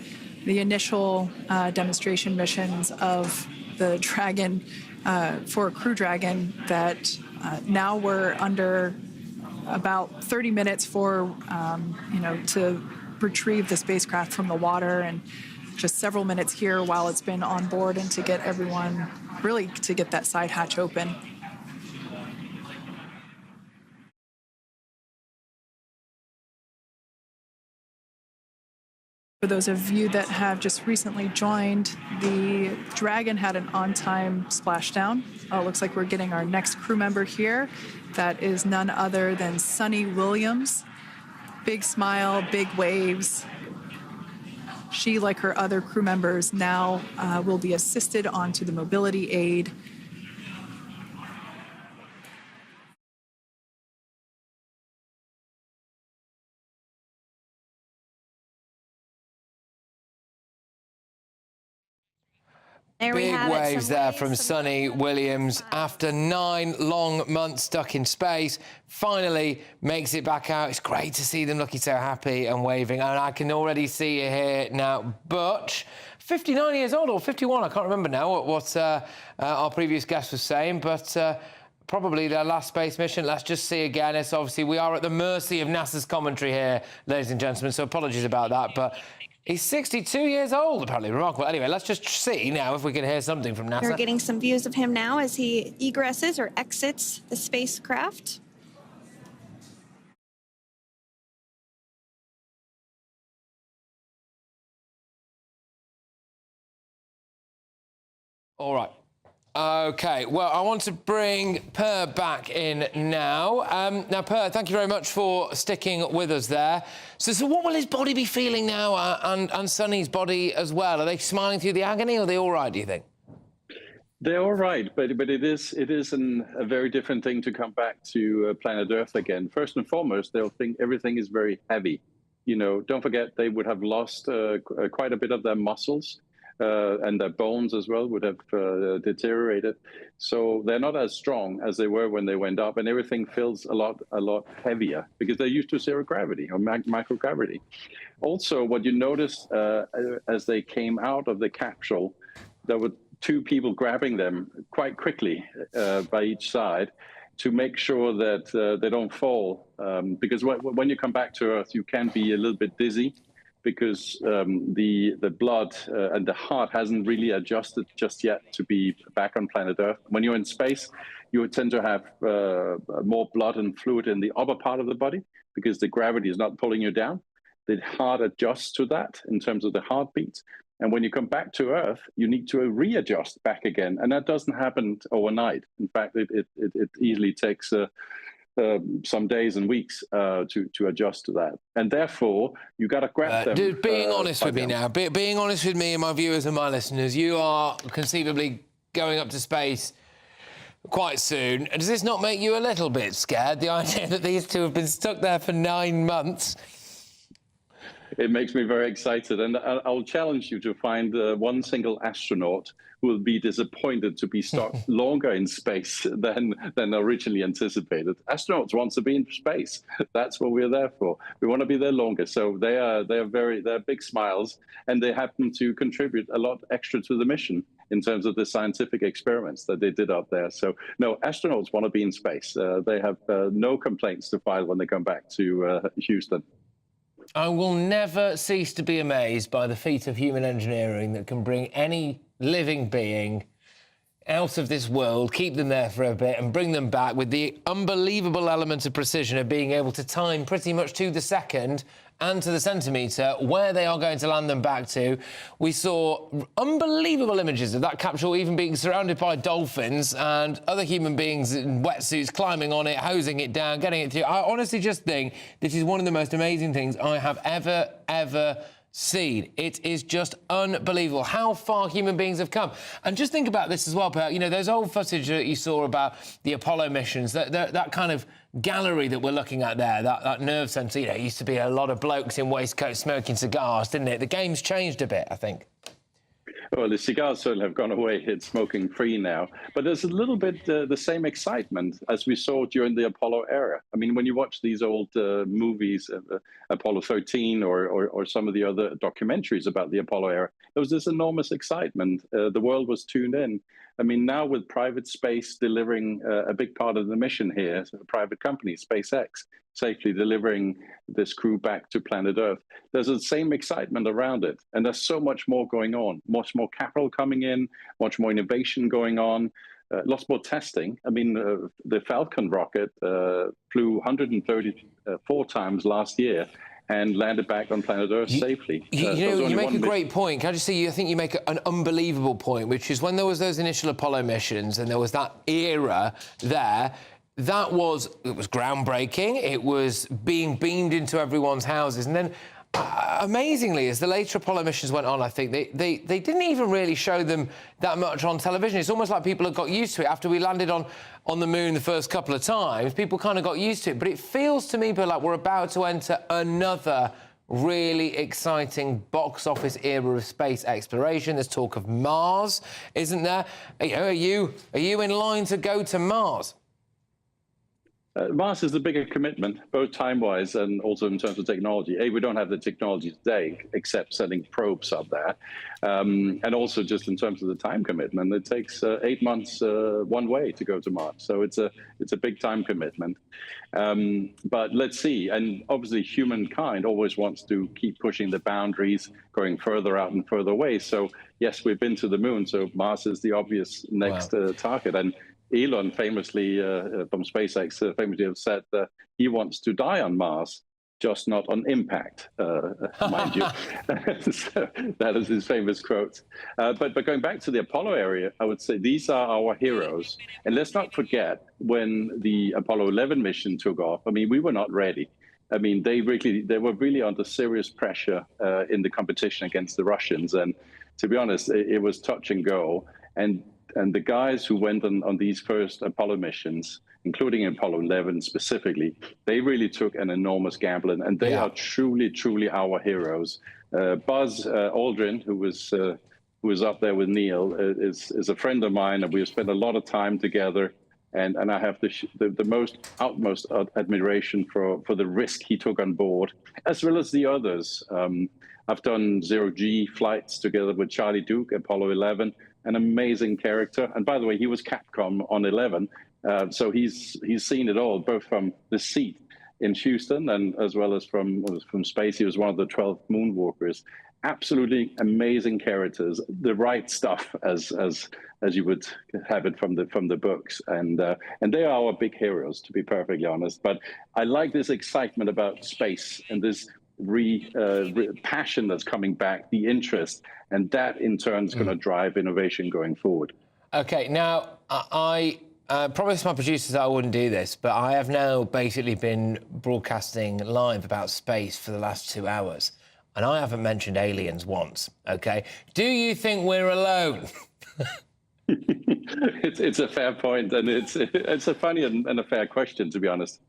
the initial demonstration missions of the Dragon for Crew Dragon, that now we're under about 30 minutes for, to retrieve the spacecraft from the water, and just several minutes here while it's been on board and to get everyone, really to get that side hatch open. For For those of you that have just recently joined, the Dragon had an on-time splashdown. Oh, it looks like we're getting our next crew member here. That is none other than Sunny Williams. Big smile, big waves. She, like her other crew members, now will be assisted onto the mobility aid. Big waves there from Sunny Williams. After 9 long months stuck in space, finally makes it back out. It's great to see them looking so happy and waving. And I can already see you here now. Butch, 59 years old or 51, I can't remember now what our previous guest was saying, but probably their last space mission. Let's just see again. It's obviously, we are at the mercy of NASA's commentary here, ladies and gentlemen, so apologies about that. But he's 62 years old, apparently. Remarkable. Anyway, let's just see now if we can hear something from NASA. We're getting some views of him now as he egresses or exits the spacecraft. All right. OK, well, I want to bring Per back in now. Now, Per, thank you very much for sticking with us there. So what will his body be feeling now, and Sunny's body as well? Are they smiling through the agony, or are they all right, do you think? They're all right, but it is a very different thing to come back to planet Earth again. First and foremost, they'll think everything is very heavy. You know, don't forget they would have lost quite a bit of their muscles. And their bones as well would have deteriorated. So they're not as strong as they were when they went up, and everything feels a lot heavier because they're used to zero gravity or microgravity. Also, what you noticed as they came out of the capsule, there were 2 people grabbing them quite quickly by each side to make sure that they don't fall. Because when you come back to Earth, you can be a little bit dizzy, because the blood and the heart hasn't really adjusted just yet to be back on planet Earth. When you're in space, you would tend to have more blood and fluid in the upper part of the body because the gravity is not pulling you down. The heart adjusts to that in terms of the heartbeat. And when you come back to Earth, you need to readjust back again. And that doesn't happen overnight. In fact, it easily takes some days and weeks to adjust to that, and therefore you got to grab them. Dude, being honest with me now, being honest with me and my viewers and my listeners, you are conceivably going up to space quite soon. Does this not make you a little bit scared? The idea that these 2 have been stuck there for 9 months. It makes me very excited, and I'll challenge you to find one single astronaut who will be disappointed to be stuck longer in space than originally anticipated. Astronauts want to be in space. That's what we're there for. We want to be there longer. So they're big smiles, and they happen to contribute a lot extra to the mission in terms of the scientific experiments that they did up there. So no, astronauts want to be in space. They have no complaints to file when they come back to Houston. I will never cease to be amazed by the feat of human engineering that can bring any living being out of this world, keep them there for a bit and bring them back with the unbelievable element of precision of being able to time pretty much to the second and to the centimetre where they are going to land them back to. We saw unbelievable images of that capsule even being surrounded by dolphins and other human beings in wetsuits climbing on it, hosing it down, getting it through. I honestly just think this is one of the most amazing things I have ever seen. It is just unbelievable how far human beings have come. And just think about this as well, Per. You know, there's old footage that you saw about the Apollo missions, that kind of gallery that we're looking at there, that nerve centre, you know, used to be a lot of blokes in waistcoats smoking cigars, didn't it? The game's changed a bit, I think. Well, the cigars certainly have gone away. It's smoking free now. But there's a little bit the same excitement as we saw during the Apollo era. I mean, when you watch these old movies, Apollo 13 or some of the other documentaries about the Apollo era, there was this enormous excitement. The world was tuned in. I mean, now with private space delivering a big part of the mission here, so a private company, SpaceX, safely delivering this crew back to planet Earth, there's the same excitement around it. And there's so much more going on, much more capital coming in, much more innovation going on, lots more testing. I mean, the Falcon rocket flew 134 times last year. and landed back on planet Earth safely. You make a great point. Can I just say, I think you make an unbelievable point, which is when there was those initial Apollo missions and there was that era there, it was groundbreaking. It was being beamed into everyone's houses. And then, amazingly, as the later Apollo missions went on, I think they didn't even really show them that much on television. It's almost like people had got used to it. After we landed on the moon the first couple of times, people kind of got used to it. But it feels to me, Bill, like we're about to enter another really exciting box office era of space exploration. There's talk of Mars, isn't there? Are you in line to go to Mars? Mars is the bigger commitment, both time-wise and also in terms of technology. We don't have the technology today, except sending probes up there. And also just in terms of the time commitment, it takes 8 months one way to go to Mars. So it's a big time commitment. But let's see. And obviously, humankind always wants to keep pushing the boundaries, going further out and further away. So yes, we've been to the moon. So Mars is the obvious next target. And Elon famously, from SpaceX, famously have said that he wants to die on Mars, just not on impact, mind you. So that is his famous quote. But going back to the Apollo area, I would say these are our heroes. And let's not forget, when the Apollo 11 mission took off, I mean, we were not ready. I mean, they were really under serious pressure in the competition against the Russians. And to be honest, it was touch and go. And the guys who went on these first Apollo missions, including Apollo 11 specifically, they really took an enormous gamble, and they are truly, truly our heroes. Buzz Aldrin, who was up there with Neil, is a friend of mine, and we've spent a lot of time together. And I have the utmost admiration for the risk he took on board, as well as the others. I've done zero-G flights together with Charlie Duke, Apollo 11. An amazing character, and by the way, he was Capcom on 11, so he's seen it all, both from the seat in Houston and as well as from space. He was one of the 12 moonwalkers. Absolutely amazing characters, the right stuff, as you would have it from the books, and they are our big heroes, to be perfectly honest. But I like this excitement about space and this passion that's coming back, the interest, and that in turn is going to drive innovation going forward. Okay, now I promised my producers that I wouldn't do this, but I have now basically been broadcasting live about space for the last 2 hours, and I haven't mentioned aliens once. Okay, do you think we're alone? It's a fair point, and it's a funny and a fair question, to be honest.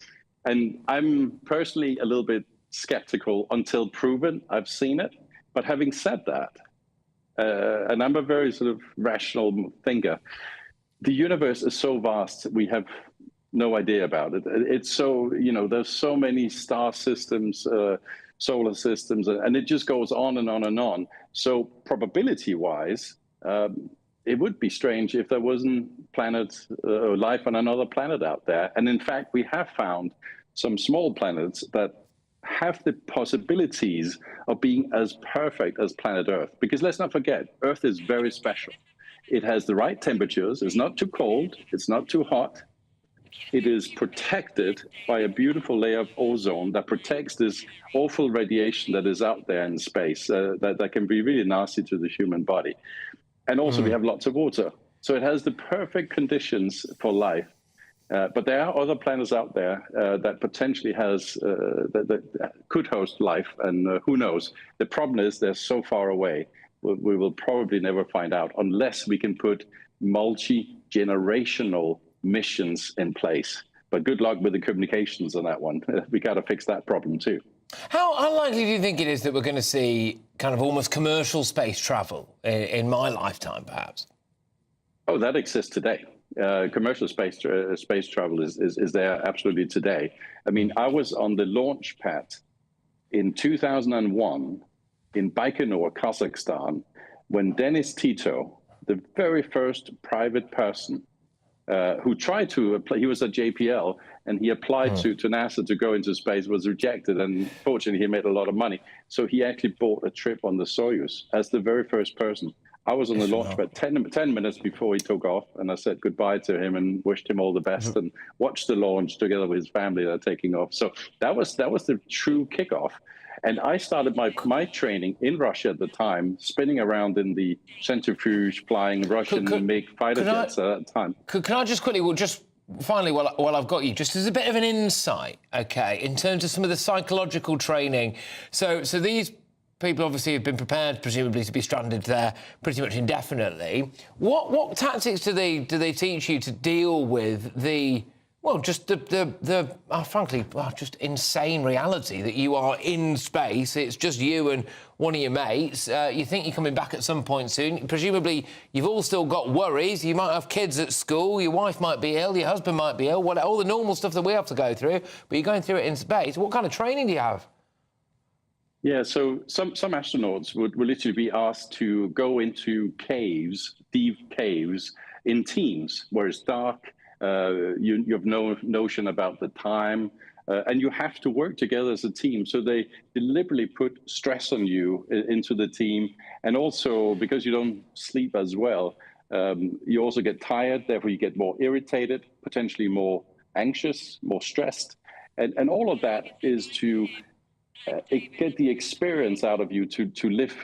And I'm personally a little bit skeptical until proven. I've seen it. But having said that, and I'm a very sort of rational thinker, the universe is so vast, we have no idea about it. It's so, there's so many star systems, solar systems, and it just goes on and on and on. So probability-wise, it would be strange if there wasn't life on another planet out there. And in fact, we have found some small planets that have the possibilities of being as perfect as planet Earth. Because let's not forget, Earth is very special. It has the right temperatures. It's not too cold. It's not too hot. It is protected by a beautiful layer of ozone that protects this awful radiation that is out there in space that can be really nasty to the human body. And also we have lots of water. So it has the perfect conditions for life. But there are other planets out there that potentially that could host life, and who knows? The problem is they're so far away. We will probably never find out unless we can put multi-generational missions in place. But good luck with the communications on that one. We got to fix that problem too. How likely do you think it is that we're going to see kind of almost commercial space travel in my lifetime, perhaps? Oh, that exists today. Commercial space travel is there absolutely today. I mean, I was on the launch pad in 2001 in Baikonur, Kazakhstan, when Denis Tito, the very first private person who tried to apply, he was at JPL, and he applied to NASA to go into space, was rejected, and fortunately he made a lot of money. So he actually bought a trip on the Soyuz as the very first person. I was on the launch pad 10 minutes before he took off, and I said goodbye to him and wished him all the best and watched the launch together with his family that are taking off. So that was the true kickoff. And I started my training in Russia at the time, spinning around in the centrifuge, flying Russian MiG fighter jets at the time. Can I just quickly, finally, while I've got you, just as a bit of an insight, okay, in terms of some of the psychological training. So these people obviously have been prepared, presumably, to be stranded there pretty much indefinitely. What tactics do they teach you to deal with the frankly, just insane reality that you are in space? It's just you and one of your mates. You think you're coming back at some point soon. Presumably, you've all still got worries. You might have kids at school. Your wife might be ill. Your husband might be ill. All the normal stuff that we have to go through. But you're going through it in space. What kind of training do you have? Yeah, so some astronauts would literally be asked to go into caves, deep caves, in teams where it's dark. You have no notion about the time, and you have to work together as a team. So they deliberately put stress on you into the team. And also, because you don't sleep as well, you also get tired. Therefore, you get more irritated, potentially more anxious, more stressed. And all of that is to get the experience out of you to live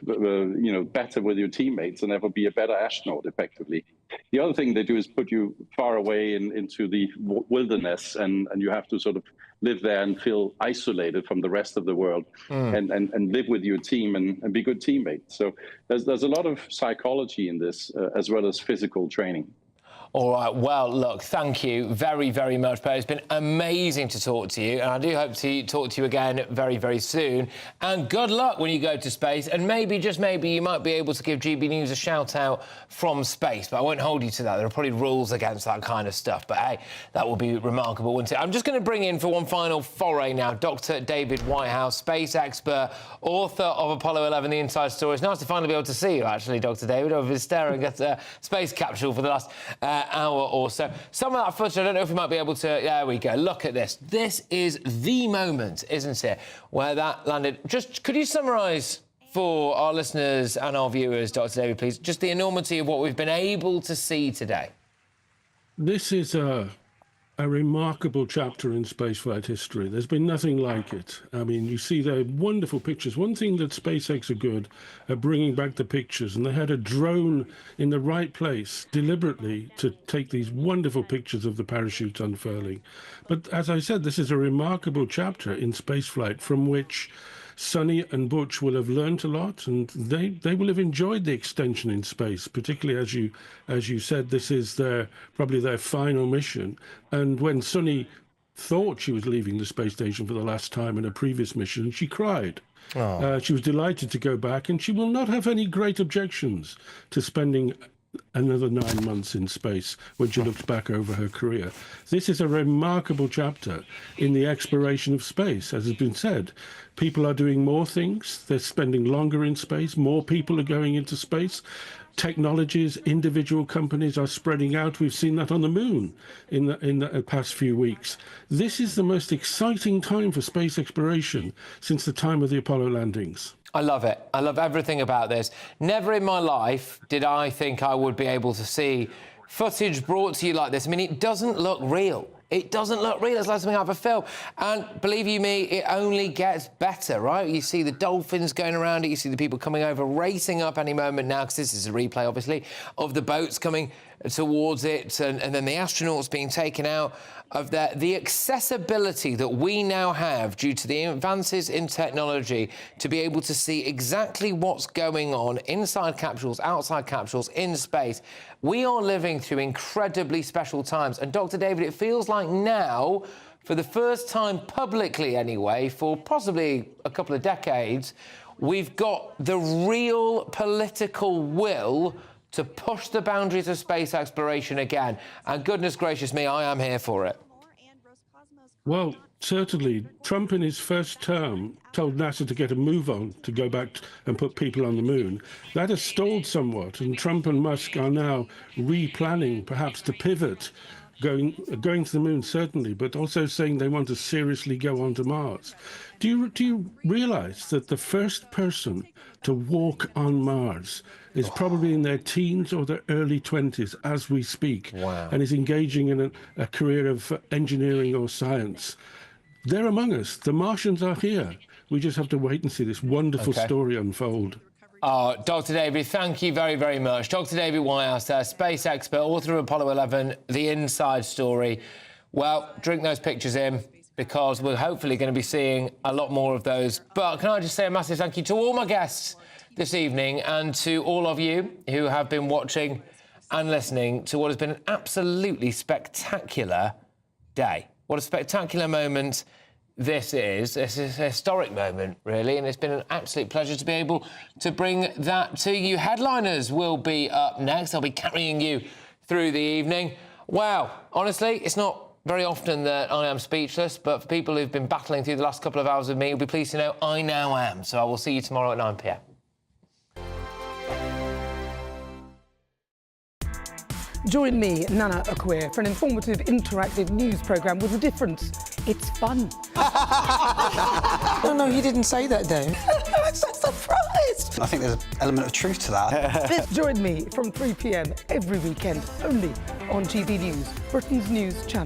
better with your teammates and ever be a better astronaut effectively. The other thing they do is put you far away into the wilderness, and you have to sort of live there and feel isolated from the rest of the world, and live with your team and be good teammates. So there's a lot of psychology in this, as well as physical training. All right, well, look, thank you very, very much, Perry. It's been amazing to talk to you, and I do hope to talk to you again very, very soon. And good luck when you go to space, and maybe, just maybe, you might be able to give GB News a shout-out from space, but I won't hold you to that. There are probably rules against that kind of stuff, but, hey, that will be remarkable, wouldn't it? I'm just going to bring in, for one final foray now, Dr. David Whitehouse, space expert, author of Apollo 11, The Inside Story. It's nice to finally be able to see you, actually, Dr. David. I've been staring at a space capsule for the last hour or so. Some of that footage, I don't know if we might be able to... There we go. Look at this. This is the moment, isn't it, where that landed. Just could you summarise for our listeners and our viewers, Dr. David, please, just the enormity of what we've been able to see today? This is a remarkable chapter in spaceflight history. There's been nothing like it. I mean, you see the wonderful pictures. One thing that SpaceX are good at bringing back the pictures, and they had a drone in the right place deliberately to take these wonderful pictures of the parachutes unfurling. But as I said, this is a remarkable chapter in spaceflight from which Sonny and Butch will have learnt a lot, and they will have enjoyed the extension in space, particularly as you said, this is probably their final mission. And when Sonny thought she was leaving the space station for the last time in a previous mission, she cried. She was delighted to go back, and she will not have any great objections to spending another 9 months in space when she looks back over her career. This is a remarkable chapter in the exploration of space. As has been said, people are doing more things, they're spending longer in space, more people are going into space. Technologies, individual companies are spreading out. We've seen that on the moon in the past few weeks. This is the most exciting time for space exploration since the time of the Apollo landings. I love it. I love everything about this. Never in my life did I think I would be able to see footage brought to you like this. I mean, it doesn't look real. It doesn't look real. It's like something out of a film. And believe you me, it only gets better, right? You see the dolphins going around it. You see the people coming over, racing up any moment now, because this is a replay, obviously, of the boats coming towards it, and then the astronauts being taken out of there. The accessibility that we now have due to the advances in technology to be able to see exactly what's going on inside capsules, outside capsules, in space. We are living through incredibly special times. And Dr. David, it feels like now, for the first time publicly anyway, for possibly a couple of decades, we've got the real political will to push the boundaries of space exploration again. And goodness gracious me, I am here for it. Well, certainly, Trump in his first term told NASA to get a move on to go back and put people on the moon. That has stalled somewhat, and Trump and Musk are now replanning perhaps to pivot, going to the moon certainly, but also saying they want to seriously go on to Mars. Do you realize that the first person to walk on Mars is probably in their teens or their early 20s as we speak, and is engaging in a career of engineering or science? They're among us. The Martians are here. We just have to wait and see this wonderful story unfold. Oh, Dr. David, thank you very, very much. Dr. David Whitehouse, space expert, author of Apollo 11, The Inside Story. Well, drink those pictures in, because we're hopefully going to be seeing a lot more of those. But can I just say a massive thank you to all my guests this evening, and to all of you who have been watching and listening to what has been an absolutely spectacular day. What a spectacular moment this is. This is a historic moment, really, and it's been an absolute pleasure to be able to bring that to you. Headliners will be up next. I'll be carrying you through the evening. Wow, honestly, it's not very often that I am speechless, but for people who've been battling through the last couple of hours with me, you'll be pleased to know I now am. So I will see you tomorrow at 9 p.m. Join me, Nana Akwe, for an informative, interactive news programme with a difference. It's fun. No, he didn't say that, Dave. I'm so surprised. I think there's an element of truth to that. Join me from 3 p.m. every weekend, only on GB News, Britain's news channel.